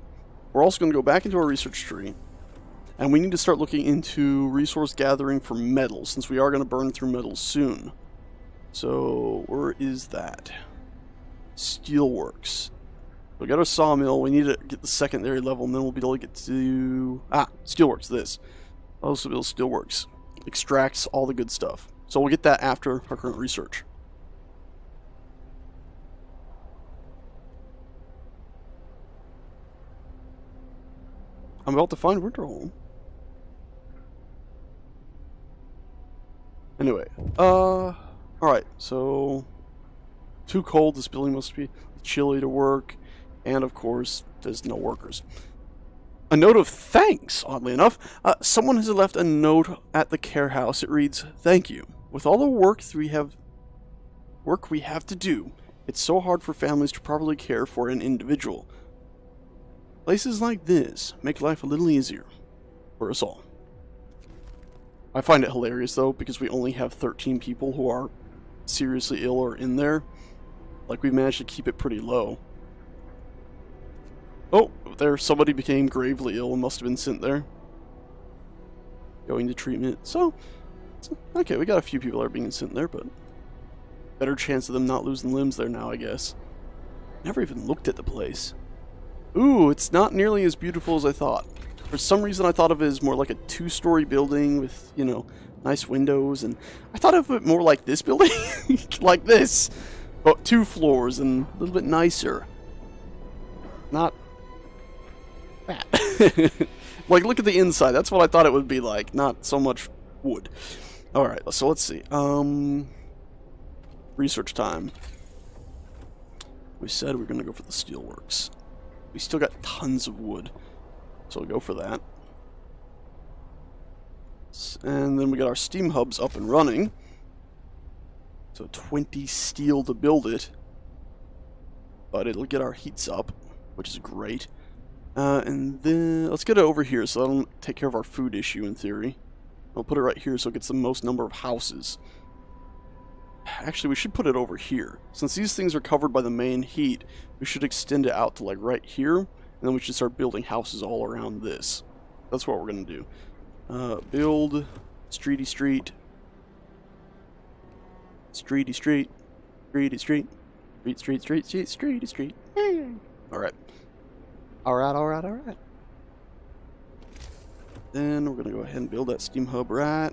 We're also going to go back into our research tree. And we need to start looking into resource gathering for metals, since we are going to burn through metals soon. So, where is that? Steelworks. We got our sawmill. We need to get the secondary level, and then we'll be able to get to... Steelworks, this. Also build Steelworks. Extracts all the good stuff. So we'll get that after our current research. I'm about to find Winterholm. Anyway, alright, so... Too cold, this building must be... chilly to work, and of course, there's no workers. A note of thanks, oddly enough. Someone has left a note at the care house. It reads, "Thank you. With all the work we have to do, it's so hard for families to properly care for an individual. Places like this make life a little easier for us all." I find it hilarious, though, because we only have 13 people who are seriously ill or in there. Like, we've managed to keep it pretty low. Oh, there, somebody became gravely ill and must have been sent there. Going to treatment. So, okay, we got a few people that are being sent there, but better chance of them not losing limbs there now, I guess. Never even looked at the place. Ooh, it's not nearly as beautiful as I thought. For some reason, I thought of it as more like a 2-story building with, you know, nice windows, and I thought of it more like this building, like this, but 2 floors and a little bit nicer. Not that. Like, look at the inside. That's what I thought it would be like, not so much wood. Alright, so let's see. Research time. We said we are going to go for the steelworks. We still got tons of wood, so we'll go for that. And then we got our steam hubs up and running. So 20 steel to build it. But it'll get our heats up, which is great. And then let's get it over here so that'll take care of our food issue in theory. I'll put it right here so it gets the most number of houses. Actually, we should put it over here. Since these things are covered by the main heat, we should extend it out to like right here, and then we should start building houses all around this. That's what we're going to do. Build streety street. Streety street. Streety street. Streety street. Alright. Alright. Then we're going to go ahead and build that steam hub right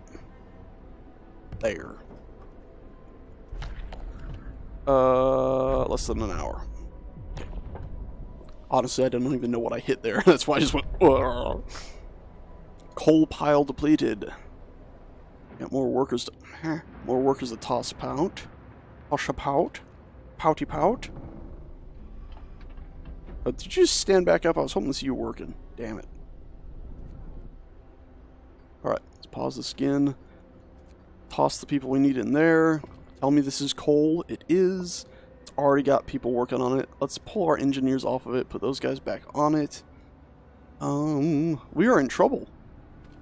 there. Less than an hour. Okay. Honestly, I don't even know what I hit there. That's why I just went, "Ugh." Coal pile depleted. Got more workers to toss pout. Toss a pout. Pouty pout. Did you just stand back up? I was hoping to see you working. Damn it. Alright, let's pause the skin. Toss the people we need in there. Tell me this is coal. It is. It's already got people working on it. Let's pull our engineers off of it. Put those guys back on it. We are in trouble.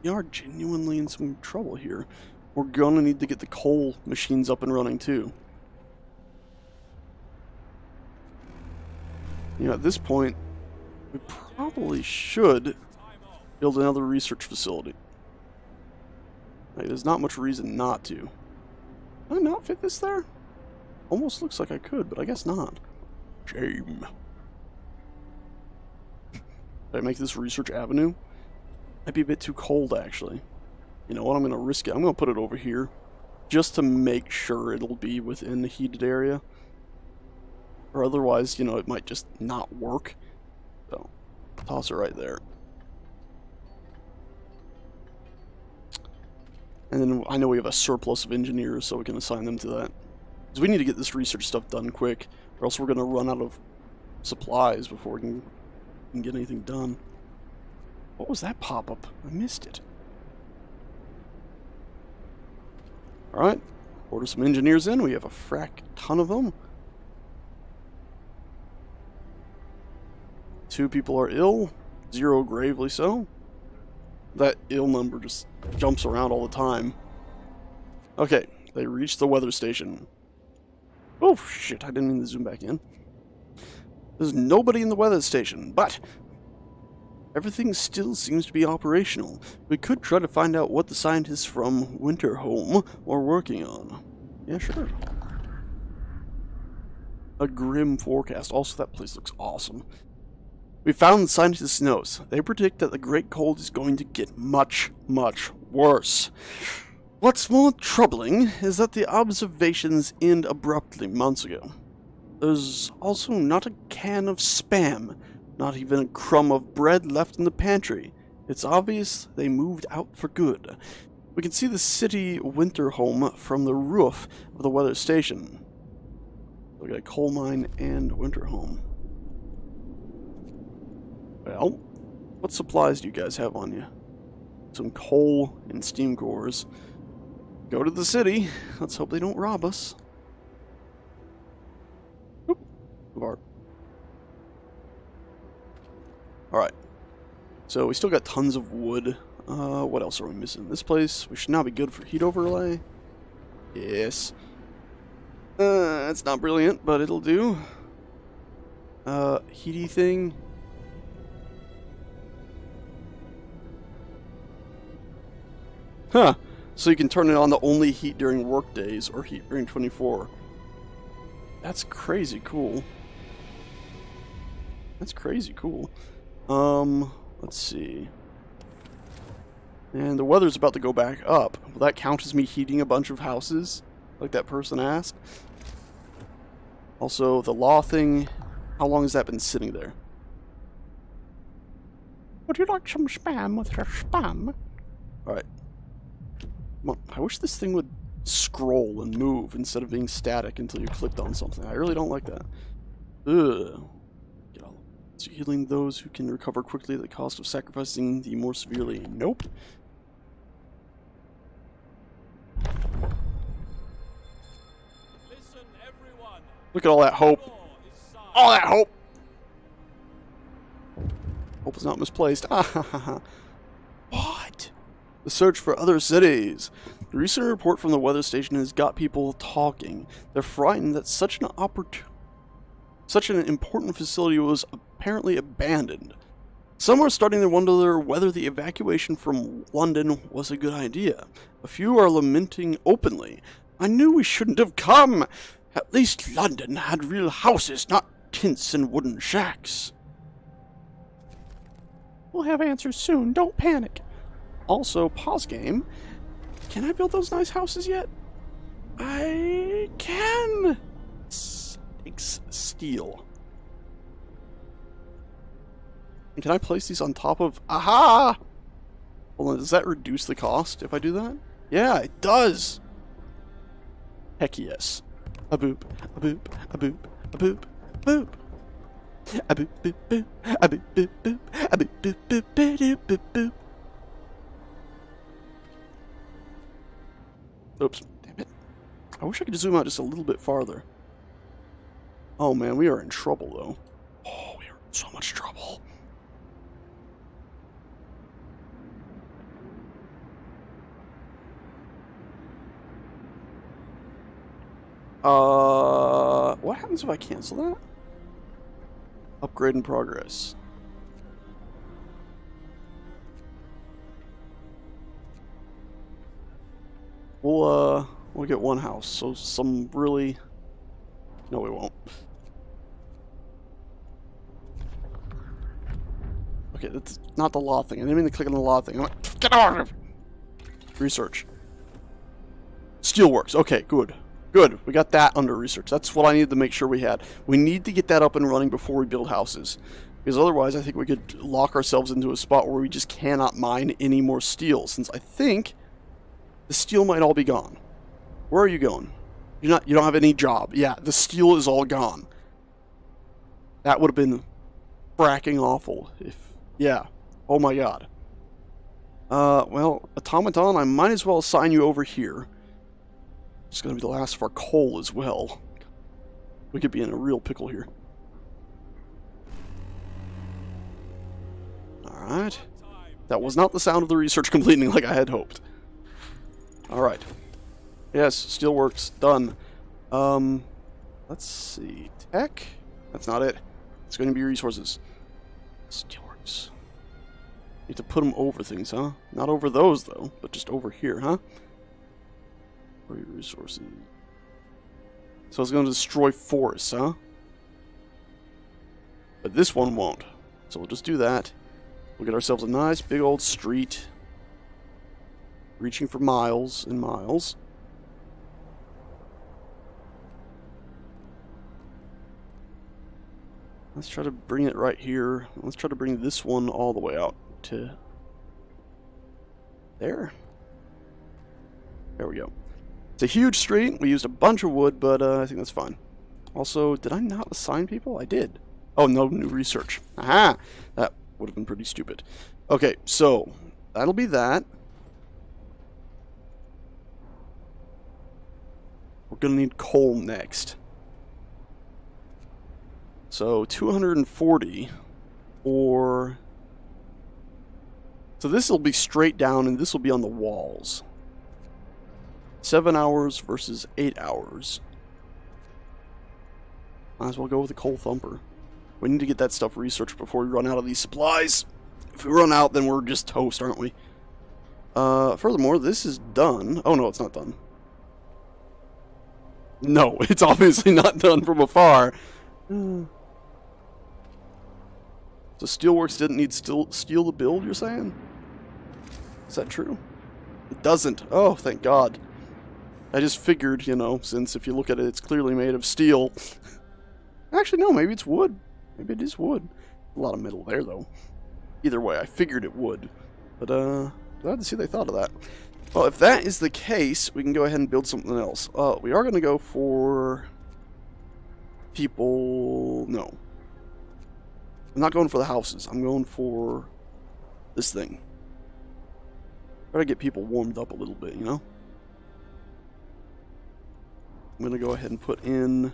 We are genuinely in some trouble here. We're gonna need to get the coal machines up and running too. You know, at this point, we probably should build another research facility. Like, there's not much reason not to. Can I not fit this there? Almost looks like I could, but I guess not. Shame. Did I make this research avenue? Might be a bit too cold, actually. You know what? I'm going to risk it. I'm going to put it over here, just to make sure it'll be within the heated area. Or otherwise, you know, it might just not work. So, toss it right there. And then I know we have a surplus of engineers, so we can assign them to that. Because we need to get this research stuff done quick, or else we're going to run out of supplies before we can get anything done. What was that pop-up? I missed it. Alright, order some engineers in. We have a frack ton of them. 2 people are ill, 0 gravely so. That ill number just jumps around all the time. Okay, they reached the weather station. Oh shit, I didn't mean to zoom back in. There's nobody in the weather station, but everything still seems to be operational. We could try to find out what the scientists from Winterholm are working on. Yeah, sure. A grim forecast. Also, that place looks awesome. We found the scientists' notes. They predict that the Great Cold is going to get much, much worse. What's more troubling is that the observations end abruptly months ago. There's also not a can of Spam, not even a crumb of bread left in the pantry. It's obvious they moved out for good. We can see the city Winterholm from the roof of the weather station. We got a coal mine and winter home. Well, what supplies do you guys have on you? Some coal and steam cores. Go to the city. Let's hope they don't rob us. Oop. Alright. So we still got tons of wood. What else are we missing? This place, we should now be good for heat overlay. Yes. It's not brilliant, but it'll do. Heaty thing. Huh. So you can turn it on to only heat during work days or heat during 24. That's crazy cool. That's crazy cool. Let's see. And the weather's about to go back up. Will that count as me heating a bunch of houses? Like that person asked? Also, the law thing, how long has that been sitting there? Would you like some spam with your spam? Alright. I wish this thing would scroll and move instead of being static until you clicked on something. I really don't like that. Ugh. So healing those who can recover quickly at the cost of sacrificing the more severely. Nope. Listen, everyone. Look at all that hope. Law is signed. All that hope! Hope is not misplaced. What? The search for other cities. The recent report from the weather station has got people talking. They're frightened that such an important facility was apparently abandoned. Some are starting to wonder whether the evacuation from London was a good idea. A few are lamenting openly. I knew we shouldn't have come. At least London had real houses, not tents and wooden shacks. We'll have answers soon. Don't panic. Also, pause game. Can I build those nice houses yet? I can. Takes steel. And can I place these on top of... Aha! Hold on, does that reduce the cost if I do that? Yeah, it does! Heck yes. A boop, a boop, a boop, a boop, boop. A boop, boop, boop, a boop, boop, boop, a boop, boop, boop, boop, boop, boop. Oops, damn it. I wish I could zoom out just a little bit farther. Oh man, we are in trouble though. Oh, we are in so much trouble. What happens if I cancel that? Upgrade in progress. We'll get one house, so some really... No, we won't. Okay, that's not the law thing. I didn't mean to click on the law thing. I'm like, get out of it! Research. Steelworks. Okay, good. Good. We got that under research. That's what I needed to make sure we had. We need to get that up and running before we build houses. Because otherwise, I think we could lock ourselves into a spot where we just cannot mine any more steel. Since I think the steel might all be gone. Where are you going? You don't have any job. Yeah, the steel is all gone. That would have been fracking awful if... Yeah. Oh my god. Well, Automaton, I might as well assign you over here. It's gonna be the last of our coal as well. We could be in a real pickle here. Alright. That was not the sound of the research completing like I had hoped. Alright. Yes, steelworks, done. Let's see. Tech? That's not it. It's going to be resources. Steelworks. You have to put them over things, huh? Not over those, though, but just over here, huh? Resources. So it's going to destroy forests, huh? But this one won't. So we'll just do that. We'll get ourselves a nice big old street. Reaching for miles and miles. Let's try to bring it right here. Let's try to bring this one all the way out to there. There we go. It's a huge street. We used a bunch of wood, but I think that's fine. Also, did I not assign people? I did. Oh, no new research. Aha! That would have been pretty stupid. Okay, so that'll be that. We're gonna need coal next. So 240 or... So this will be straight down and this will be on the walls. 7 hours versus 8 hours. Might as well go with the coal thumper. We need to get that stuff researched before we run out of these supplies. If we run out, then we're just toast, aren't we? Furthermore, this is done. Oh no, it's not done. No, it's obviously not done from afar. So Steelworks didn't need steel to build, you're saying? Is that true? It doesn't. Oh, thank God. I just figured, you know, since if you look at it, it's clearly made of steel. Actually, no, maybe it's wood. Maybe it is wood. A lot of metal there, though. Either way, I figured it would. But, glad to see they thought of that. Well, if that is the case, we can go ahead and build something else. We are going to go for... people... No. I'm not going for the houses. I'm going for this thing. Try to get people warmed up a little bit, you know? I'm going to go ahead and put in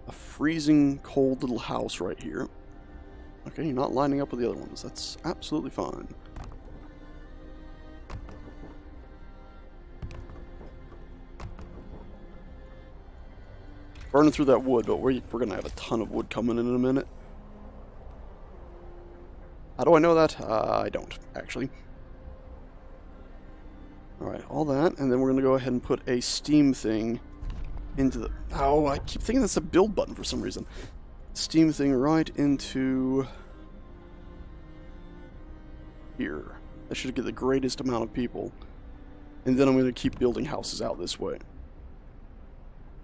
a freezing cold little house right here. Okay, you're not lining up with the other ones. That's absolutely fine. Burning through that wood, but we're going to have a ton of wood coming in a minute. How do I know that? I don't, actually. Alright, all that, and then we're going to go ahead and put a steam thing into the... Oh, I keep thinking that's a build button for some reason. Steam thing right into... here. That should get the greatest amount of people. And then I'm going to keep building houses out this way.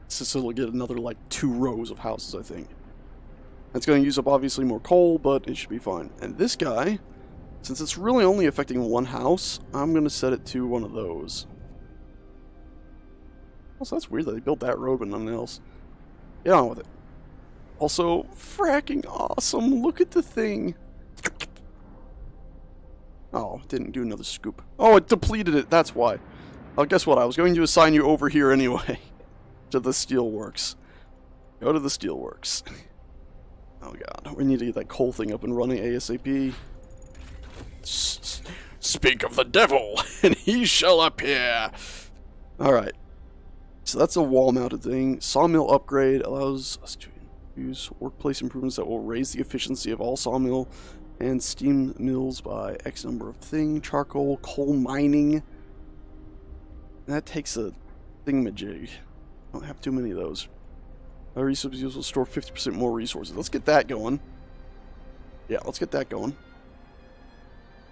So it'll get another, like, 2 rows of houses, I think. It's going to use up, obviously, more coal, but it should be fine. And this guy, since it's really only affecting one house, I'm going to set it to one of those. Also, that's weird that they built that road but nothing else. Get on with it. Also, fracking awesome. Look at the thing. Oh, didn't do another scoop. Oh, it depleted it. That's why. Oh, guess what? I was going to assign you over here anyway. To the steelworks. Go to the steelworks. Oh god, we need to get that coal thing up and running ASAP. Speak of the devil, and he shall appear. Alright. So that's a wall-mounted thing. Sawmill upgrade allows us to use workplace improvements that will raise the efficiency of all sawmill and steam mills by X number of thing. Charcoal, coal mining. That takes a thingamajig. Don't have too many of those. Our resources will store 50% more resources. Let's get that going. Yeah, let's get that going.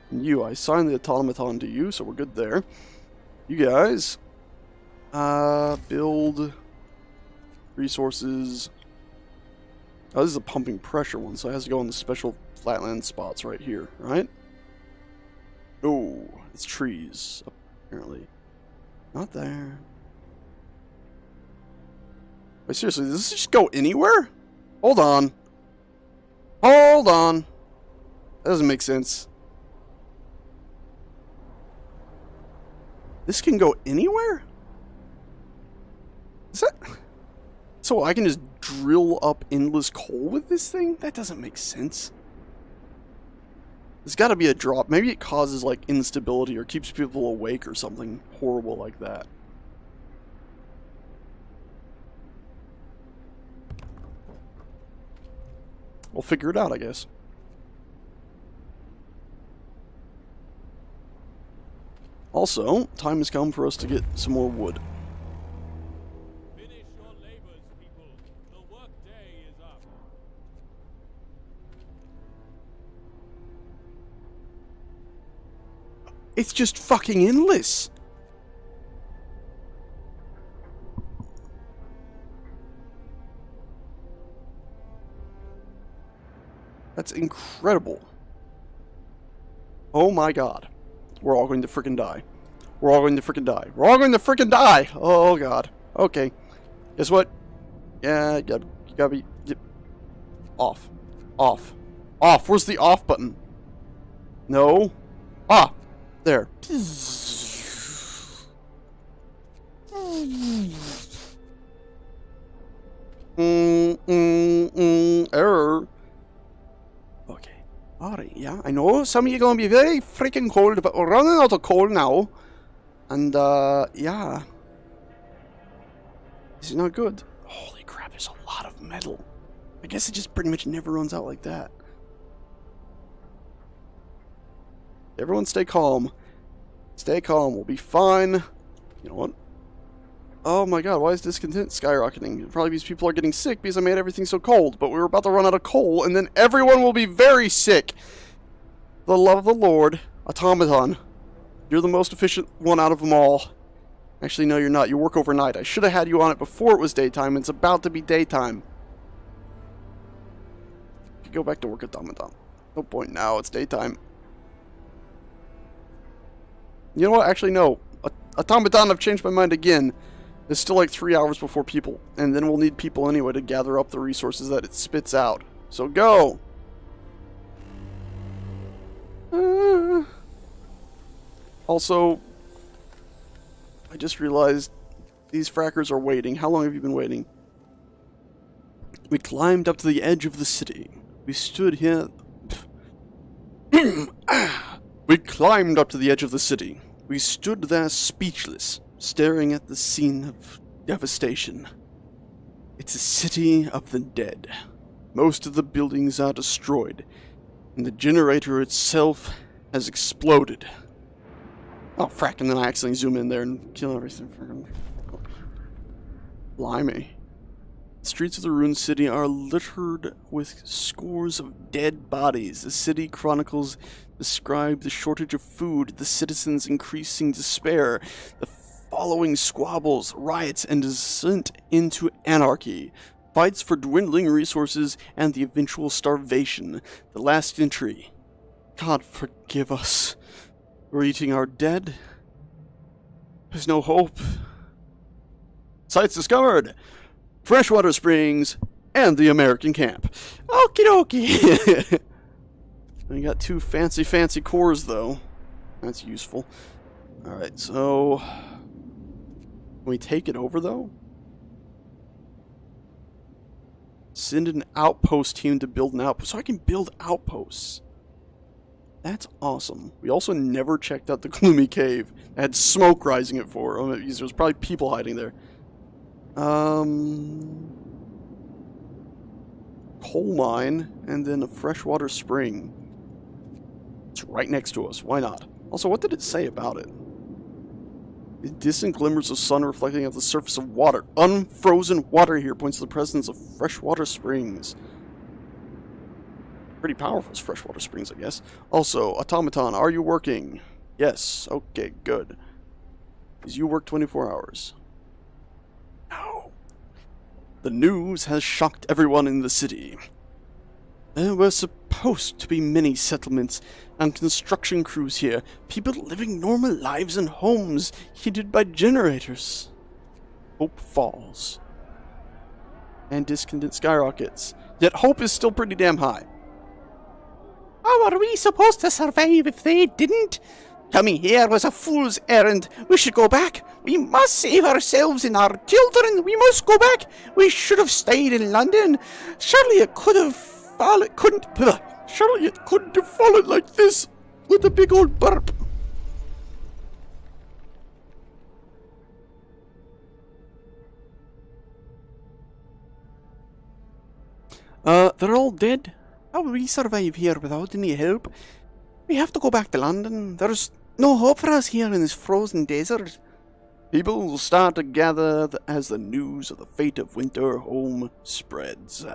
And you, I assigned the automaton to you, so we're good there. You guys, build resources. Oh, this is a pumping pressure one, so it has to go on the special flatland spots right here, right? Oh, it's trees, apparently. Not there. Wait, seriously, does this just go anywhere? Hold on. Hold on. That doesn't make sense. This can go anywhere? Is that... So I can just drill up endless coal with this thing? That doesn't make sense. There's got to be a drop. Maybe it causes, like, instability or keeps people awake or something horrible like that. We'll figure it out, I guess. Also, time has come for us to get some more wood. Finish your labors, people. The work day is up. It's just fucking endless. That's incredible. Oh my god. We're all going to frickin' die. We're all going to frickin' die. We're all going to frickin' die! Oh god. Okay. Guess what? Yeah, you gotta be... Off. Off. Off. Where's the off button? No. Ah! There. Error. Okay. Alright, yeah, I know some of you are gonna be very freaking cold, but we're running out of coal now. And, yeah. This is not good. Holy crap, there's a lot of metal. I guess it just pretty much never runs out like that. Everyone stay calm. Stay calm, we'll be fine. You know what? Oh my god, why is discontent skyrocketing? Probably because people are getting sick because I made everything so cold. But we were about to run out of coal, and then everyone will be very sick. For the love of the Lord, automaton. You're the most efficient one out of them all. Actually, no, you're not. You work overnight. I should have had you on it before it was daytime. It's about to be daytime. You go back to work, automaton. No point now. It's daytime. You know what? Actually, no. Automaton, I've changed my mind again. It's still like 3 hours before people. And then we'll need people anyway to gather up the resources that it spits out. So go! Also, I just realized these frackers are waiting. How long have you been waiting? We climbed up to the edge of the city. We stood here... We climbed up to the edge of the city. We stood there speechless, staring at the scene of devastation. It's a city of the dead. Most of the buildings are destroyed, and the generator itself has exploded. Oh, frack, and then I accidentally zoom in there and kill everything. Blimey. The streets of the ruined city are littered with scores of dead bodies. The city chronicles describe the shortage of food, the citizens' increasing despair, the following squabbles, riots, and descent into anarchy, fights for dwindling resources, and the eventual starvation. The last entry. God forgive us. We're eating our dead. There's no hope. Sites discovered. Freshwater springs and the American camp. Okie dokie. We got 2 fancy cores though. That's useful. Alright, so... Can we take it over though? Send an outpost team to build an outpost. So I can build outposts. That's awesome. We also never checked out the gloomy cave. It had smoke rising it for. Oh, there's probably people hiding there. Coal mine, and then a freshwater spring. It's right next to us. Why not? Also, what did it say about it? Distant glimmers of sun reflecting off the surface of water. Unfrozen water here points to the presence of freshwater springs. Pretty powerful freshwater springs, I guess. Also, automaton, are you working? Yes. Okay, good. Because you work 24 hours. No. The news has shocked everyone in the city. There were supposed to be many settlements and construction crews here. People living normal lives in homes heated by generators. Hope falls. And discontent skyrockets. Yet hope is still pretty damn high. How are we supposed to survive if they didn't? Coming here was a fool's errand. We should go back. We must save ourselves and our children. We must go back. We should have stayed in London. Surely it could have fallen. Surely it couldn't have fallen like this with a big old burp. They're all dead. How will we survive here without any help? We have to go back to London. There's no hope for us here in this frozen desert. People will start to gather as the news of the fate of winter home spreads.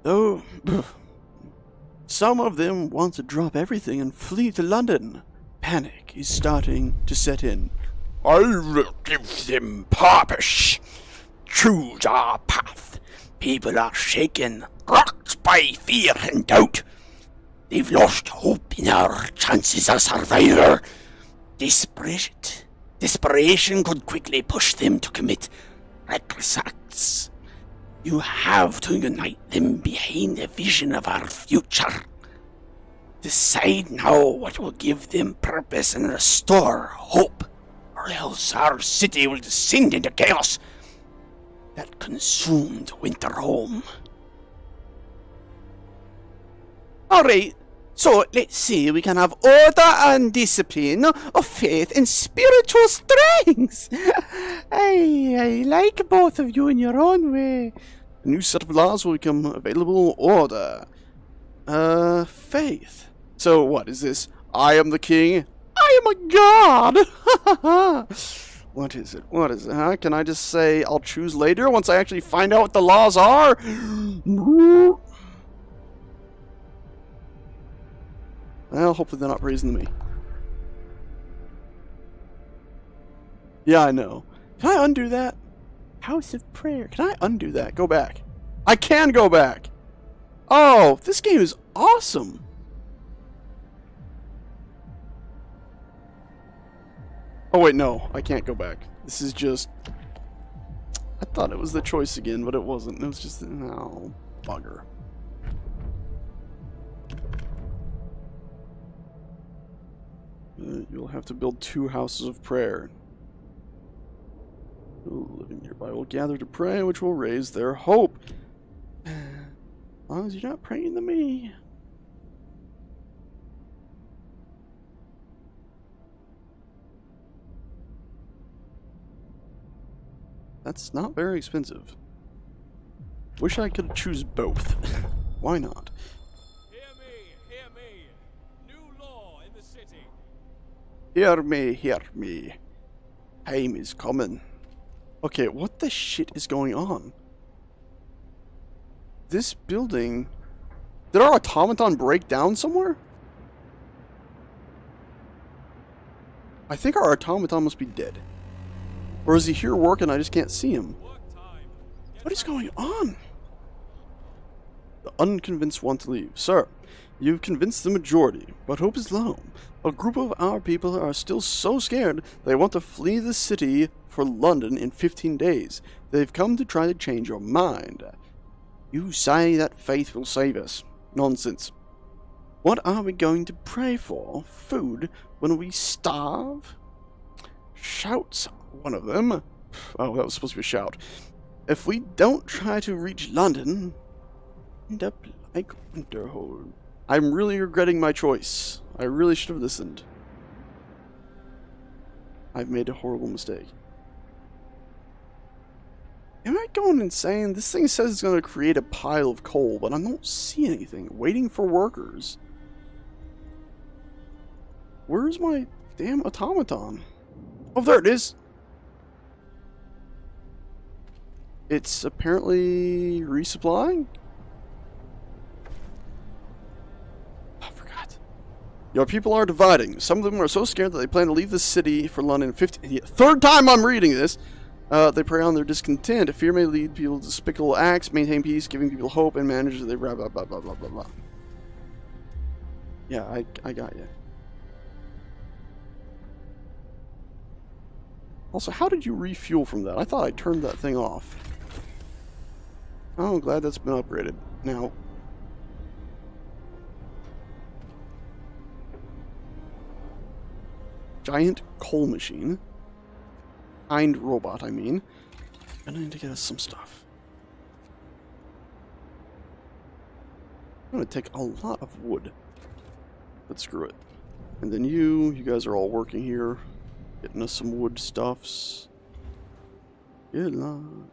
Though, some of them want to drop everything and flee to London. Panic is starting to set in. I will give them purpose. Choose our path. People are shaken, rocked by fear and doubt. They've lost hope in our chances of survival. Desperation could quickly push them to commit reckless acts. You have to unite them behind the vision of our future. Decide now what will give them purpose and restore hope, or else our city will descend into chaos that consumed Winterhome. Alright, so let's say we can have order and discipline, of faith and spiritual strengths. I like both of you in your own way. A new set of laws will become available. Order. Faith. So what is this? I am the king. I am a god! What is it? What is it? Huh? Can I just say I'll choose later once I actually find out what the laws are? Well, hopefully they're not praising me. Yeah, I know. Can I undo that? House of Prayer. Can I undo that? Go back. I can go back! Oh, this game is awesome! Oh wait, no. I can't go back. This is just... I thought it was the choice again, but it wasn't. It was just... No. Bugger. You'll have to build 2 houses of prayer. Living nearby will gather to pray, which will raise their hope. As long as you're not praying to me. That's not very expensive. Wish I could choose both. Why not? Hear me, hear me. New law in the city. Hear me, hear me. Time is coming. Okay, what the shit is going on? This building... Did our automaton break down somewhere? I think our automaton must be dead. Or is he here working? I just can't see him. Work time. What is going on? The unconvinced want to leave. Sir, you've convinced the majority, but hope is low. A group of our people are still so scared they want to flee the city for London in 15 days. They've come to try to change your mind. You say that faith will save us. Nonsense. What are we going to pray for? Food when we starve? Shouts one of them. Oh, that was supposed to be a shout. If we don't try to reach London, end up like Winterhold. I'm really regretting my choice. I really should have listened. I've made a horrible mistake. Am I going insane? This thing says it's going to create a pile of coal, but I don't see anything. Waiting for workers. Where's my damn automaton? Oh, there it is. It's apparently resupplying? I forgot. Your people are dividing. Some of them are so scared that they plan to leave the city for London 15... Third time I'm reading this! They prey on their discontent. Fear may lead people to despicable acts, maintain peace, giving people hope, and manage they blah blah blah blah blah blah blah. Yeah, I got you. Also, how did you refuel from that? I thought I turned that thing off. Oh, I'm glad that's been upgraded. Now... Giant coal machine. Kind robot, I mean. And I need to get us some stuff. I'm gonna take a lot of wood. But screw it. And then you guys are all working here. Getting us some wood stuffs. Good luck.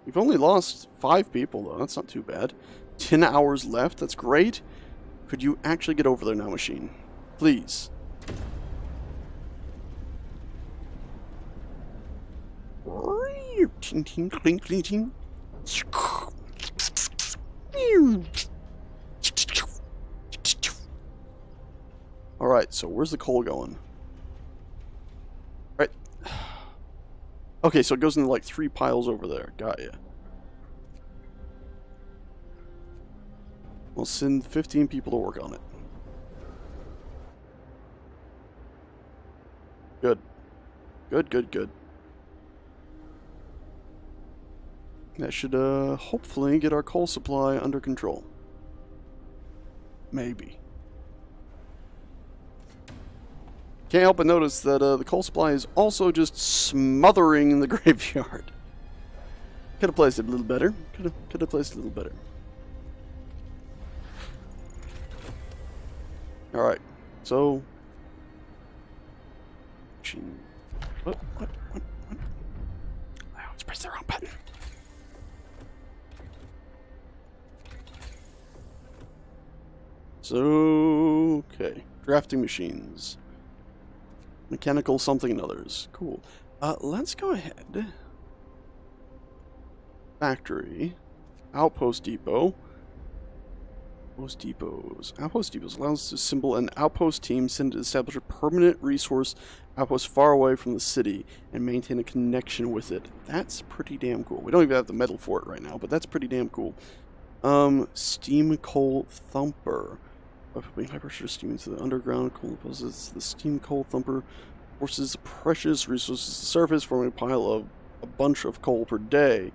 We've only lost 5 people, though. That's not too bad. 10 hours left. That's great. Could you actually get over there now, machine? Please. Ting, ting, cling, cling, ting. Alright, so where's the coal going? Right. Okay, so it goes into like 3 piles over there. Got ya. We'll send 15 people to work on it. Good. Good, good, good. That should hopefully get our coal supply under control. Maybe. Can't help but notice that the coal supply is also just smothering the graveyard. Could have placed it a little better. Could have placed it a little better. All right. So. What? Oh, let's press the wrong button. So, okay. Drafting machines. Mechanical something and others. Cool. Let's go ahead. Factory. Outpost depot. Outpost depots. Outpost depots allows us to assemble an outpost team sent to establish a permanent resource outpost far away from the city and maintain a connection with it. That's pretty damn cool. We don't even have the metal for it right now, but that's pretty damn cool. Steam coal thumper. By pumping high pressure steam into the underground, coal deposits. The steam coal thumper forces precious resources to the surface, forming a pile of a bunch of coal per day.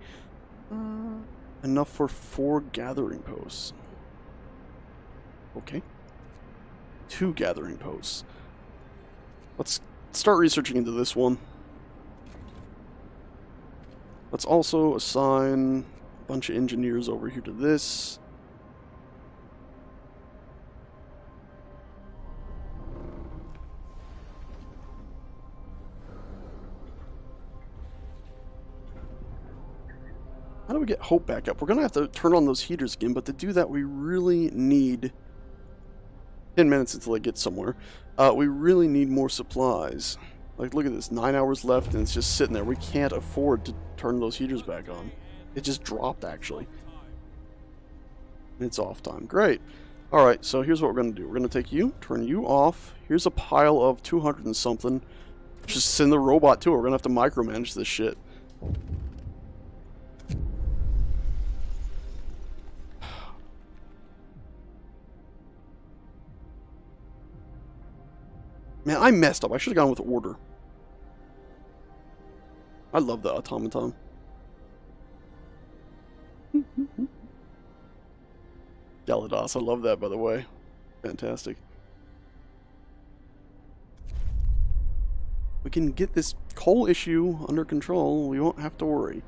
Enough for 4 gathering posts. Okay. 2 gathering posts. Let's start researching into this one. Let's also assign a bunch of engineers over here to this. How do we get hope back up? We're going to have to turn on those heaters again, but to do that we really need 10 minutes until I get somewhere. We really need more supplies. Like, look at this, 9 hours left and it's just sitting there. We can't afford to turn those heaters back on. It just dropped, actually. It's off time. Great. Alright, so here's what we're going to do. We're going to take you, turn you off. Here's a pile of 200 and something. Just send the robot to it. We're going to have to micromanage this shit. Man, I messed up. I should have gone with order. I love the automaton. Galados, I love that, by the way. Fantastic. We can get this coal issue under control. We won't have to worry.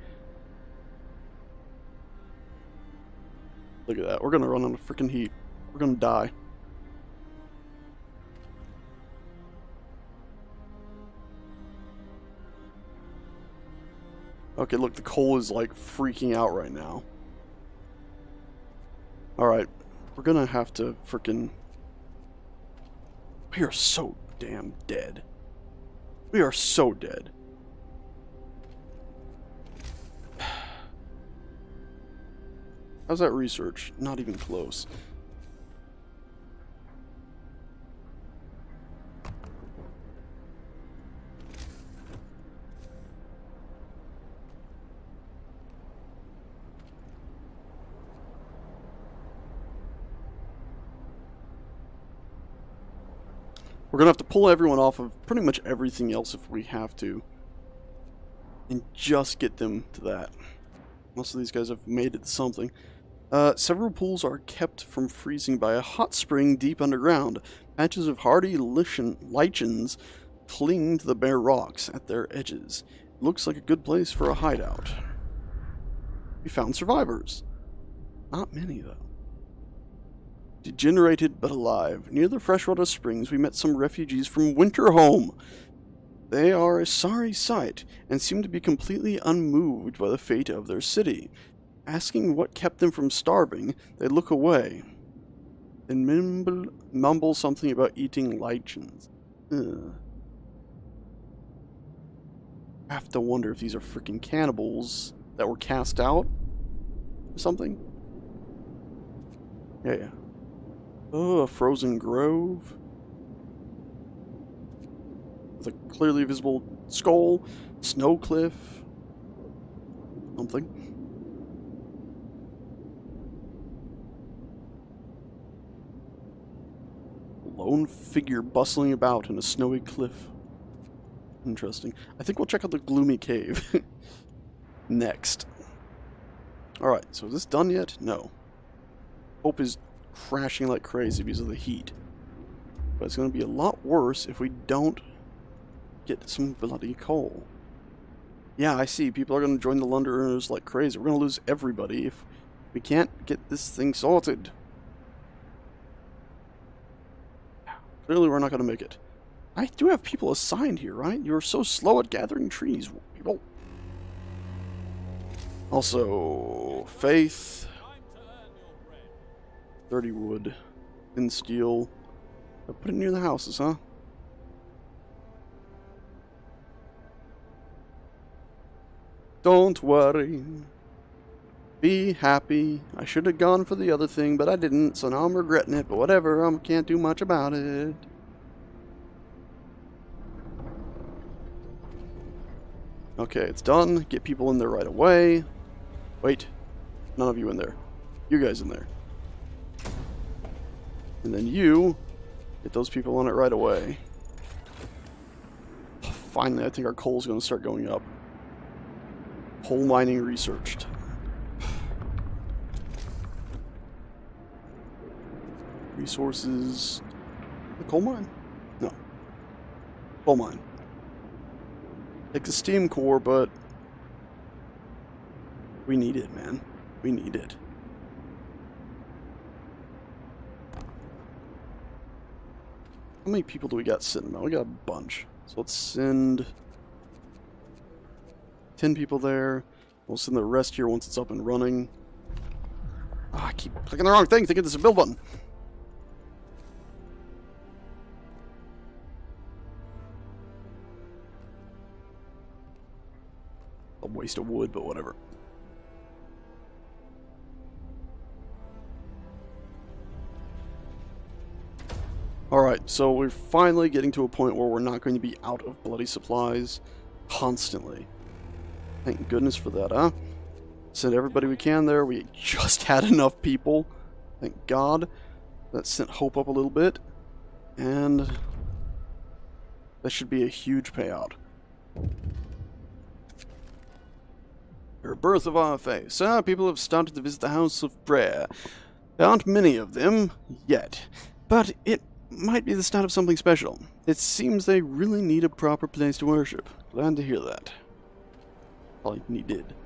Look at that. We're going to run on a freaking heat. We're going to die. Okay, look, the coal is like freaking out right now. Alright, we're gonna have to freaking... We are so damn dead. We are so dead. How's that research? Not even close. We're going to have to pull everyone off of pretty much everything else if we have to. And just get them to that. Most of these guys have made it to something. Several pools are kept from freezing by a hot spring deep underground. Patches of hardy lichens cling to the bare rocks at their edges. It looks like a good place for a hideout. We found survivors. Not many, though. Degenerated but alive. Near the freshwater springs, we met some refugees from Winterhome. They are a sorry sight, and seem to be completely unmoved by the fate of their city. Asking what kept them from starving, they look away, then mumble something about eating lichens. Ugh. I have to wonder if these are freaking cannibals that were cast out or something. Yeah. Oh, a frozen grove. With a clearly visible skull, snow cliff, something. Lone figure bustling about in a snowy cliff. Interesting. I think we'll check out the gloomy cave next. Alright, so is this done yet? No. Hope is crashing like crazy because of the heat. But it's going to be a lot worse if we don't get some bloody coal. Yeah, I see. People are going to join the Londoners like crazy. We're going to lose everybody if we can't get this thing sorted. Clearly we're not going to make it. I do have people assigned here, right? You're so slow at gathering trees, people. Also, faith. 30 wood. Thin steel. I'll put it near the houses, huh? Don't worry. Be happy. I should have gone for the other thing, but I didn't, so now I'm regretting it. But whatever, I can't do much about it. Okay, it's done. Get people in there right away. Wait. None of you in there. You guys in there. And then you get those people on it right away. Finally, I think our coal's going to start going up. Coal mining researched. Resources. The coal mine? No. Coal mine. Like the steam core, but we need it, man. We need it. How many people do we got sitting around? We got a bunch. So let's send 10 people there. We'll send the rest here once it's up and running. Oh, I keep clicking the wrong thing, thinking this is a build button. A waste of wood, but whatever. Alright, so we're finally getting to a point where we're not going to be out of bloody supplies constantly. Thank goodness for that, huh? Sent everybody we can there. We just had enough people. Thank God. That sent hope up a little bit. And that should be a huge payout. Birth of our faith. Sir, people have started to visit the house of prayer. There aren't many of them yet, but it might be the start of something special. It seems they really need a proper place to worship. Glad to hear that. Probably needed.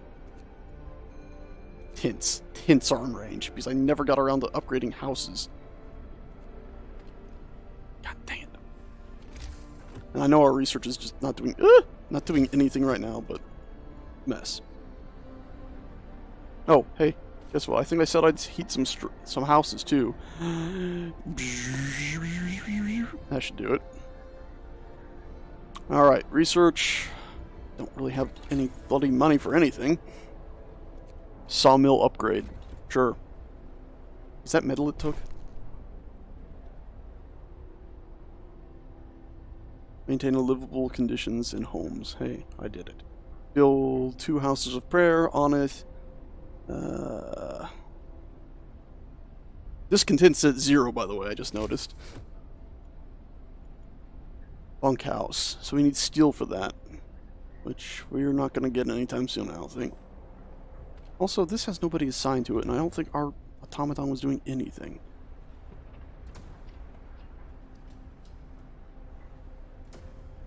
Hints. Hints are in range, because I never got around to upgrading houses. God dang it. And I know our research is just not doing anything right now, but mess. Oh, hey, guess what? I think I said I'd heat some houses too. That should do it. Alright, research. Don't really have any bloody money for anything. Sawmill upgrade. Sure. Is that metal it took? Maintain livable conditions in homes. Hey, I did it. Build 2 houses of prayer on it. Discontent's at 0, by the way, I just noticed. Bunkhouse. So we need steel for that. Which we're not going to get anytime soon, I don't think. Also, this has nobody assigned to it, and I don't think our automaton was doing anything.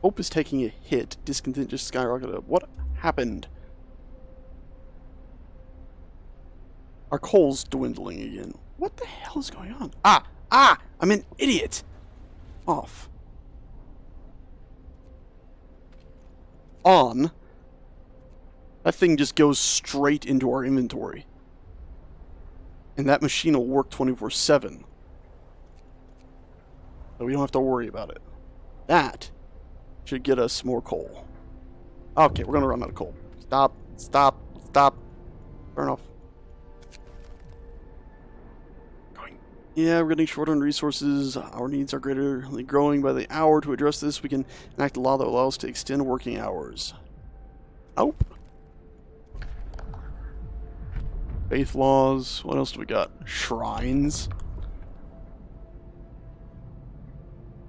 Hope is taking a hit. Discontent just skyrocketed up. What happened? Our coal's dwindling again. What the hell is going on? I'm an idiot. Off. On. That thing just goes straight into our inventory. And that machine will work 24/7. So we don't have to worry about it. That should get us more coal. Okay, we're gonna run out of coal. Stop. Turn off. Yeah, we're getting short on resources. Our needs are greatly growing by the hour. To address this, we can enact a law that allows us to extend working hours. Nope. Faith laws. What else do we got? Shrines.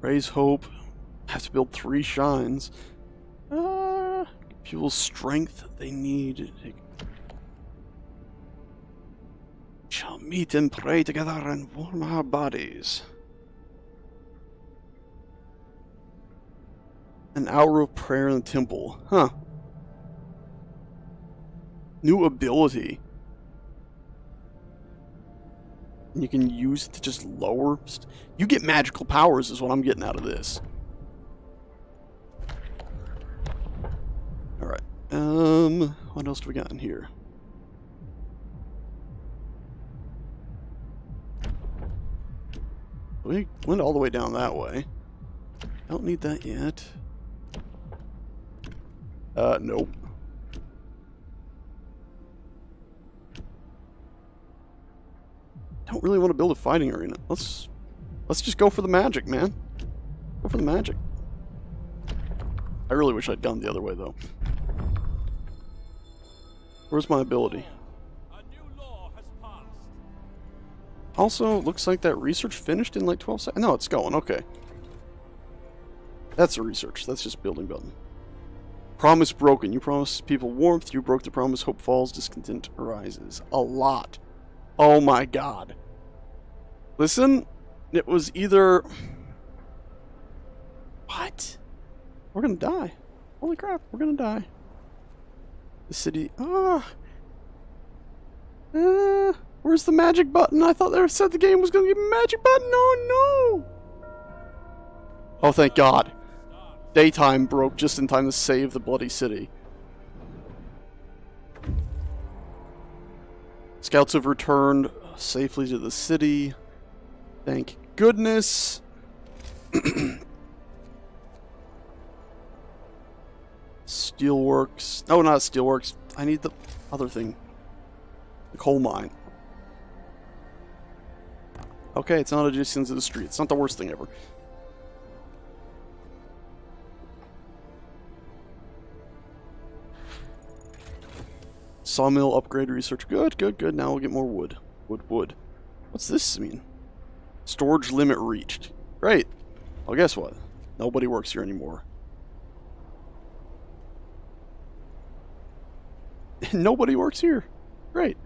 Raise hope. Have to build 3 shrines. People's strength. They need. meet and pray together and warm our bodies. An hour of prayer in the temple. Huh. New ability. And you can use it to just lower... You get magical powers is what I'm getting out of this. Alright. What else do we got in here? We went all the way down that way. Don't need that yet. Nope. Don't really want to build a fighting arena. Let's just go for the magic, man. Go for the magic. I really wish I'd gone the other way, though. Where's my ability? A new law has passed. Also, looks like that research finished in like 12 seconds. No, it's going. Okay. That's the research. That's just building button. Promise broken. You promised people warmth. You broke the promise. Hope falls. Discontent arises. A lot. Oh my god. Listen, it was either... What? We're gonna die. Holy crap, we're gonna die. The city... where's the magic button? I thought they said the game was gonna give me a magic button. Oh no! Oh, thank god. Daytime broke just in time to save the bloody city. Scouts have returned safely to the city. Thank goodness. Steelworks. No, not Steelworks. I need the other thing. The coal mine. Okay, it's not adjacent to the street. It's not the worst thing ever. Sawmill upgrade research. Good, good, good. Now we'll get more wood. Wood. What's this mean? Storage limit reached. Great. Well, guess what? Nobody works here anymore. Nobody works here. Great.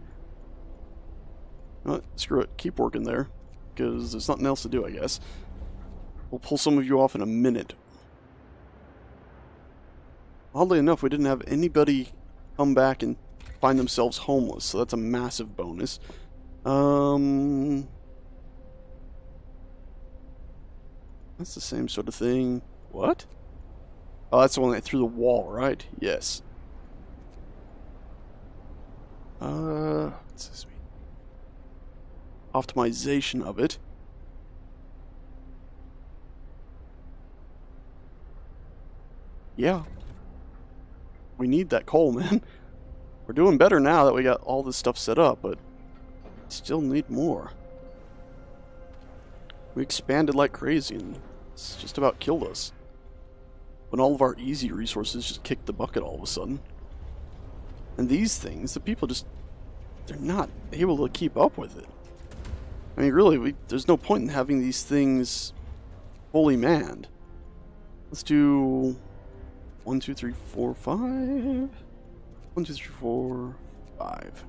Screw it. Keep working there. Because there's nothing else to do, I guess. We'll pull some of you off in a minute. Oddly enough, we didn't have anybody come back and find themselves homeless, so that's a massive bonus. That's the same sort of thing. What? Oh, that's the one that threw the wall, right? Yes. What's this mean? Optimization of it. Yeah. We need that coal, man. We're doing better now that we got all this stuff set up, but still need more. We expanded like crazy, and it's just about killed us. When all of our easy resources just kicked the bucket all of a sudden. And these things, the people just... they're not able to keep up with it. I mean, really, there's no point in having these things fully manned. Let's do... 1, 2, 3, 4, 5... 1, 2, 3, 4, 5.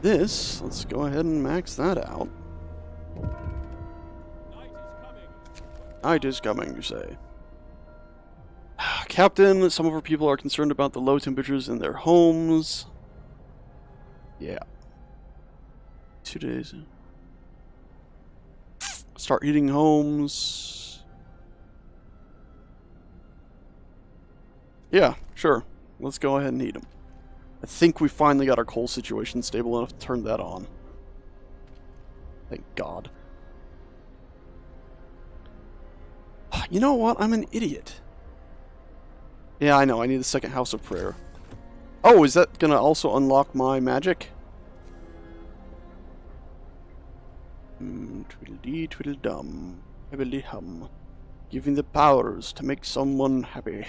This, let's go ahead and max that out. Night is coming, you say. Captain, some of our people are concerned about the low temperatures in their homes. Yeah. 2 days. Start heating homes. Yeah, sure. Let's go ahead and heat them. I think we finally got our coal situation stable enough to turn that on. Thank God. You know what? I'm an idiot. Yeah, I know. I need the second house of prayer. Oh, is that gonna also unlock my magic? Twiddle-dee, twiddle-dum. Hibbly-hum. Giving the powers to make someone happy.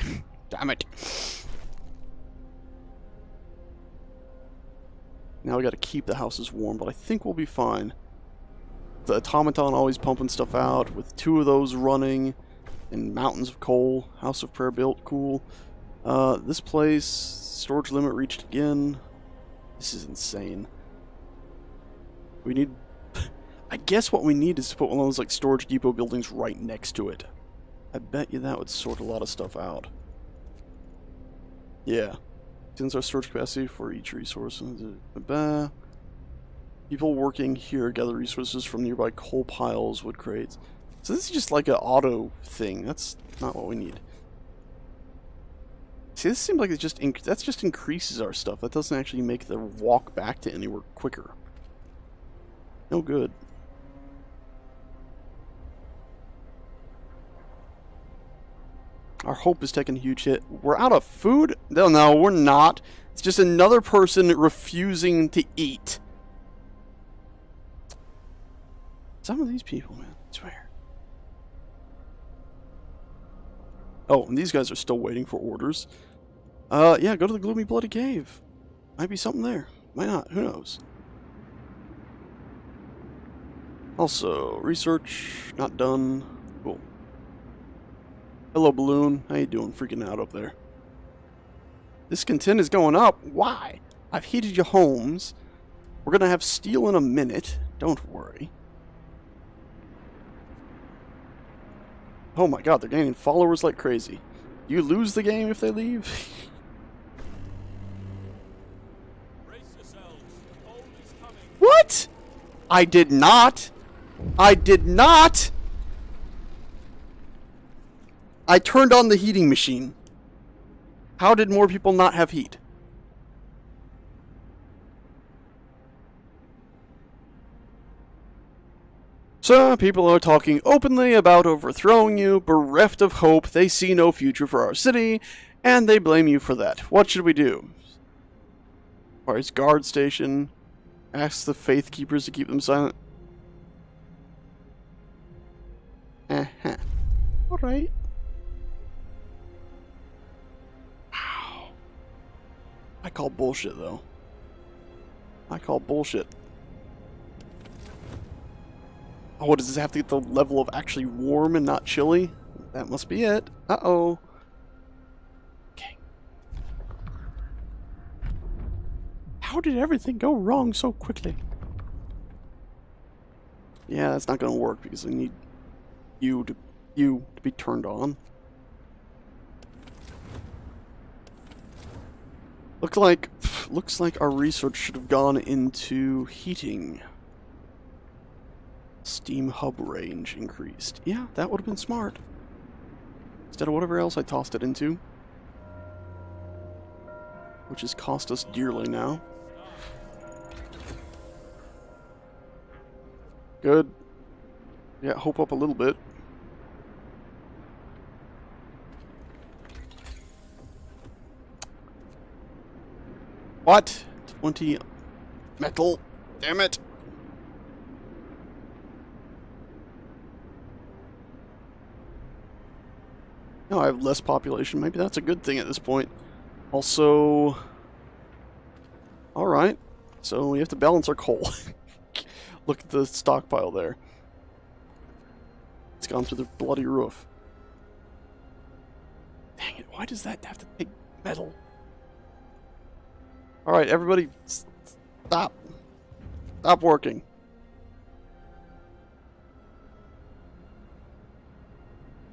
Damn it. Now we gotta keep the houses warm, but I think we'll be fine. The automaton always pumping stuff out, with 2 of those running, and mountains of coal. House of prayer built, cool. This place, storage limit reached again. This is insane. We need... I guess what we need is to put one of those, like, storage depot buildings right next to it. I bet you that would sort a lot of stuff out. Yeah. Since our storage capacity for each resource. People working here gather resources from nearby coal piles, wood crates. So this is just like an auto thing. That's not what we need. See, this seems like it just that just increases our stuff. That doesn't actually make the walk back to anywhere quicker. No good. Our hope is taking a huge hit. We're out of food? No, we're not. It's just another person refusing to eat. Some of these people, man, I swear. Oh, and these guys are still waiting for orders. Yeah, go to the Gloomy Bloody Cave. Might be something there. Might not. Who knows? Also, research not done. Cool. Hello, Balloon. How you doing? Freaking out up there. Discontent is going up. Why? I've heated your homes. We're gonna have steel in a minute. Don't worry. Oh my god, they're gaining followers like crazy. You lose the game if they leave? Brace yourselves. The cold is coming. What? I did not. I did not. I turned on the heating machine. How did more people not have heat? Some people are talking openly about overthrowing you, bereft of hope, they see no future for our city, and they blame you for that. What should we do? Alright, guard station. Ask the faith keepers to keep them silent. Alright. Wow. I call bullshit, though. I call bullshit. Oh, does this have to get the level of actually warm and not chilly? That must be it. Uh-oh. Okay. How did everything go wrong so quickly? Yeah, that's not going to work because I need you to be turned on. Looks like our research should have gone into heating. Steam hub range increased. Yeah, that would have been smart. Instead of whatever else I tossed it into. Which has cost us dearly now. Good. Yeah, hope up a little bit. What? 20 metal. Damn it. No, I have less population. Maybe that's a good thing at this point. Also... Alright. So we have to balance our coal. Look at the stockpile there. It's gone through the bloody roof. Dang it, why does that have to take metal? Alright, everybody, stop. Stop working.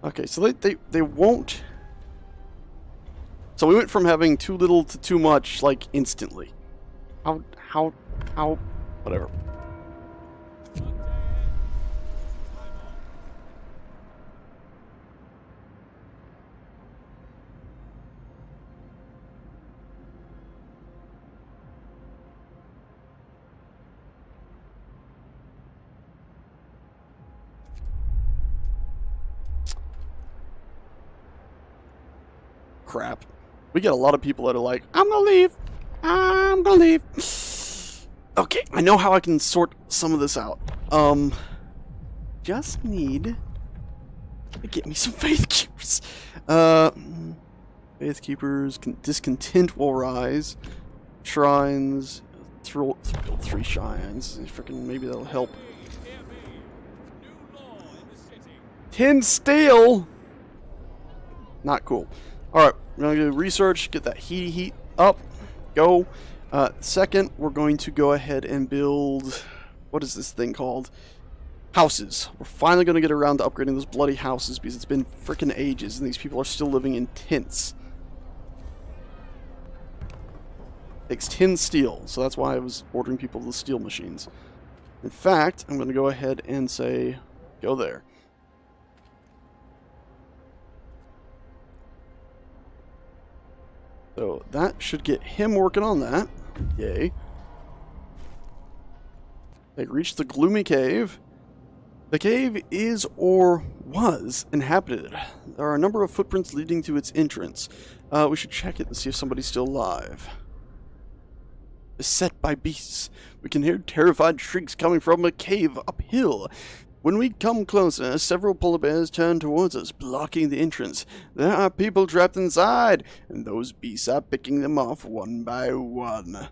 Okay, so they won't... So we went from having too little to too much, like, instantly. How... Whatever. Crap. We get a lot of people that are like, I'm gonna leave. I'm gonna leave. Okay, I know how I can sort some of this out. Just need to get me some faith keepers. Faith keepers, discontent will rise. Shrines, build 3 shrines. Freaking, maybe that'll help. 10 steel. Not cool. Alright, we're going to do research, get that heat up, go. Second, we're going to go ahead and build... what is this thing called? Houses. We're finally going to get around to upgrading those bloody houses because it's been frickin' ages and these people are still living in tents. Takes 10 steel, so that's why I was ordering people the steel machines. In fact, I'm going to go ahead and say, go there. So that should get him working on that. Yay. They reached the gloomy cave. The cave is or was inhabited. There are a number of footprints leading to its entrance. We should check it and see if somebody's still alive. Beset by beasts. We can hear terrified shrieks coming from a cave uphill. When we come closer, several polar bears turn towards us, blocking the entrance. There are people trapped inside, and those beasts are picking them off one by one.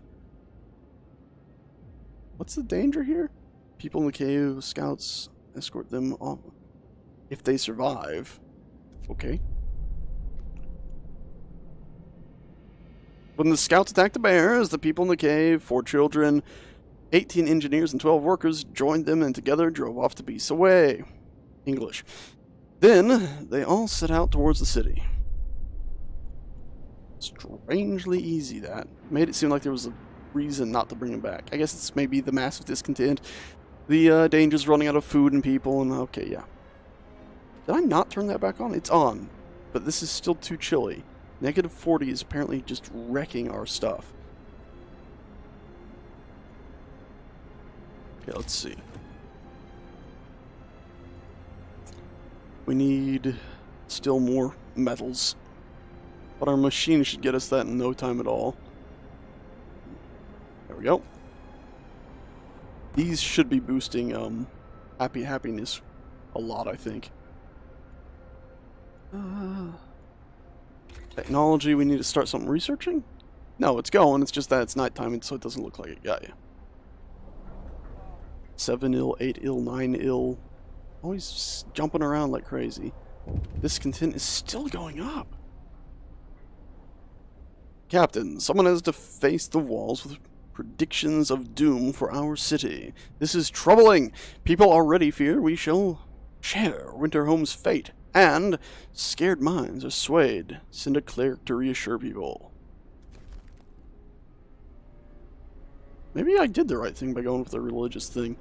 What's the danger here? People in the cave, scouts escort them off. If they survive. Okay. When the scouts attacked the bears, the people in the cave, 4 children, 18 engineers, and 12 workers joined them and together drove off the beasts away. English. Then they all set out towards the city. Strangely easy, that. Made it seem like there was a reason not to bring them back. I guess it's maybe the massive discontent. The dangers running out of food and people, and okay, yeah. Did I not turn that back on? It's on, but this is still too chilly. -40 is apparently just wrecking our stuff. Okay, let's see. We need still more metals, but our machine should get us that in no time at all. There we go. These should be boosting happiness a lot, I think. Technology, we need to start something researching? No, it's going, it's just that it's nighttime and so it doesn't look like it got you. 7 il, 8 il, 9 il. Always jumping around like crazy. Discontent is still going up. Captain, someone has defaced the walls with predictions of doom for our city. This is troubling. People already fear we shall share Winterhome's fate, and scared minds are swayed. Send a cleric to reassure people. Maybe I did the right thing by going with the religious thing.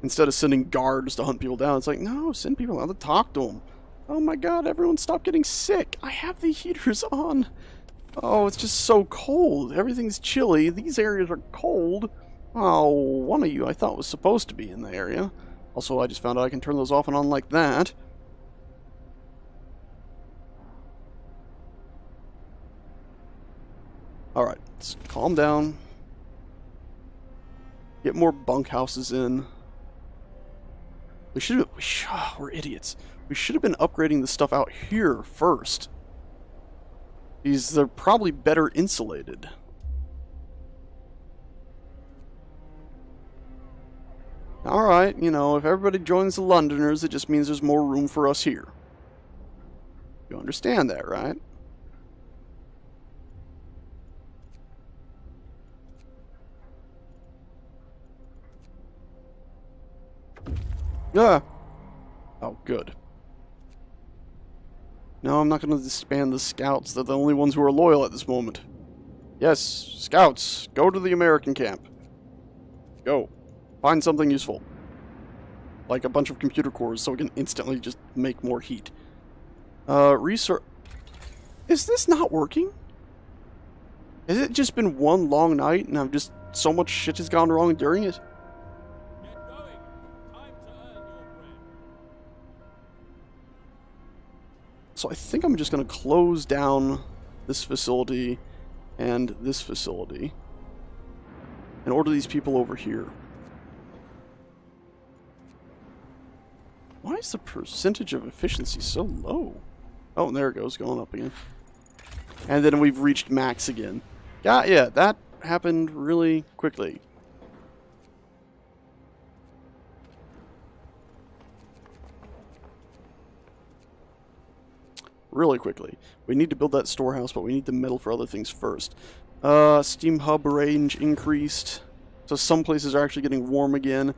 Instead of sending guards to hunt people down, it's like, no, send people out to talk to them. Oh my god, everyone stop getting sick. I have the heaters on. Oh, it's just so cold. Everything's chilly. These areas are cold. Oh, one of you I thought was supposed to be in the area. Also, I just found out I can turn those off and on like that. Alright, let's calm down. Get more bunkhouses in. We're idiots. We should have been upgrading the stuff out here first. They're probably better insulated. Alright, you know, if everybody joins the Londoners, it just means there's more room for us here. You understand that, right? Ah! Oh, good. No, I'm not going to disband the scouts. They're the only ones who are loyal at this moment. Yes, scouts, go to the American camp. Go. Find something useful. Like a bunch of computer cores so we can instantly just make more heat. Research... Is this not working? Has it just been one long night and I've just... so much shit has gone wrong during it? Get going. Time to earn your bread. So I think I'm just going to close down this facility and this facility and order these people over here. Why is the percentage of efficiency so low? Oh, and there it goes, going up again. And then we've reached max again. Yeah, that happened really quickly. Really quickly. We need to build that storehouse, but we need the metal for other things first. Steam hub range increased. So some places are actually getting warm again.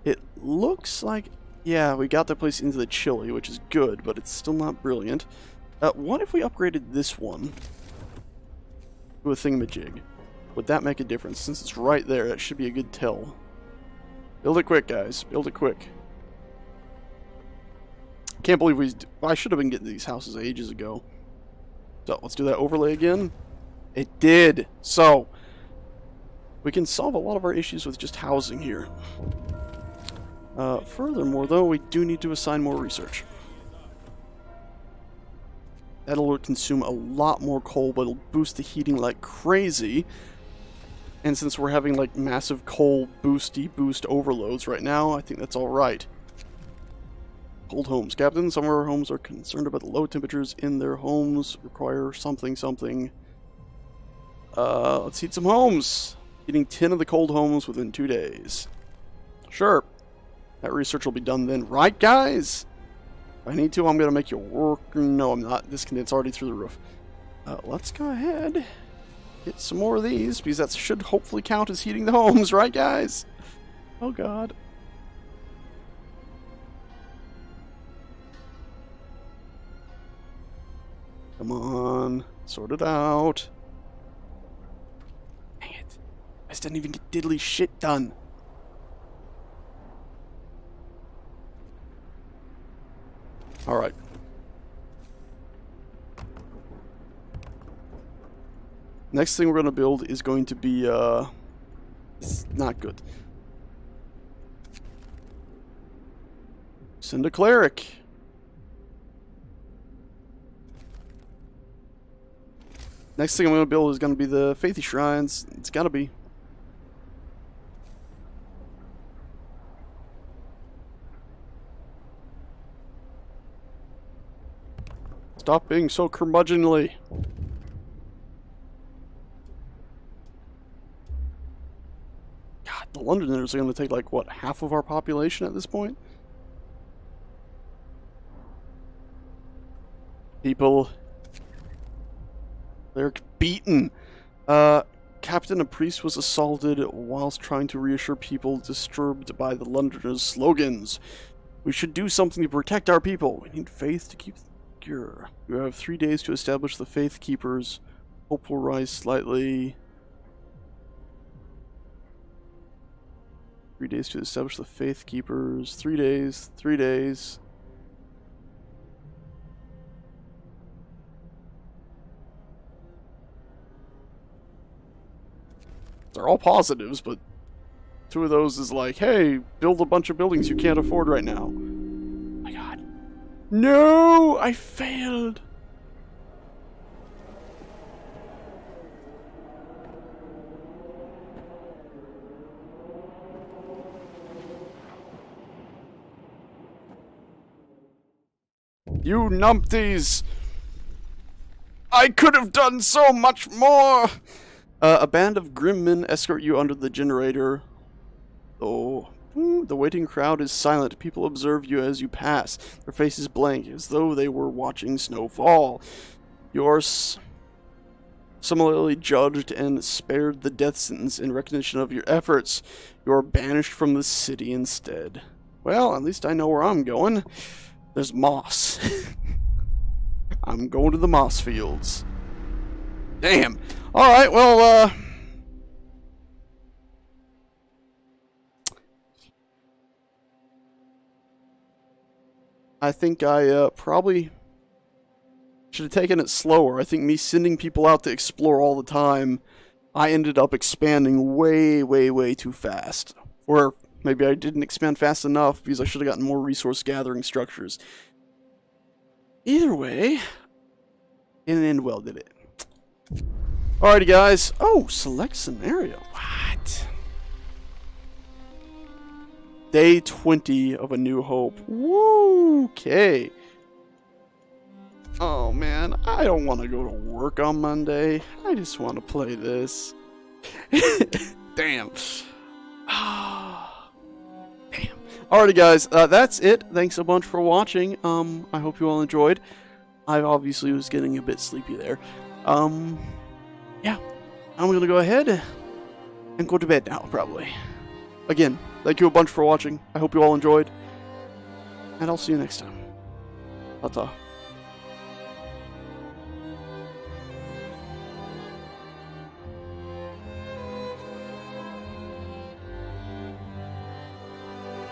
It looks like, yeah, we got that place into the chilly, which is good, but it's still not brilliant. What if we upgraded this one to a thingamajig? Would that make a difference? Since it's right there, that should be a good tell. Build it quick, guys. Build it quick. Can't believe I should have been getting these houses ages ago. So, let's do that overlay again. It did! So, we can solve a lot of our issues with just housing here. Furthermore, though, we do need to assign more research. That'll consume a lot more coal, but it'll boost the heating like crazy. And since we're having, like, massive coal boost overloads right now, I think that's alright. Cold homes. Captain, some of our homes are concerned about the low temperatures in their homes. Require something. Let's heat some homes. Heating 10 of the cold homes within 2 days. Sure. That research will be done then. Right, guys? If I need to, I'm going to make you work. No, I'm not. This condens's already through the roof. Let's go ahead. Get some more of these, because that should hopefully count as heating the homes, right, guys? Oh, God. Come on. Sort it out. Dang it. I just didn't even get diddly shit done. Alright. Next thing we're going to build is going to be, it's not good. Send a cleric. Next thing I'm going to build is going to be the Faithy Shrines. It's got to be. Stop being so curmudgeonly. God, the Londoners are going to take, like, what, half of our population at this point? People. They're beaten. Captain, a priest was assaulted whilst trying to reassure people disturbed by the Londoners' slogans. We should do something to protect our people. We need faith to keep secure. You have 3 days to establish the faith keepers. Hope will rise slightly. 3 days to establish the faith keepers. 3 days. 3 days. They're all positives, but 2 of those is like, hey, build a bunch of buildings you can't afford right now. Oh my God. No! I failed! You numpties! I could have done so much more! A band of grim men escort you under the generator. Oh, the waiting crowd is silent. People observe you as you pass. Their faces blank, as though they were watching snow fall. You are similarly judged and spared the death sentence in recognition of your efforts. You are banished from the city instead. Well, at least I know where I'm going. There's moss. I'm going to the moss fields. Damn. Alright, well, I think I, probably should have taken it slower. I think me sending people out to explore all the time, I ended up expanding way too fast. Or maybe I didn't expand fast enough because I should have gotten more resource gathering structures. Either way, it didn't end well, did it? Alrighty, guys. Oh, select scenario. What? Day 20 of A New Hope. Woo! Okay. Oh, man. I don't want to go to work on Monday. I just want to play this. Damn. Damn. Alrighty, guys. That's it. Thanks a bunch for watching. I hope you all enjoyed. I obviously was getting a bit sleepy there. Yeah, I'm gonna go ahead, and go to bed now, probably. Again, thank you a bunch for watching. I hope you all enjoyed. And I'll see you next time. Ta-ta.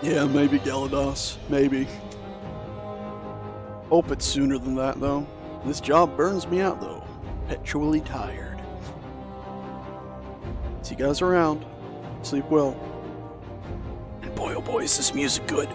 Yeah, maybe Galados. Maybe. Hope it's sooner than that, though. This job burns me out, though. Perpetually tired. See you guys around. Sleep well. And boy, oh boy, is this music good.